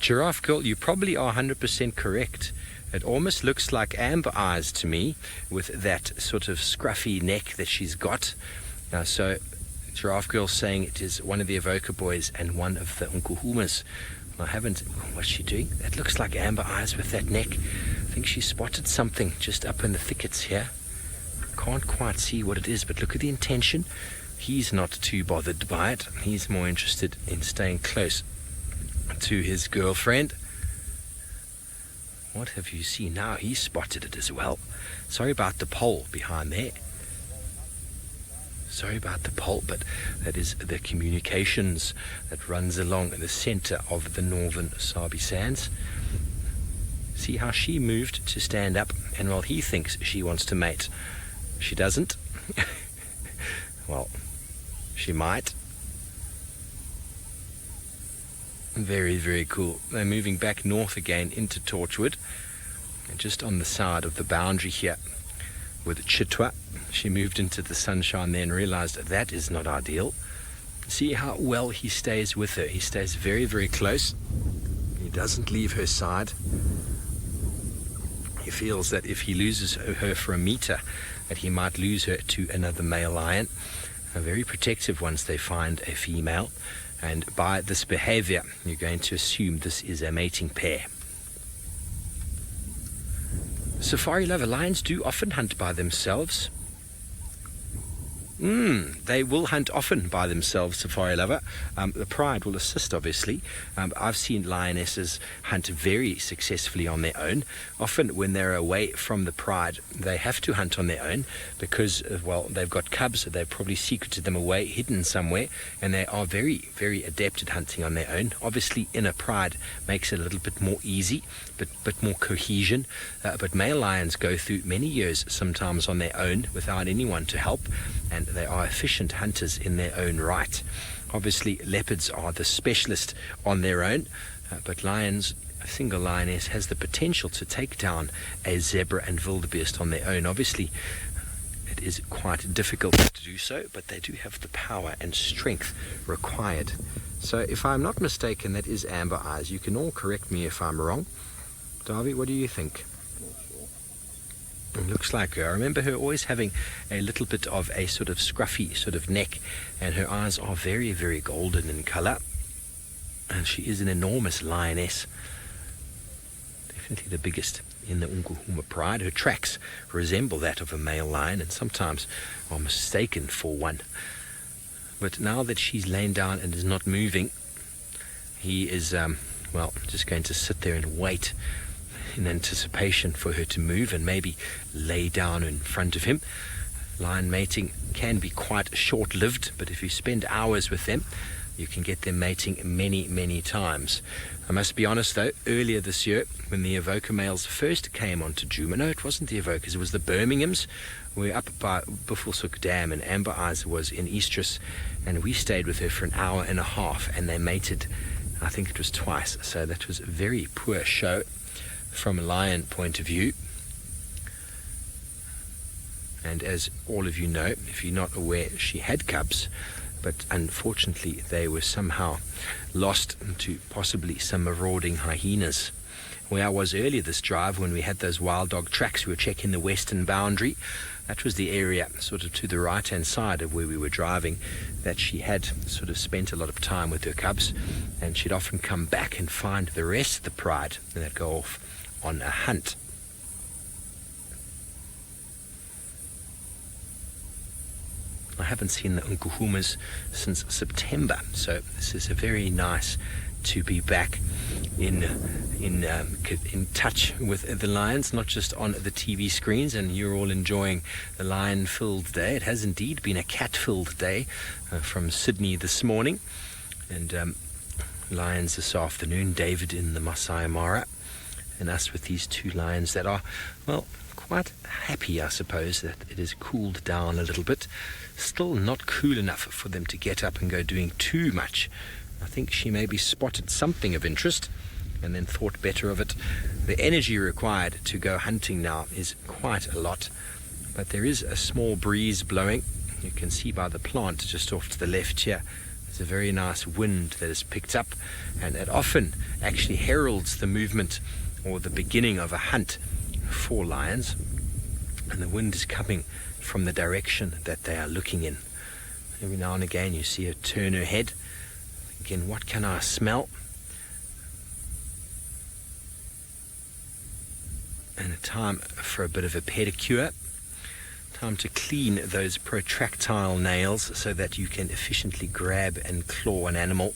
Giraffe girl, you probably are 100% correct. It almost looks like amber eyes to me, with that sort of scruffy neck that she's got. Now, so Giraffe girl saying it is one of the Evoker boys and one of the Unkuhumas. I haven't. What's she doing? That looks like amber eyes with that neck. I think she spotted something just up in the thickets here. Can't quite see what it is, but look at the intention. He's not too bothered by it. He's more interested in staying close to his girlfriend. What have you seen? Now he spotted it as well. Sorry about the pole behind there. Sorry about the pole, but that is the communications that runs along the center of the northern Sabi Sands. See how she moved to stand up, and while he thinks she wants to mate, she doesn't. Well, she might. Very, very cool. They're moving back north again into Torchwood. And just on the side of the boundary here with Chitwa, she moved into the sunshine there and realized that is not ideal. See how well he stays with her. He stays very, very close. He doesn't leave her side. He feels that if he loses her for a meter, that he might lose her to another male lion. Very protective once they find a female. And by this behavior, you're going to assume this is a mating pair. Safari lover, lions do often hunt by themselves. They will hunt often by themselves, safari lover. The pride will assist, obviously. I've seen lionesses hunt very successfully on their own. Often when they're away from the pride, they have to hunt on their own because, well, they've got cubs, so they've probably secreted them away, hidden somewhere, and they are very, very adept at hunting on their own. Obviously, inner pride makes it a little bit more easy, bit more cohesion. But male lions go through many years, sometimes on their own, without anyone to help, and they are efficient hunters in their own right. Obviously, leopards are the specialist on their own, but lions, a single lioness, has the potential to take down a zebra and wildebeest on their own. Obviously, it is quite difficult to do so, but they do have the power and strength required. So, if I'm not mistaken, that is amber eyes. You can all correct me if I'm wrong. Davy, what do you think? It looks like her. I remember her always having a little bit of a sort of scruffy sort of neck, and her eyes are very, very golden in colour. And she is an enormous lioness. Definitely the biggest in the Nkuhuma pride. Her tracks resemble that of a male lion and sometimes are mistaken for one. But now that she's lain down and is not moving, he is, well, just going to sit there and wait in anticipation for her to move and maybe lay down in front of him. Lion mating can be quite short-lived, but if you spend hours with them, you can get them mating many, many times. I must be honest though, earlier this year, when the Evoker males first came onto Juma, no, it wasn't the Evokers, it was the Birminghams. We were up by Buffelshoek Dam, and Amber Eyes was in estrus, and we stayed with her for an hour and a half, and they mated, I think it was twice. So that was a very poor show from a lion point of view. And as all of you know, if you're not aware, she had cubs, but unfortunately they were somehow lost to possibly some marauding hyenas. Where I was earlier this drive, when we had those wild dog tracks, we were checking the western boundary. That was the area sort of to the right hand side of where we were driving that she had sort of spent a lot of time with her cubs, and she'd often come back and find the rest of the pride, and they'd go off on a hunt. I haven't seen the Nkuhumas since September, so this is a very nice to be back in touch with the lions, not just on the TV screens, and you're all enjoying the lion-filled day. It has indeed been a cat-filled day from Sydney this morning, and lions this afternoon, David in the Maasai Mara, and us with these two lions that are, well, quite happy, I suppose, that it has cooled down a little bit. Still not cool enough for them to get up and go doing too much. I think she maybe spotted something of interest and then thought better of it. The energy required to go hunting now is quite a lot, but there is a small breeze blowing. You can see by the plant just off to the left here, there's a very nice wind that has picked up, and it often actually heralds the movement or the beginning of a hunt for lions, and the wind is coming from the direction that they are looking in. Every now and again you see her turn her head, thinking, what can I smell? And a time for a bit of a pedicure, time to clean those protractile nails so that you can efficiently grab and claw an animal.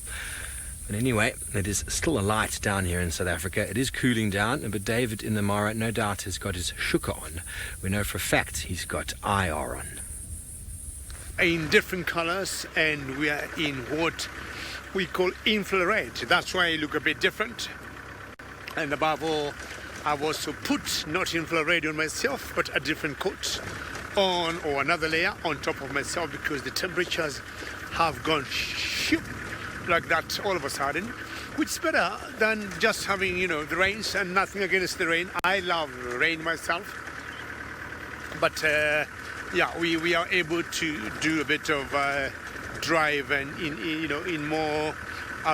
But anyway, it is still a light down here in South Africa. It is cooling down, but David in the Mara no doubt has got his shuka on. We know for a fact he's got IR on. In different colors, and we are in what we call infrared. That's why I look a bit different. And above all, I've also put not infrared on myself, but a different coat on, or another layer on top of myself, because the temperatures have gone like that all of a sudden, which is better than just having, the rains, and nothing against the rain. I love rain myself. But yeah, we are able to do a bit of drive and in more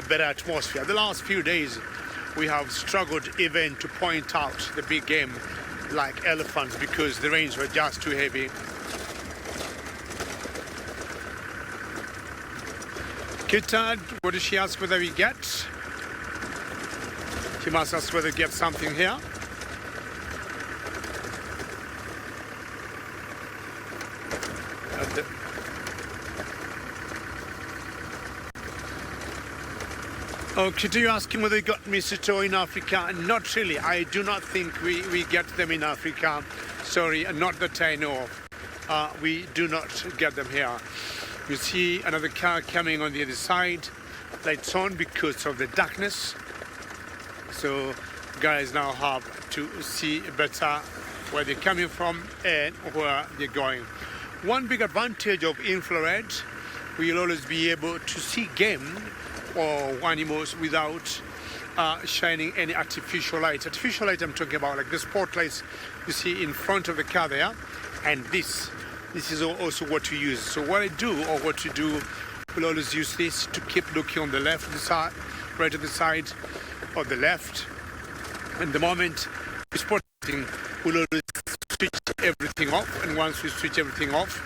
better atmosphere. The last few days we have struggled even to point out the big game like elephants because the rains were just too heavy. Kita, what does she ask whether we get? She must ask whether we get something here. Okay, do you ask him whether we got mistletoe in Africa? Not really. I do not think we get them in Africa. Sorry, not that I know of. We do not get them here. You see another car coming on the other side. Lights on because of the darkness. So guys now have to see better where they're coming from and where they're going. One big advantage of infrared, we'll always be able to see game or animals without shining any artificial light. Artificial light I'm talking about, like the spotlights you see in front of the car there, and this is also what we use. So what I do, or what you do, we'll always use this to keep looking on the left, the side, right to the side, or the left. And the moment we spot something, we'll always switch everything off, and once we switch everything off,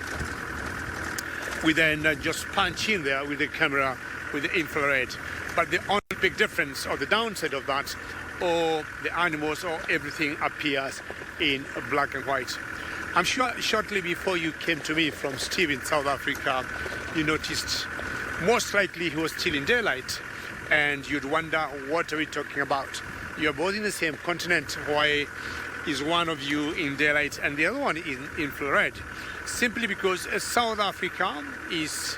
we then just punch in there with the camera with the infrared. But the only big difference or the downside of that, or the animals or everything appears in black and white. I'm sure shortly before you came to me from Steve in South Africa, you noticed most likely he was still in daylight, and you'd wonder, what are we talking about? You're both in the same continent. Why is one of you in daylight and the other one in infrared? Simply because South Africa is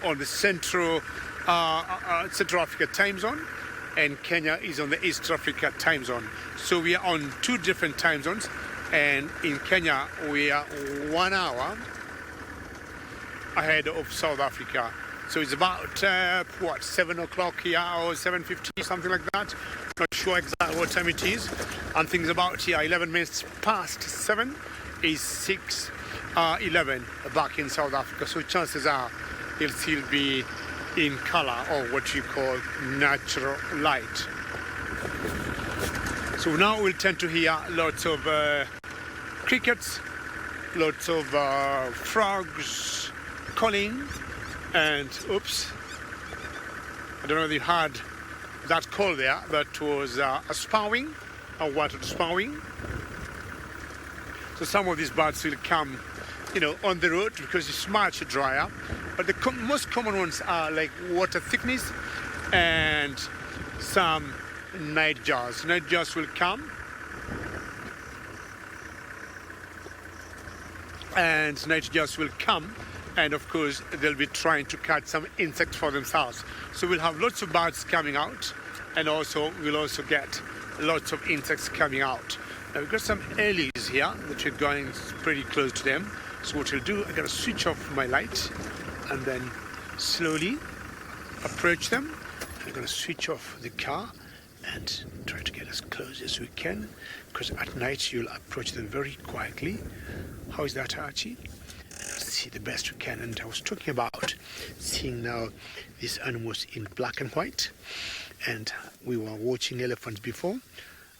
on the Central Africa time zone, and Kenya is on the East Africa time zone. So we are on two different time zones, and in Kenya we are 1 hour ahead of South Africa. So it's about 7 o'clock here, or 7:50, something like that. Not sure exactly what time it is. And things about here 11 minutes past 7 is 6:11 back in South Africa. So chances are he'll still be in color, or what you call natural light. So now we'll tend to hear lots of crickets, lots of frogs calling, and oops, I don't know if you heard that call there. That was a spawing, a water spawing. So some of these birds will come on the road because it's much drier. But the most common ones are like water thickness and some nightjars. Nightjars will come, and of course they'll be trying to catch some insects for themselves. So we'll have lots of birds coming out, and we'll also get lots of insects coming out. Now we've got some earlies here that we're going pretty close to them. So what we'll do, I'm going to switch off my light and then slowly approach them. I'm going to switch off the car and try to get as close as we can, because at night you'll approach them very quietly. How is that, Archie? See the best we can. And I was talking about seeing now these animals in black and white, and we were watching elephants before.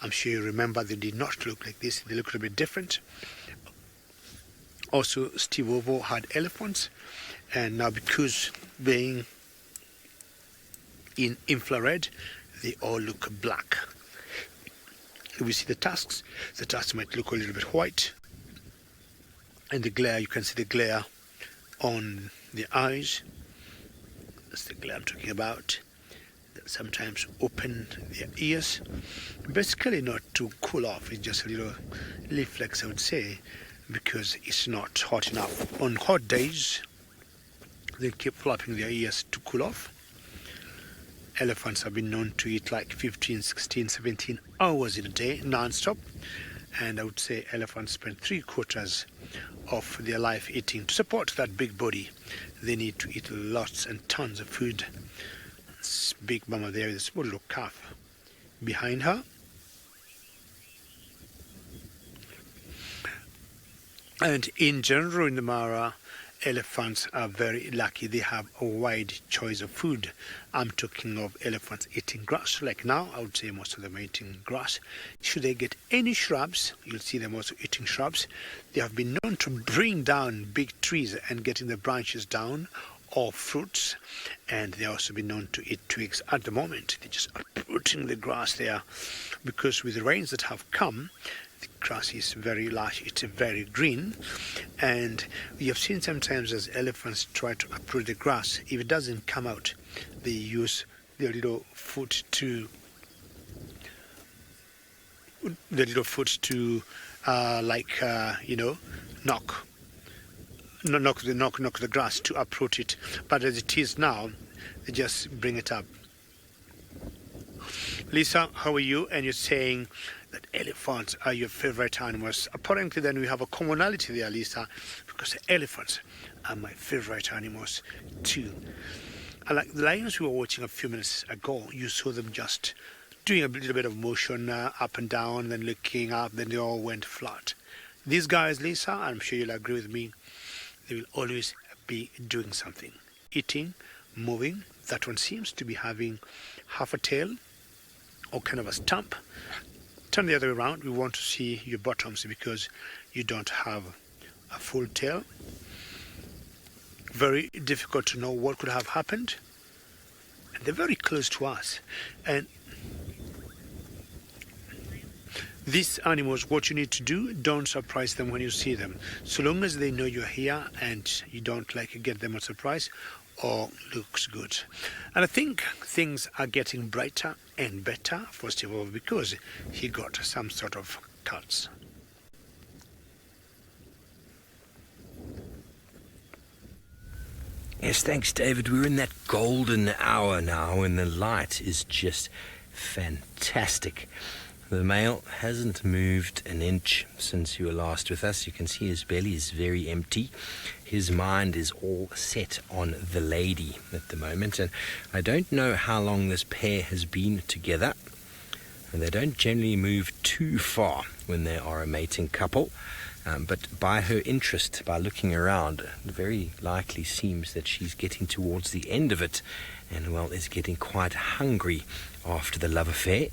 I'm sure you remember they did not look like this. They looked a bit different. Also, Steve Ovo had elephants, and now because being in infrared, they all look black. We see the tusks. The tusks might look a little bit white, and the glare, you can see the glare on the eyes. That's the glare I'm talking about. They sometimes open their ears, basically not to cool off. It's just a little reflex, I would say, because it's not hot enough. On hot days, they keep flapping their ears to cool off. Elephants have been known to eat like 15, 16, 17 hours in a day, non-stop. And I would say elephants spend 3/4 of their life eating to support that big body they need to eat lots and tons of food. This big mama there with a small little calf behind her. And in general in the Mara, elephants are very lucky. They have a wide choice of food. I'm talking of elephants eating grass. Like now, I would say most of them are eating grass. Should they get any shrubs, you'll see them also eating shrubs. They have been known to bring down big trees and getting the branches down, or fruits. And they also been known to eat twigs. At the moment, they're just uprooting the grass there, because with the rains that have come, the grass is very lush, it's very green, and we have seen sometimes as elephants try to uproot the grass, if it doesn't come out, they use their little foot to knock the grass to uproot it. But as it is now, they just bring it up. Lisa, how are you? And you're saying that elephants are your favorite animals. Apparently then we have a commonality there, Lisa, because elephants are my favorite animals too. And like the lions we were watching a few minutes ago, you saw them just doing a little bit of motion up and down, then looking up, then they all went flat. These guys, Lisa, I'm sure you'll agree with me, they will always be doing something. Eating, moving. That one seems to be having half a tail or kind of a stump. Turn the other way around. We want to see your bottoms because you don't have a full tail. Very difficult to know what could have happened. And they're very close to us. And these animals, what you need to do, don't surprise them when you see them. So long as they know you're here and you don't get them a surprise, all looks good. And I think things are getting brighter and better, first of all, because he got some sort of cuts. Yes, thanks, David. We're in that golden hour now when the light is just fantastic. The male hasn't moved an inch since you were last with us. You can see his belly is very empty. His mind is all set on the lady at the moment. And I don't know how long this pair has been together. And they don't generally move too far when they are a mating couple. But by her interest, by looking around, it very likely seems that she's getting towards the end of it. And, well, is getting quite hungry after the love affair.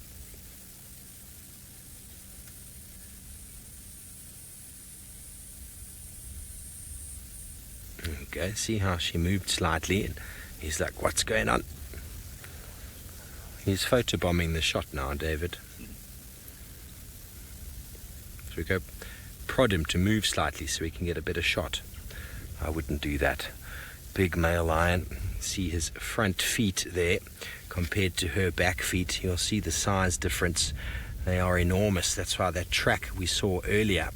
Okay, see how she moved slightly, and he's like, what's going on? He's photobombing the shot now, David. So we go prod him to move slightly so we can get a better shot. I wouldn't do that. Big male lion. See his front feet there compared to her back feet. You'll see the size difference. They are enormous. That's why that track we saw earlier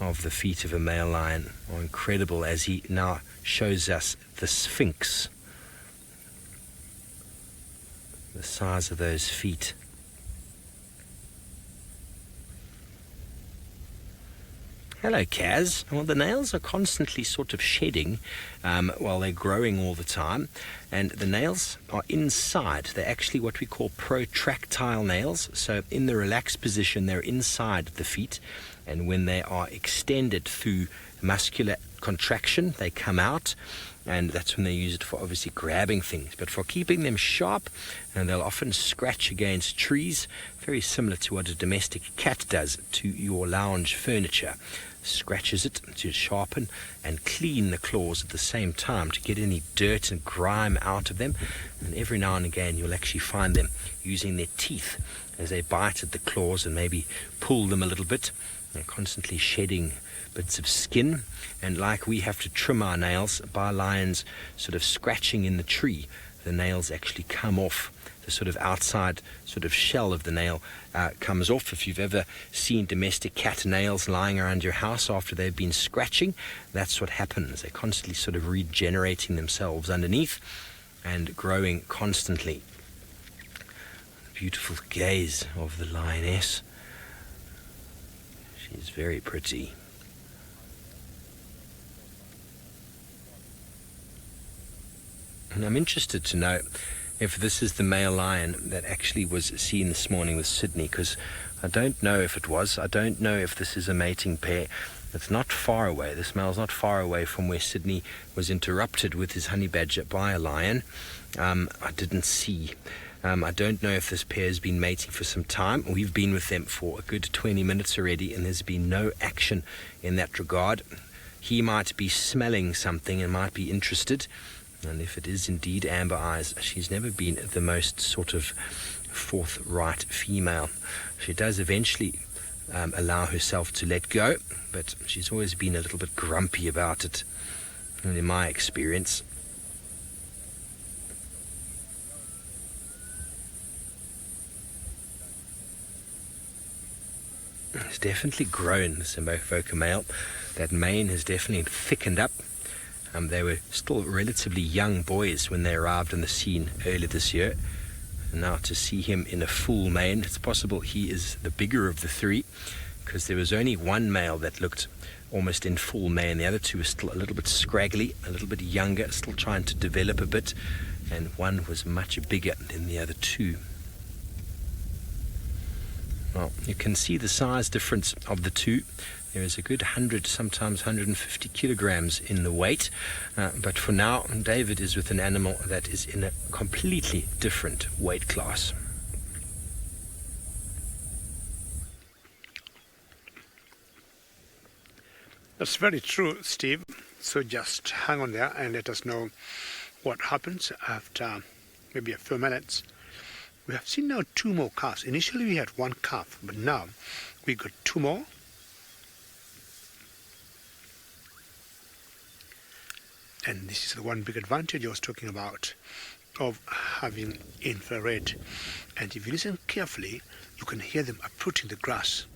of the feet of a male lion are incredible, as he now shows us the Sphinx. The size of those feet. Hello, Kaz. Well, the nails are constantly sort of shedding while they're growing all the time. And the nails are inside. They're actually what we call protractile nails. So in the relaxed position, they're inside the feet. And when they are extended through muscular contraction, they come out. And that's when they use it for obviously grabbing things. But for keeping them sharp, and they'll often scratch against trees, very similar to what a domestic cat does to your lounge furniture. Scratches it to sharpen and clean the claws at the same time to get any dirt and grime out of them. And every now and again you'll actually find them using their teeth as they bite at the claws and maybe pull them a little bit. They're constantly shedding bits of skin, and like we have to trim our nails by lions sort of scratching in the tree, the nails actually come off. The sort of outside sort of shell of the nail comes off. If you've ever seen domestic cat nails lying around your house after they've been scratching, that's what happens. They're constantly sort of regenerating themselves underneath and growing constantly. Beautiful gaze of the lioness. She's very pretty. And I'm interested to know if this is the male lion that actually was seen this morning with Sydney, because I don't know if it was. I don't know if this is a mating pair. It's not far away. This male's not far away from where Sydney was interrupted with his honey badger by a lion. I didn't see. I don't know if this pair has been mating for some time. We've been with them for a good 20 minutes already, and there's been no action in that regard. He might be smelling something and might be interested. And if it is indeed Amber Eyes, she's never been the most sort of forthright female. She does eventually allow herself to let go, but she's always been a little bit grumpy about it, and in my experience. It's definitely grown, this Avoca male. That mane has definitely thickened up. They were still relatively young boys when they arrived on the scene earlier this year. And now to see him in a full mane, it's possible he is the bigger of the three, because there was only one male that looked almost in full mane. The other two were still a little bit scraggly, a little bit younger, still trying to develop a bit, and one was much bigger than the other two. Well, you can see the size difference of the two. There is a good 100, sometimes 150 kilograms in the weight. But for now, David is with an animal that is in a completely different weight class. That's very true, Steve. So just hang on there and let us know what happens after maybe a few minutes. We have seen now 2 more calves. Initially we had 1 calf, but now we got 2 more. And this is the one big advantage I was talking about of having infrared. And if you listen carefully, you can hear them uprooting the grass.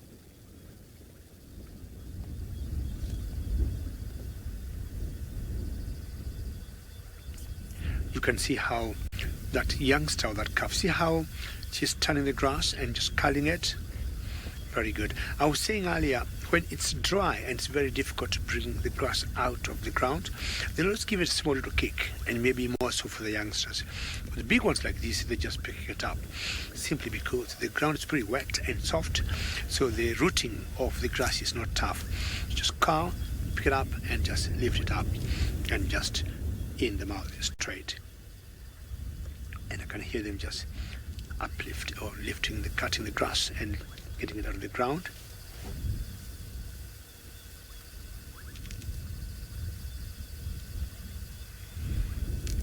You can see how that youngster, that calf, see how she's turning the grass and just culling it. Very good. I was saying earlier, when it's dry and it's very difficult to bring the grass out of the ground, they'll always give it a small little kick, and maybe more so for the youngsters. But the big ones like this, they just pick it up, simply because the ground is pretty wet and soft, so the rooting of the grass is not tough. You just curl, pick it up, and just lift it up, and just in the mouth straight. And I can hear them just uplift or lifting the cutting the grass and getting it out of the ground.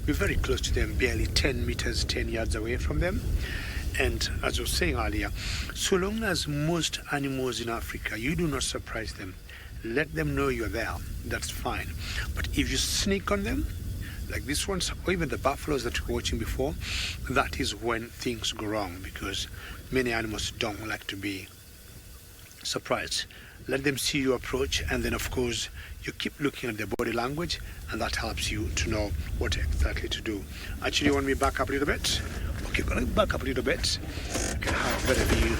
We're very close to them, barely 10 meters, 10 yards away from them. And as I was saying earlier, so long as most animals in Africa, you do not surprise them, let them know you're there, that's fine. But if you sneak on them, like this ones, or even the buffaloes that we were watching before, that is when things go wrong, because many animals don't like to be surprised. Let them see you approach, and then of course you keep looking at their body language, and that helps you to know what exactly to do. Actually, you want me back up a little bit? Okay, gonna back up a little bit. You can have a better view.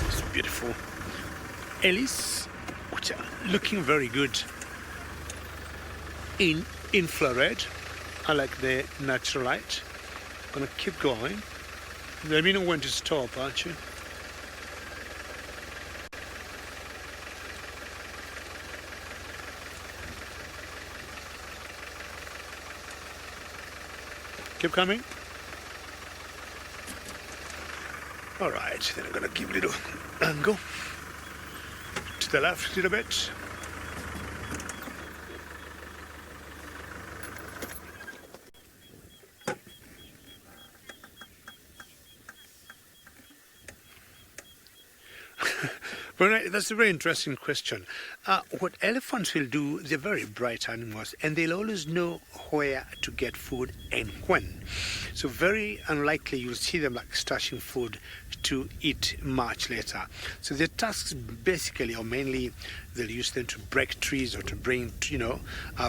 It's beautiful. Ellis, which are looking very good in infrared. I like the natural light. Gonna keep going. Let me know when to stop, aren't you? Keep coming. All right, then I'm gonna give a little angle to the left a little bit. Well, that's a very interesting question. What elephants will do, they're very bright animals, and they'll always know where to get food and when. So very unlikely you'll see them like stashing food to eat much later. So their tasks basically, or mainly, they'll use them to break trees or to bring,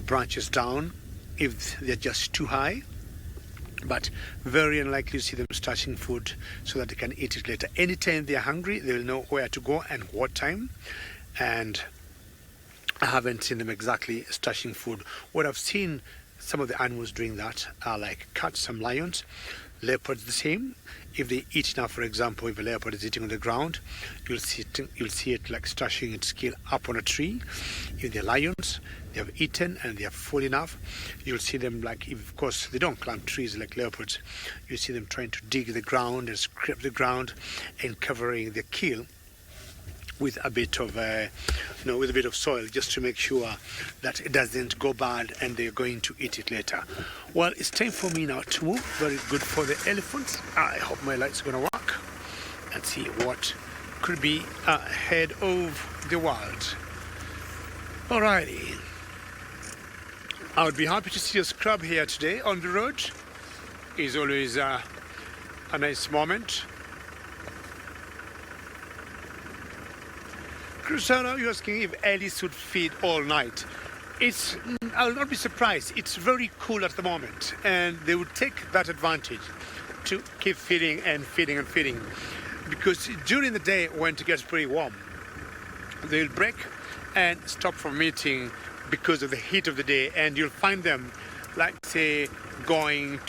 branches down if they're just too high. But very unlikely to see them stashing food so that they can eat it later. Anytime they're hungry, they'll know where to go and what time. And I haven't seen them exactly stashing food. What I've seen some of the animals doing that are like cats, some lions, leopards the same. If they eat enough, for example, if a leopard is eating on the ground, you'll see it like stretching its scale up on a tree. If they're lions, they have eaten and they are full enough, you'll see them like, if, of course, they don't climb trees like leopards, you see them trying to dig the ground and scrape the ground and covering the keel with a bit of with a bit of soil, just to make sure that it doesn't go bad and they're going to eat it later. Well, it's time for me now to move. Very good for the elephants. I hope my light's gonna work, and see what could be ahead of the wild. Alrighty, I would be happy to see a scrub here today on the road. Is always a nice moment. Cristiano, you're asking if Alice would feed all night. I'll not be surprised. It's very cool at the moment, and they would take that advantage to keep feeding and feeding and feeding. Because during the day, when it gets pretty warm, they'll break and stop from eating because of the heat of the day, and you'll find them, like say, going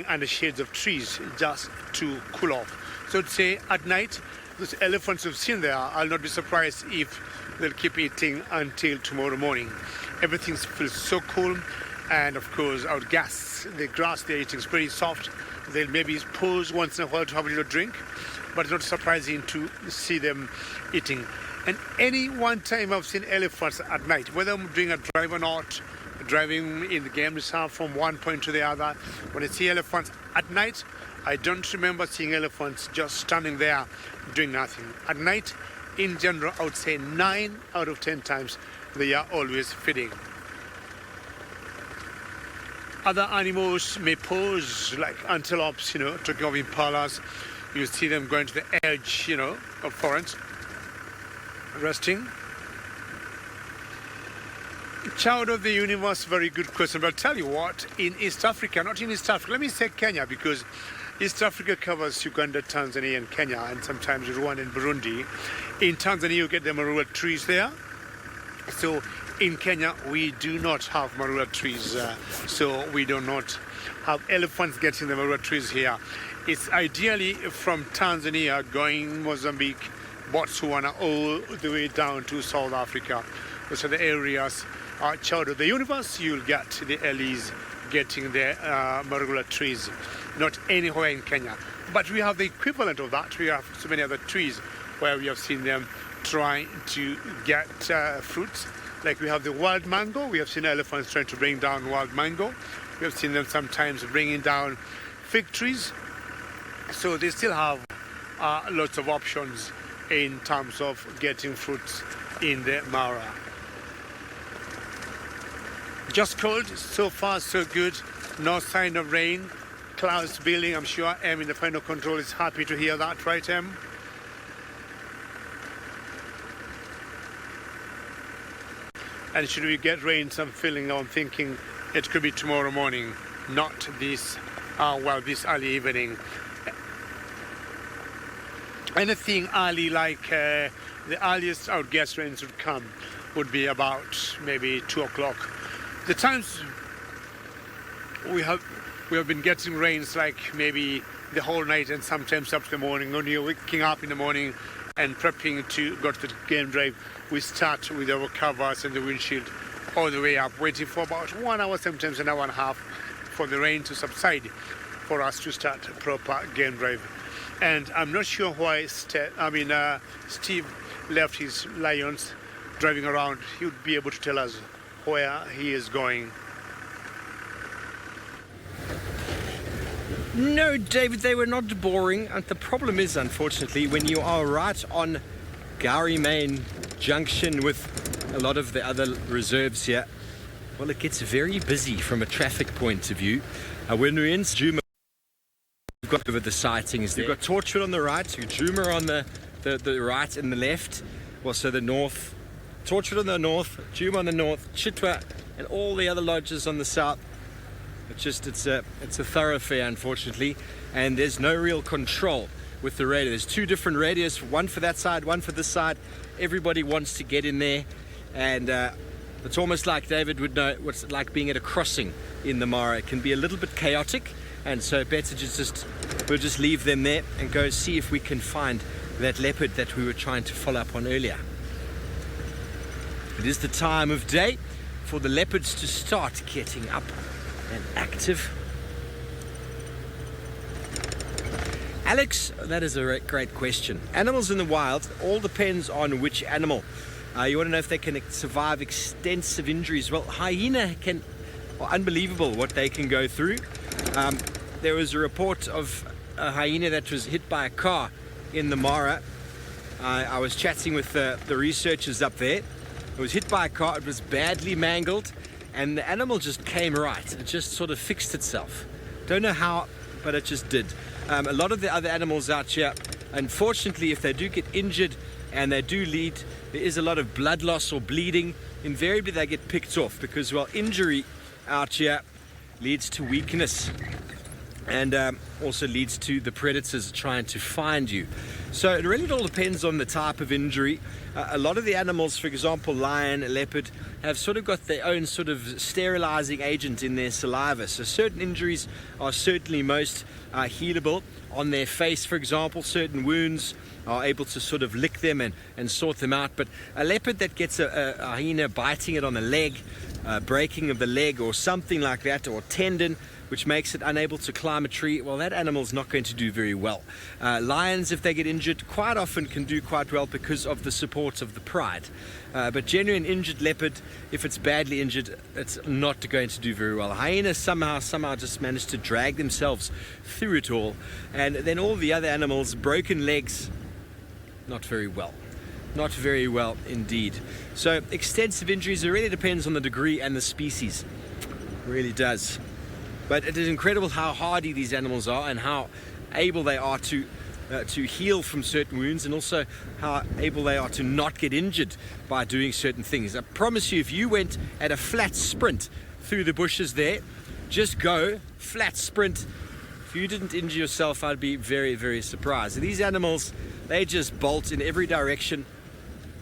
under shades of trees just to cool off. So to say, at night, those elephants you've seen there, I'll not be surprised if they'll keep eating until tomorrow morning. Everything feels so cool, and of course, I would guess the grass they're eating is pretty soft. They'll maybe pause once in a while to have a little drink, but it's not surprising to see them eating. And any one time I've seen elephants at night, whether I'm doing a drive or not, driving in the game reserve from one point to the other, when I see elephants at night, I don't remember seeing elephants just standing there doing nothing. At night, in general, I would say 9 out of 10 times they are always feeding. Other animals may pause, like antelopes, talking of impalas. You see them going to the edge, of forest, resting. Child of the universe, very good question. But I'll tell you what, in East Africa, not in East Africa, let me say Kenya, because East Africa covers Uganda, Tanzania, and Kenya, and sometimes Rwanda and Burundi. In Tanzania, you get the marula trees there. So in Kenya, we do not have marula trees, so we do not have elephants getting the marula trees here. It's ideally from Tanzania going Mozambique, Botswana, all the way down to South Africa. Those are the areas, child of the universe, you'll get the Ellies getting the marula trees. Not anywhere in Kenya. But we have the equivalent of that. We have so many other trees where we have seen them trying to get fruits. Like we have the wild mango. We have seen elephants trying to bring down wild mango. We have seen them sometimes bringing down fig trees. So they still have lots of options in terms of getting fruits in the Mara. Just cold, so far so good. No sign of rain. Clouds building. I'm sure Em in the final control is happy to hear that, right, Em? And should we get rain, some feeling, I'm thinking it could be tomorrow morning, not this early evening. Anything early, like the earliest I would guess rains would come would be about maybe 2 o'clock. The times we have been getting rains like maybe the whole night and sometimes up to the morning. When you're waking up in the morning and prepping to go to the game drive, we start with our covers and the windshield all the way up, waiting for about 1 hour, sometimes an hour and a half, for the rain to subside for us to start a proper game drive. And I'm not sure why Steve left his lions driving around. He would be able to tell us where he is going. No, David, they were not boring. And the problem is, unfortunately, when you are right on Gowrie Main Junction with a lot of the other reserves here, well, it gets very busy from a traffic point of view. When we're in Juma, we've got over the sightings there. We've got Torchwood on the right, Juma on the right and the left. Well, so the north, Torchwood on the north, Juma on the north, Chitwa, and all the other lodges on the south. It's a thoroughfare, unfortunately, and there's no real control with the radio. There's 2 different radios, one for that side, one for this side. Everybody wants to get in there, and It's almost like David would know what's it like being at a crossing in the Mara. It can be a little bit chaotic, and so better we'll just leave them there and go see if we can find that leopard that we were trying to follow up on earlier. It is the time of day for the leopards to start getting up and active. Alex, that is a great question. Animals in the wild all depends on which animal. You want to know if they can survive extensive injuries. Well, hyena can, unbelievable what they can go through. There was a report of a hyena that was hit by a car in the Mara. I was chatting with the researchers up there. It was hit by a car, it was badly mangled, and the animal just came right. It just sort of fixed itself. Don't know how, but it just did. A lot of the other animals out here, unfortunately, if they do get injured and they do lead, there is a lot of blood loss or bleeding. Invariably they get picked off because, well, injury out here leads to weakness and also leads to the predators trying to find you. So it really all depends on the type of injury. A lot of the animals, for example, lion, leopard, have sort of got their own sort of sterilizing agent in their saliva. So certain injuries are certainly most healable. On their face, for example, certain wounds are able to sort of lick them and sort them out. But a leopard that gets a hyena biting it on the leg, breaking of the leg or something like that, or tendon, which makes it unable to climb a tree, well, that animal's not going to do very well. Lions, if they get injured, quite often can do quite well because of the support of the pride. But genuine injured leopard, if it's badly injured, it's not going to do very well. Hyenas somehow just manage to drag themselves through it all. And then all the other animals, broken legs, not very well. Not very well indeed. So extensive injuries, it really depends on the degree and the species. It really does. But it is incredible how hardy these animals are and how able they are to heal from certain wounds, and also how able they are to not get injured by doing certain things. I promise you, if you went at a flat sprint through the bushes there, just go flat sprint. If you didn't injure yourself, I'd be very, very surprised. These animals, they just bolt in every direction.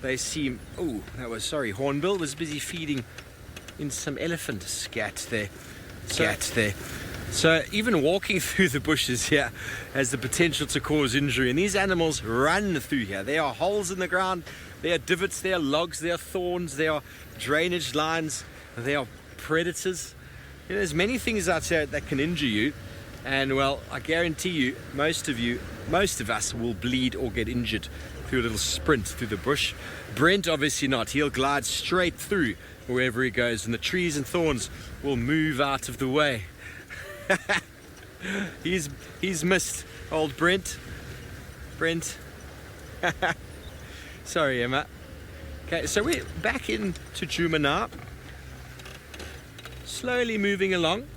They seem, hornbill was busy feeding in some elephant scat there. So even walking through the bushes here has the potential to cause injury, and these animals run through here. There are holes in the ground, there are divots, there are logs, there are thorns, there are drainage lines, there are predators. There's many things out there that can injure you, and well, I guarantee you, most of us will bleed or get injured through a little sprint through the bush. Brent obviously not. He'll glide straight through wherever he goes, and the trees and thorns will move out of the way. he's missed old Brent. Sorry, Emma. Okay, so we're back into Juma now, slowly moving along.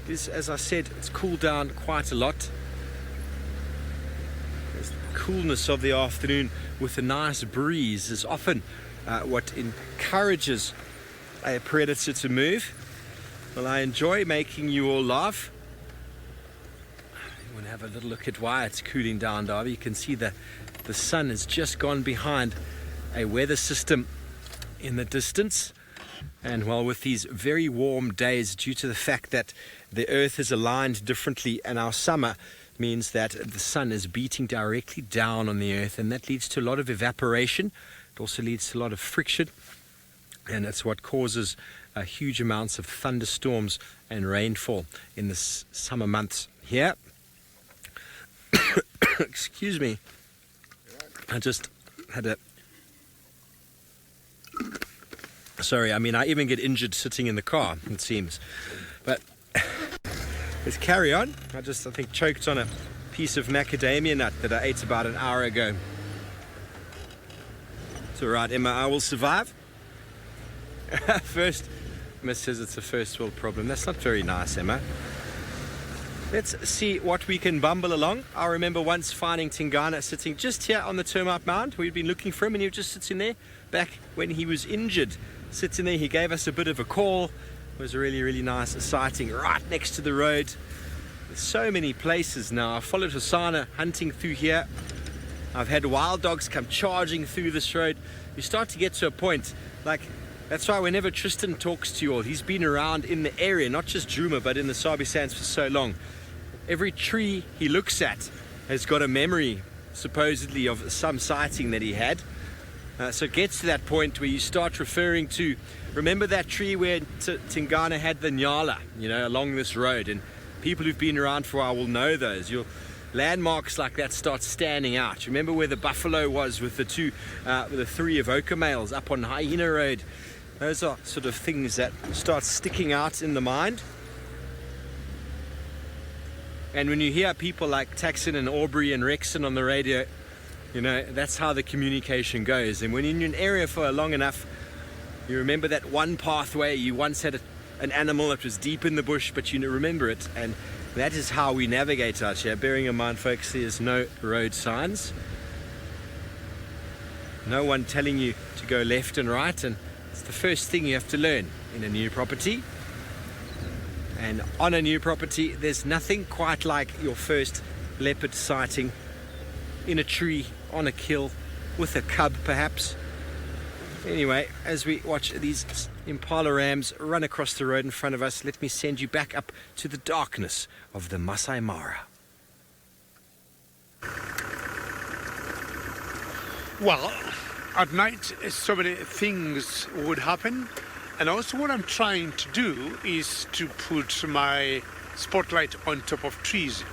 As I said, it's cooled down quite a lot. There's the coolness of the afternoon with a nice breeze is often what encourages a predator to move. Well, I enjoy making you all laugh. You want to have a little look at why it's cooling down, Darby. You can see the sun has just gone behind a weather system in the distance. And well, with these very warm days, due to the fact that the earth is aligned differently, and our summer means that the sun is beating directly down on the earth, and that leads to a lot of evaporation. It also leads to a lot of friction, and it's what causes huge amounts of thunderstorms and rainfall in the summer months here. Excuse me, I just had a... Sorry, I mean, I even get injured sitting in the car, it seems. But let's carry on. I think, choked on a piece of macadamia nut that I ate about an hour ago. It's all right, Emma, I will survive. First, Miss says it's a first world problem. That's not very nice, Emma. Let's see what we can bumble along. I remember once finding Tingana sitting just here on the Termite mound. We'd been looking for him, and he was just sitting there back when he was injured. Sitting there, he gave us a bit of a call. It was a really, really nice sighting right next to the road. There's so many places now. I followed Hosanna hunting through here. I've had wild dogs come charging through this road. You start to get to a point, like That's why whenever Tristan talks to you all, he's been around in the area, not just Juma, but in the Sabi Sands for so long. Every tree he looks at has got a memory, supposedly, of some sighting that he had. So it gets to that point where you start referring to, remember that tree where Tingana had the nyala, you know, along this road, and people who've been around for a while will know those. Your landmarks like that start standing out. Remember where the buffalo was with the three Evoca males up on Hyena Road? Those are sort of things that start sticking out in the mind. And when you hear people like Taxon and Aubrey and Rexon on the radio, you know, that's how the communication goes. And when you're in an area for long enough, you remember that one pathway. You once had an animal that was deep in the bush, but you remember it. And that is how we navigate out here. Bearing in mind, folks, there's no road signs. No one telling you to go left and right. And it's the first thing you have to learn in a new property. And on a new property, there's nothing quite like your first leopard sighting in a tree, on a kill, with a cub perhaps. Anyway, as we watch these impala rams run across the road in front of us, let me send you back up to the darkness of the Maasai Mara. Well, at night so many things would happen, and also what I'm trying to do is to put my spotlight on top of trees,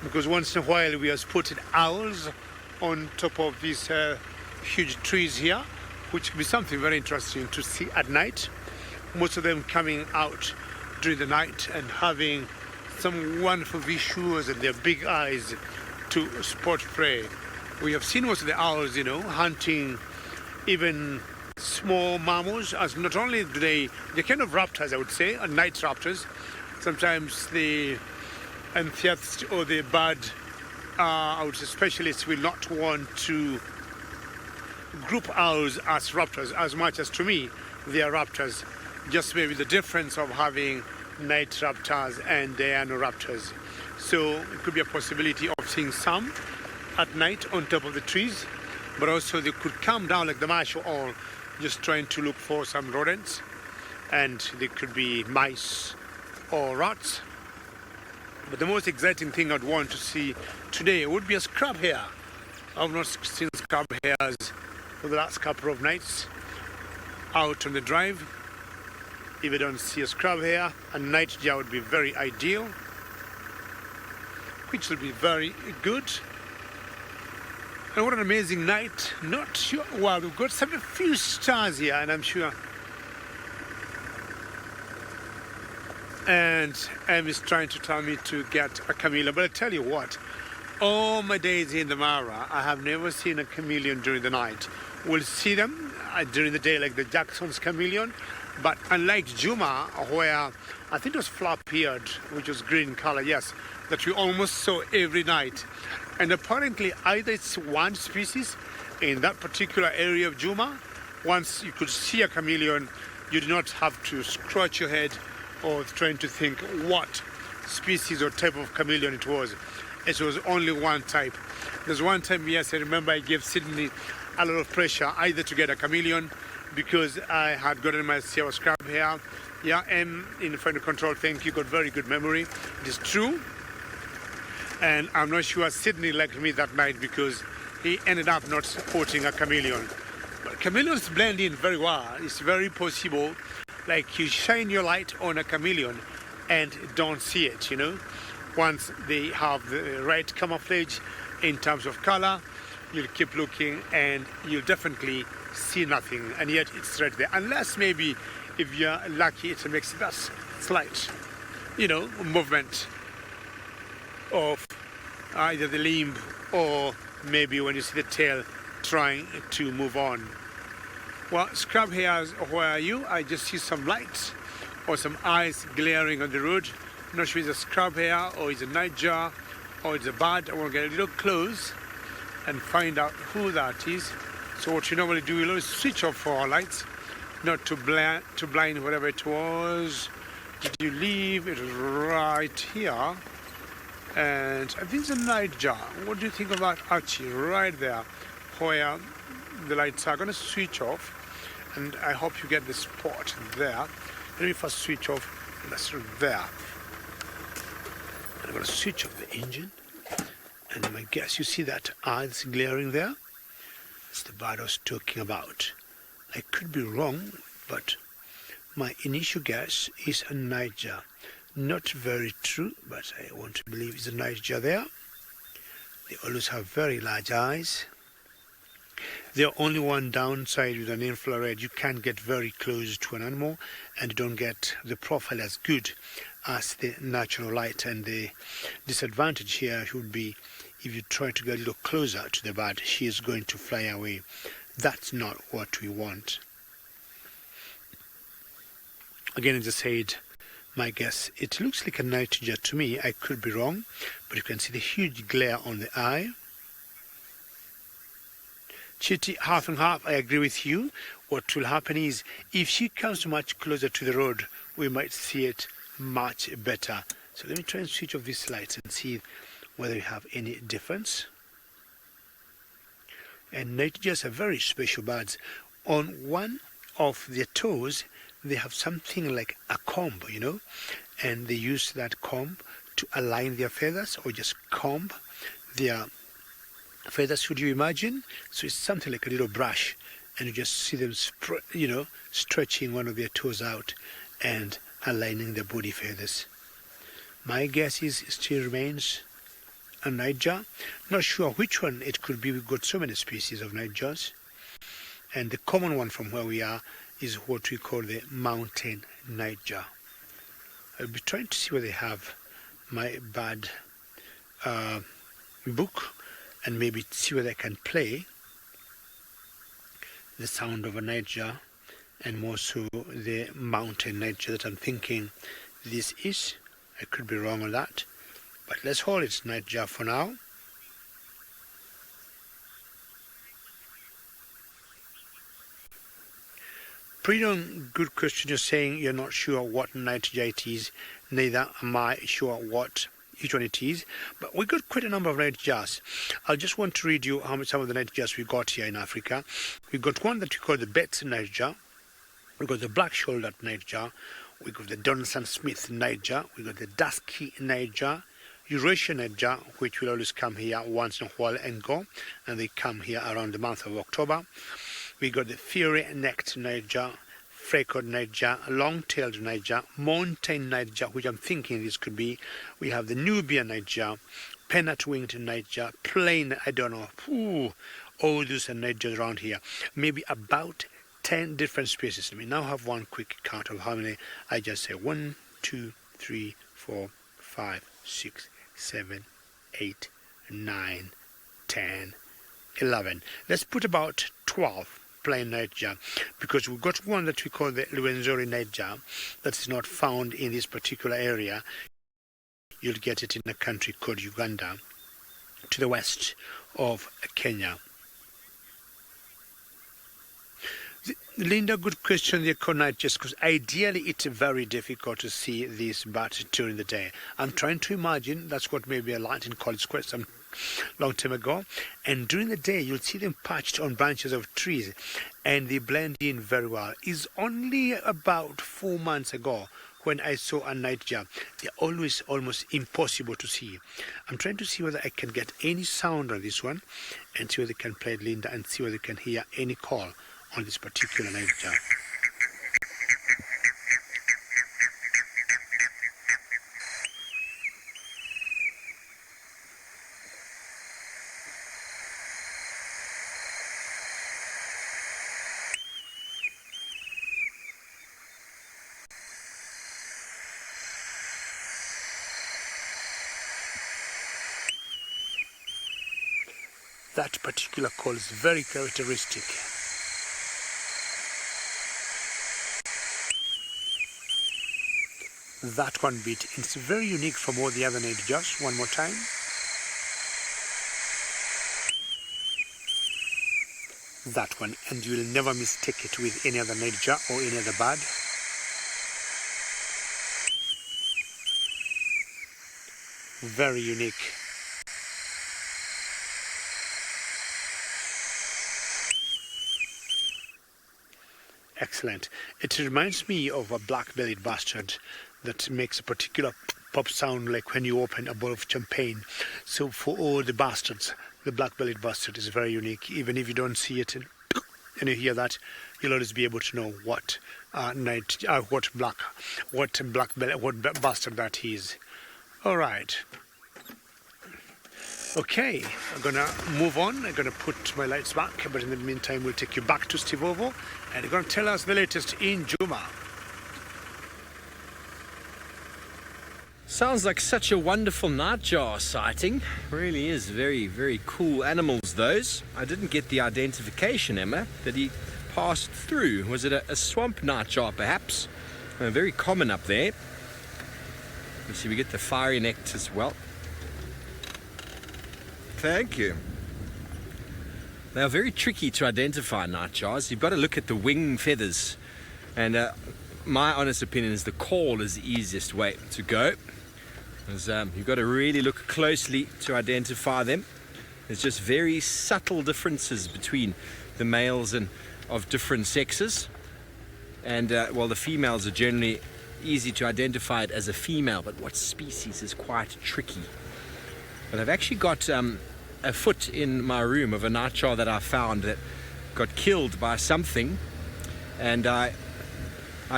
because once in a while we have spotted owls on top of these huge trees here, which will be something very interesting to see at night. Most of them coming out during the night and having some wonderful visuals and their big eyes to spot prey. We have seen most of the owls, you know, hunting even small mammals, as not only do they're kind of raptors, I would say, or night raptors. Sometimes the enthusiast or the bird I would say specialists will not want to group owls as raptors as much as, to me, they are raptors. Just maybe the difference of having night raptors and diurnal raptors. So it could be a possibility of seeing some at night on top of the trees, but also they could come down like the marshal owl, just trying to look for some rodents, and they could be mice or rats. But the most exciting thing I'd want to see today would be a scrub hare. I've not seen scrub hares for the last couple of nights out on the drive. If I don't see a scrub hare, a nightjar would be very ideal, which will be very good. And what an amazing night. Not sure, well, we've got some few stars here, and I'm sure. And Em is trying to tell me to get a chameleon, but I tell you what, all my days in the Mara, I have never seen a chameleon during the night. We'll see them during the day, like the Jackson's chameleon, but unlike Juma, where I think it was flap-eared, which was green color, yes, that we almost saw every night. And apparently either it's one species in that particular area of Juma. Once you could see a chameleon, you do not have to scratch your head or trying to think what species or type of chameleon it was. It was only one type. There's one time, yes, I remember I gave Sydney a lot of pressure either to get a chameleon because I had gotten myself a scrub hair. Yeah, and in final control, thank you, got very good memory. It is true. And I'm not sure Sydney liked me that night because he ended up not supporting a chameleon. But chameleons blend in very well. It's very possible, like you shine your light on a chameleon and don't see it, you know. Once they have the right camouflage in terms of color, you'll keep looking and you'll definitely see nothing, and yet it's right there. Unless maybe if you're lucky, it makes that slight, you know, movement of either the limb or maybe when you see the tail trying to move on. Well, scrub hares, where are you? I just see some lights or some eyes glaring on the road. I'm not sure it's a scrub hare or it's a nightjar or it's a bird. I want to get a little close and find out who that is. So what you normally do, you'll always switch off for our lights, not to blind whatever it was. Did you leave? It was right here. And I think it's a nightjar. What do you think about Archie? Right there, where the lights are going to switch off. and I hope you get the spot there. Let me first switch off. That's there. I'm going to switch off the engine, and my guess, you see that eye that's glaring there? It's the bird I was talking about. I could be wrong, but my initial guess is a Niger. Not very true, but I want to believe it's a Niger there. They always have very large eyes. There are only one downside with an infrared. You can't get very close to an animal, and you don't get the profile as good as the natural light. And the disadvantage here would be if you try to get a little closer to the bird, she is going to fly away. That's not what we want. Again, as I said, my guess, it looks like a nightiger to me. I could be wrong, but you can see the huge glare on the eye. Chitty, half and half, I agree with you. What will happen is, if she comes much closer to the road, we might see it much better. So let me try and switch off these lights and see whether we have any difference. And nightigers are very special birds. On one of their toes, they have something like a comb, you know, and they use that comb to align their feathers, or just comb their feathers, should you imagine? So it's something like a little brush, and you just see them, stretching one of their toes out and aligning their body feathers. My guess is it still remains a Niger. Not sure which one it could be. We've got so many species of Nigers, and the common one from where we are is what we call the mountain Niger. I'll be trying to see whether they have my bird book, and maybe see whether I can play the sound of a Niger, and more so the mountain Niger that I'm thinking this is. I could be wrong on that, but let's hold it Niger for now. Pretty good question. You're saying you're not sure what nightiger it is. Neither am I sure what each one it is, but we got quite a number of nightigers. I just want to read you some of the nightigers we got here in Africa. We got one that we call the Betts nightiger. We got the black-shouldered nightiger. We got the Donaldson Smith nightiger. We got the dusky nightiger, Eurasian nightiger, which will always come here once in a while and go, and they come here around the month of October. We got the fiery-necked nightiger, freckled nightiger, long-tailed nightiger, mountain nightiger, which I'm thinking this could be. We have the Nubian nightiger, pennant-winged nightiger, plain, I don't know, all those are nightigers around here. Maybe about 10 different species. Let me now have one quick count of how many. I just say 1, 2, 3, 4, 5, 6, 7, 8, 9, 10, 11. Let's put about 12 plain nightiger, because we've got one that we call the Luenzori nightiger that is not found in this particular area. You'll get it in a country called Uganda, to the west of Kenya. Linda, good question. They're called nightigers because ideally it's very difficult to see this bat during the day. I'm trying to imagine that's what maybe a Latin called quite some long time ago, and during the day you'll see them perched on branches of trees and they blend in very well. It's only about 4 months ago when I saw a nightiger. They're always almost impossible to see. I'm trying to see whether I can get any sound on this one and see whether I can play it, Linda, and see whether I can hear any call on this particular nightiger. That particular call is very characteristic. That one bit, it's very unique from all the other nightigers. One more time. That one, and you will never mistake it with any other nightiger or any other bird. Very unique. Excellent. It reminds me of a black-bellied bustard that makes a particular pop sound like when you open a bottle of champagne. So for all the bustards, the black-bellied bustard is very unique. Even if you don't see it and you hear that, you'll always be able to know what what bustard that is. All right. Okay, I'm gonna move on. I'm gonna put my lights back, but in the meantime, we'll take you back to Stivovo, and they're gonna tell us the latest in Juma. Sounds like such a wonderful nightjar sighting. Really is very, very cool animals, those. I didn't get the identification, Emma, that he passed through. Was it a swamp nightjar, perhaps? Very common up there. You see, we get the fiery necked as well. Thank you. They are very tricky to identify, nightjars. You've got to look at the wing feathers. And my honest opinion is the call is the easiest way to go. You've got to really look closely to identify them. There's just very subtle differences between the males and of different sexes. And well, the females are generally easy to identify it as a female, but what species is quite tricky. But I've actually got a foot in my room of a nightjar that I found that got killed by something, and I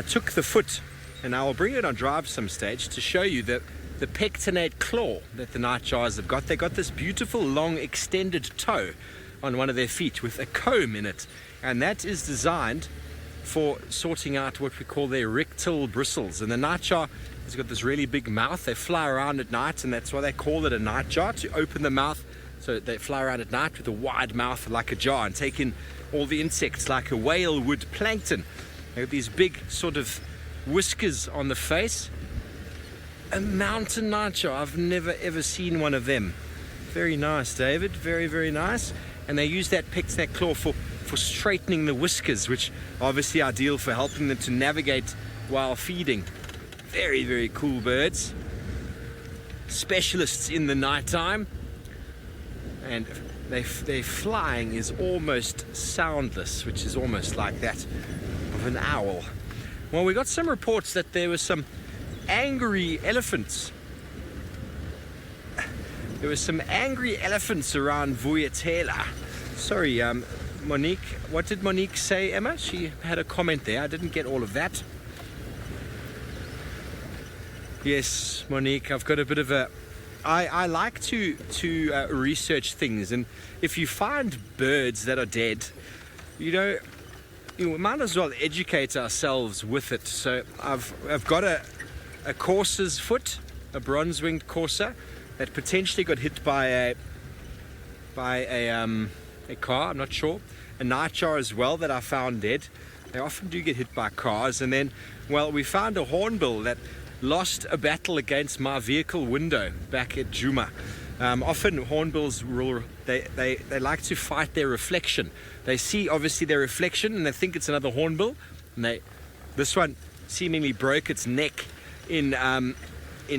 took the foot, and I will bring it on drive some stage to show you the pectinate claw that the nightjars have got. They got this beautiful long extended toe on one of their feet with a comb in it, and that is designed for sorting out what we call their rectal bristles. And the nightjar has got this really big mouth. They fly around at night, and that's why they call it a nightjar, to open the mouth. So they fly around at night with a wide mouth like a jar and take in all the insects like a whale would plankton. They have these big sort of whiskers on the face. A mountain nightjar. I've never ever seen one of them. Very nice, David. Very, very nice. And they use that pectinate claw for straightening the whiskers, which are obviously ideal for helping them to navigate while feeding. Very, very cool birds. Specialists in the nighttime. And their flying is almost soundless, which is almost like that of an owl. Well, we got some reports that there were some angry elephants. There were some angry elephants around Vuyatela. Sorry, Monique. What did Monique say, Emma? She had a comment there. I didn't get all of that. Yes, Monique, I've got a bit of a... I like to research things, and if you find birds that are dead, we might as well educate ourselves with it. So I've got a courser's foot, a bronze-winged courser, that potentially got hit by a car. I'm not sure. A nightjar as well that I found dead. They often do get hit by cars. And then, well, we found a hornbill that lost a battle against my vehicle window back at Juma. Often hornbills they like to fight their reflection. They see obviously their reflection and they think it's another hornbill, and this one seemingly broke its neck in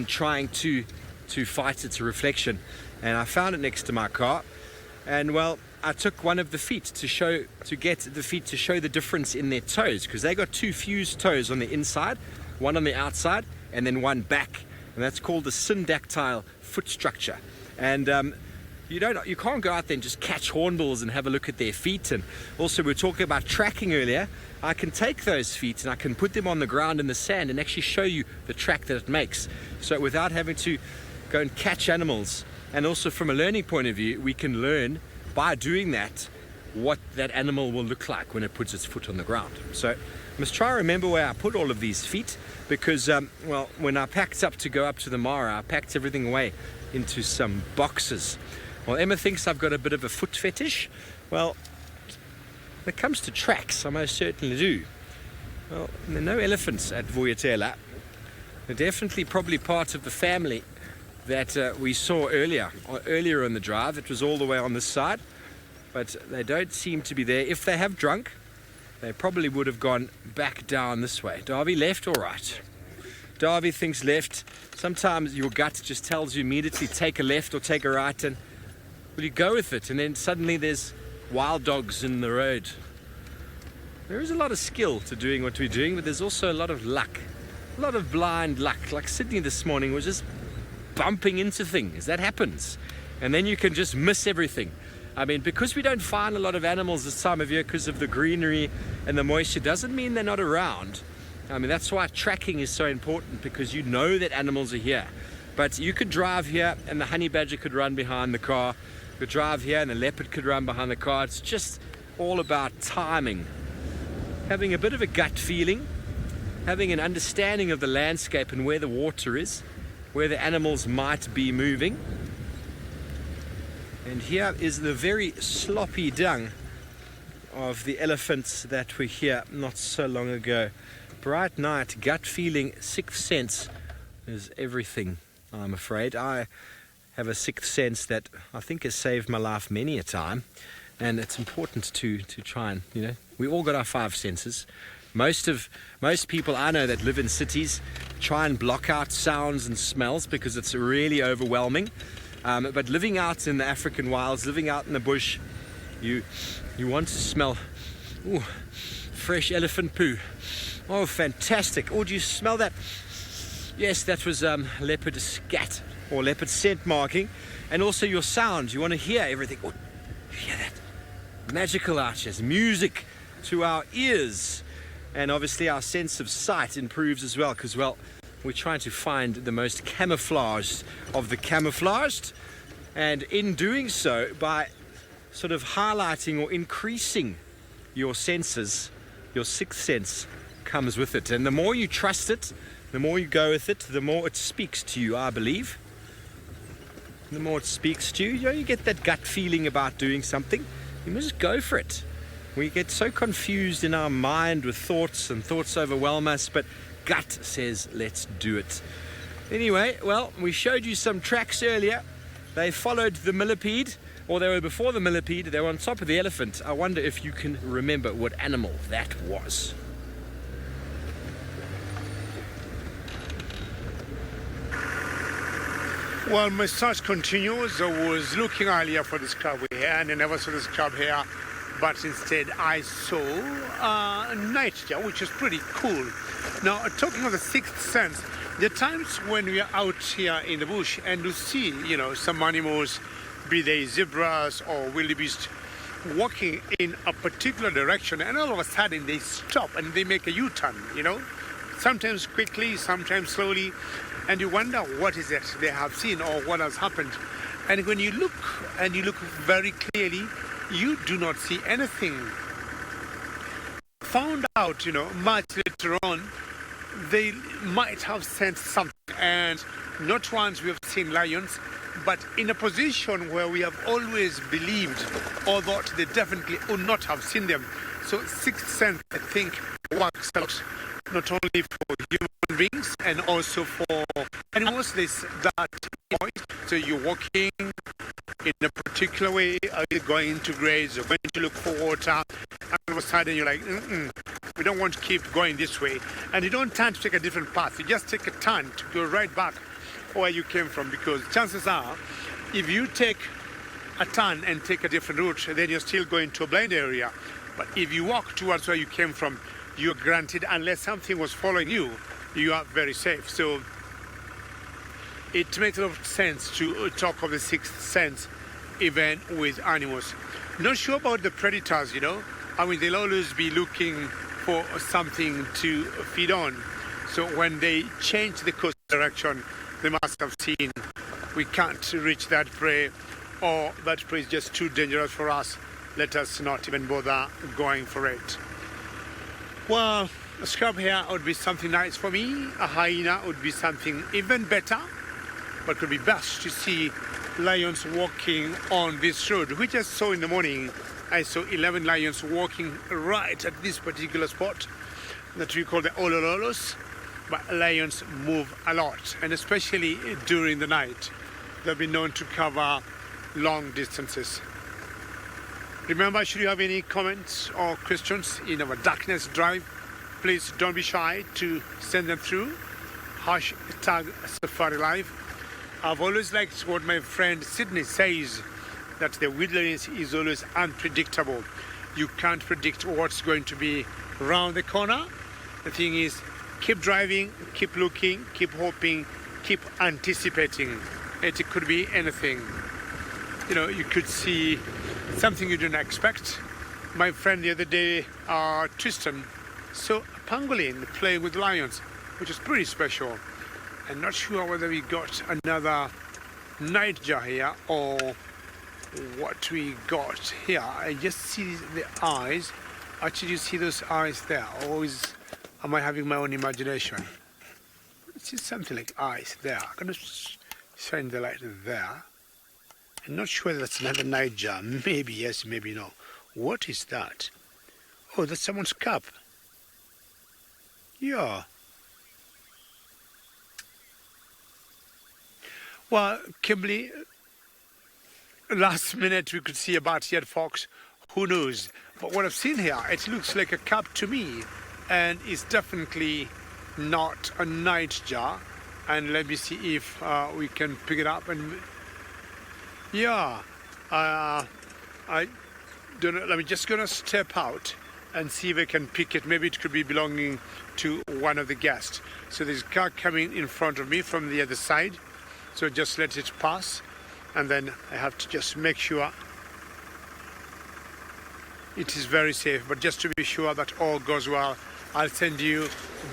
trying to fight its reflection. And I found it next to my car, and well, I took one of the feet to get the feet to show the difference in their toes, because they got two fused toes on the inside, one on the outside, and then one back, and that's called the syndactyle foot structure. And you can't go out there and just catch hornbills and have a look at their feet. And also, we were talking about tracking earlier. I can take those feet and I can put them on the ground in the sand and actually show you the track that it makes, so without having to go and catch animals. And also, from a learning point of view, we can learn by doing that what that animal will look like when it puts its foot on the ground. So I must try and remember where I put all of these feet, because well, when I packed up to go up to the Mara, I packed everything away into some boxes. Well, Emma thinks I've got a bit of a foot fetish. Well, when it comes to tracks, I most certainly do. Well, there are no elephants at Vuyatela. They're definitely probably part of the family that we saw earlier on the drive. It was all the way on this side, but they don't seem to be there. If they have drunk, they probably would have gone back down this way. Darby, left or right? Darby thinks left. Sometimes your gut just tells you immediately, take a left or take a right, and well, you go with it, and then suddenly there's wild dogs in the road. There is a lot of skill to doing what we're doing, but there's also a lot of luck. A lot of blind luck. Like Sydney this morning was just bumping into things. That happens. And then you can just miss everything. I mean, because we don't find a lot of animals this time of year because of the greenery and the moisture, doesn't mean they're not around. I mean, that's why tracking is so important, because you know that animals are here. But you could drive here and the honey badger could run behind the car. You could drive here and the leopard could run behind the car. It's just all about timing. Having a bit of a gut feeling, having an understanding of the landscape and where the water is, where the animals might be moving. And here is the very sloppy dung of the elephants that were here not so long ago. Bright night, gut feeling, sixth sense is everything, I'm afraid. I have a sixth sense that I think has saved my life many a time. And it's important to try and, you know, we all got our five senses. Most people I know that live in cities try and block out sounds and smells because it's really overwhelming. But living out in the African wilds, living out in the bush, you want to smell fresh elephant poo. Oh, fantastic. Oh, do you smell that? Yes, that was leopard scat or leopard scent marking. And also your sound. You want to hear everything. Oh, you hear that? Magical arches, music to our ears. And obviously our sense of sight improves as well, because, well, we're trying to find the most camouflaged of the camouflaged. And in doing so, by sort of highlighting or increasing your senses, your sixth sense comes with it. And the more you trust it, the more you go with it, the more it speaks to you, I believe. The more it speaks to you, you know, you get that gut feeling about doing something. You must go for it. We get so confused in our mind with thoughts, and thoughts overwhelm us, but gut says, let's do it. Anyway, well, we showed you some tracks earlier. They followed the millipede, or they were before the millipede. They were on top of the elephant. I wonder if you can remember what animal that was. Well, my search continues. I was looking earlier for this crab here, and I never saw this crab here, but instead I saw a night geo, which is pretty cool. Now, talking of the sixth sense, there are times when we are out here in the bush and you see, you know, some animals, be they zebras or wildebeest, walking in a particular direction, and all of a sudden they stop and they make a U-turn, you know, sometimes quickly, sometimes slowly. And you wonder what is it they have seen or what has happened. And when you look, and you look very clearly, you do not see anything. Found out, you know, much later on, they might have sensed something. And not once we have seen lions, but in a position where we have always believed or thought they definitely would not have seen them. So sixth sense, I think, works out not only for human beings and also for animals. There's that point. So you're walking in a particular way, are you going to graze or going to look for water, and all of a sudden you're like, we don't want to keep going this way. And you don't turn to take a different path. You just take a turn to go right back where you came from, because chances are, if you take a turn and take a different route, then you're still going to a blind area. But if you walk towards where you came from, you're granted, unless something was following you, you are very safe. So it makes a lot of sense to talk of the sixth sense even with animals. Not sure about the predators, you know. I mean, they'll always be looking for something to feed on. So when they change the course direction, they must have seen we can't reach that prey, or that prey is just too dangerous for us. Let us not even bother going for it. Well, a scrub here would be something nice for me. A hyena would be something even better. But it would be best to see lions walking on this road, which I saw in the morning. I saw 11 lions walking right at this particular spot that we call the Olololos. But lions move a lot, and especially during the night. They've been known to cover long distances. Remember, should you have any comments or questions in our darkness drive, please don't be shy to send them through. #SafariLive. I've always liked what my friend Sydney says, that the wilderness is always unpredictable. you can't predict what's going to be around the corner. The thing is, keep driving, keep looking, keep hoping, keep anticipating. It could be anything. You know, you could see something you didn't expect. My friend the other day, Tristan, saw a pangolin playing with lions, which is pretty special. I'm not sure whether we got another nightjar here or what we got here. I just see the eyes. Actually, you see those eyes there, or am I having my own imagination? It's just something like eyes there. I'm going to shine the light there. I'm not sure that's another nightjar. Maybe yes, maybe no. What is that? Oh, that's someone's cap. Yeah. Well, Kimberly, last minute we could see a bat-eared fox. Who knows? But what I've seen here, it looks like a cap to me, and it's definitely not a nightjar. And let me see if we can pick it up. And yeah, I don't know. I'm just gonna step out and see if I can pick it. Maybe it could be belonging to one of the guests. So there's a car coming in front of me from the other side. So just let it pass, and then I have to just make sure it is very safe. But just to be sure that all goes well, I'll send you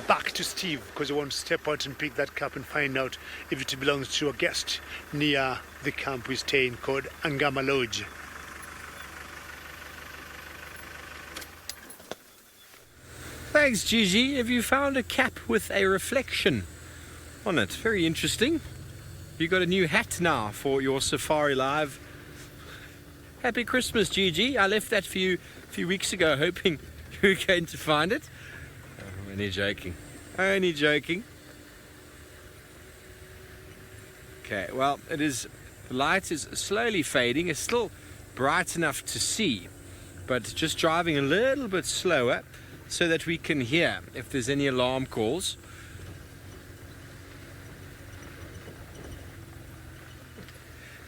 back to Steve, because I want to step out and pick that cup and find out if it belongs to a guest near the camp we stay in called Angama Lodge. Thanks, Gigi. Have you found a cap with a reflection on it? Very interesting. You got a new hat now for your Safari Live. Happy Christmas, Gigi. I left that for you a few weeks ago, hoping you were going to find it. Oh, only joking. Only joking. Okay, well, the light is slowly fading. It's still bright enough to see, but just driving a little bit slower so that we can hear if there's any alarm calls.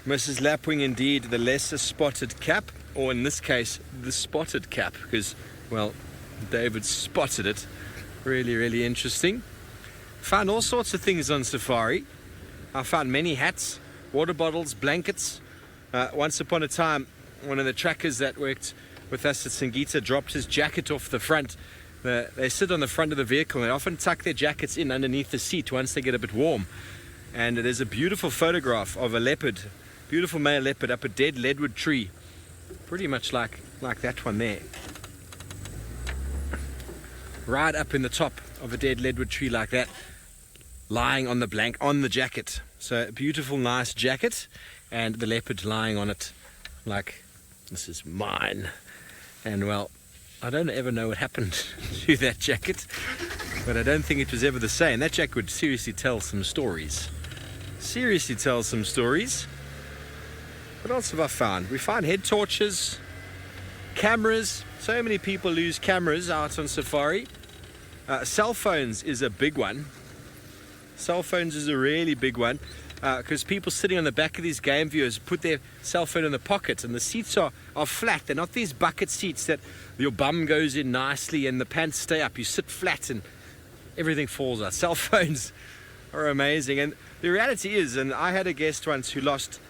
Mrs. Lapwing, indeed, the lesser spotted cap, or in this case, the spotted cap, because, well, David spotted it. Really, really interesting. Found all sorts of things on safari. I found many hats, water bottles, blankets. Once upon a time, one of the trackers that worked with us at Singita dropped his jacket off the front. They sit on the front of the vehicle and they often tuck their jackets in underneath the seat once they get a bit warm. And there's a beautiful photograph of a leopard, beautiful male leopard up a dead leadwood tree, pretty much like that one there, right up in the top of a dead leadwood tree like that, lying on the jacket. So a beautiful, nice jacket, and the leopard lying on it like, this is mine. And well, I don't ever know what happened to that jacket, but I don't think it was ever the same. That jacket would seriously tell some stories. Seriously tell some stories. What else have I found? We found head torches, cameras. So many people lose cameras out on safari. Cell phones is a big one. Cell phones is a really big one, because people sitting on the back of these game viewers put their cell phone in the pocket, and the seats are flat. They're not these bucket seats that your bum goes in nicely and the pants stay up. You sit flat and everything falls out. Cell phones are amazing. And the reality is, and I had a guest once who lost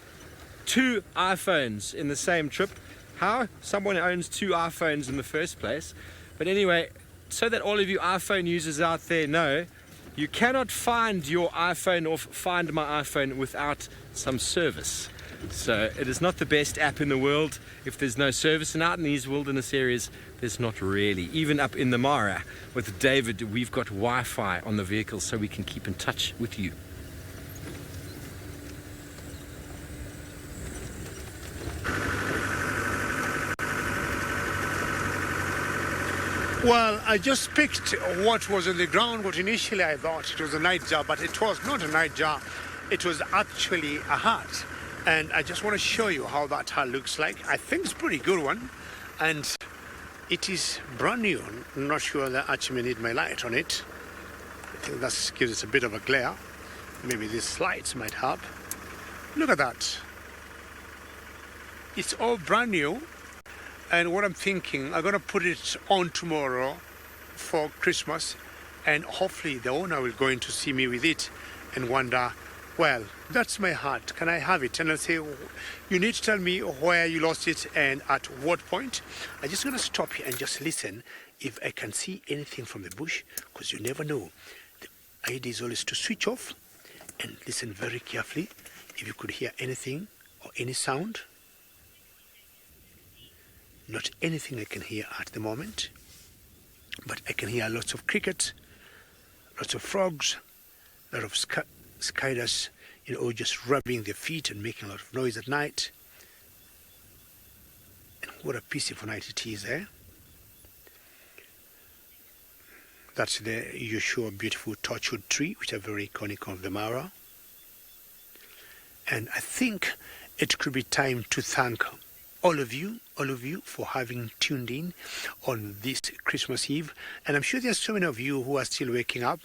2 iPhones in the same trip. How someone owns 2 iPhones in the first place? But anyway, so that all of you iPhone users out there know, you cannot find your iPhone or find my iPhone without some service. So it is not the best app in the world if there's no service, and out in these wilderness areas there's not really. Even up in the Mara with David, we've got Wi-Fi on the vehicle so we can keep in touch with you. Well, I just picked what was on the ground, what initially I thought it was a nightjar, but it was not a nightjar. It was actually a hat. And I just want to show you how that hat looks like. I think it's a pretty good one. And it is brand new. I'm not sure that I actually need my light on it. I think that gives it a bit of a glare. Maybe these lights might help. Look at that. It's all brand new. And what I'm thinking, I'm going to put it on tomorrow for Christmas, and hopefully the owner will go in to see me with it and wonder, well, that's my heart, can I have it? And I'll say, you need to tell me where you lost it and at what point. I'm just going to stop here and just listen if I can see anything from the bush, because you never know. The idea is always to switch off and listen very carefully if you could hear anything or any sound. Not anything I can hear at the moment, but I can hear lots of crickets, lots of frogs, a lot of spiders, just rubbing their feet and making a lot of noise at night. And what a peaceful night it is, eh? That's the usual beautiful torchwood tree, which are very iconic of the Mara. And I think it could be time to thank all of you for having tuned in on this Christmas Eve. And I'm sure there's so many of you who are still waking up,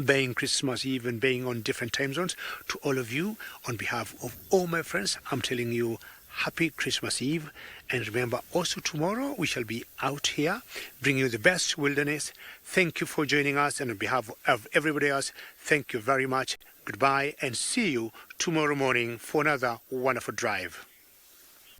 being Christmas Eve and being on different time zones. To all of you, on behalf of all my friends, I'm telling you happy Christmas Eve. And remember, also tomorrow we shall be out here bringing you the best wilderness. Thank you for joining us, and on behalf of everybody else, thank you very much. Goodbye, and see you tomorrow morning for another wonderful drive.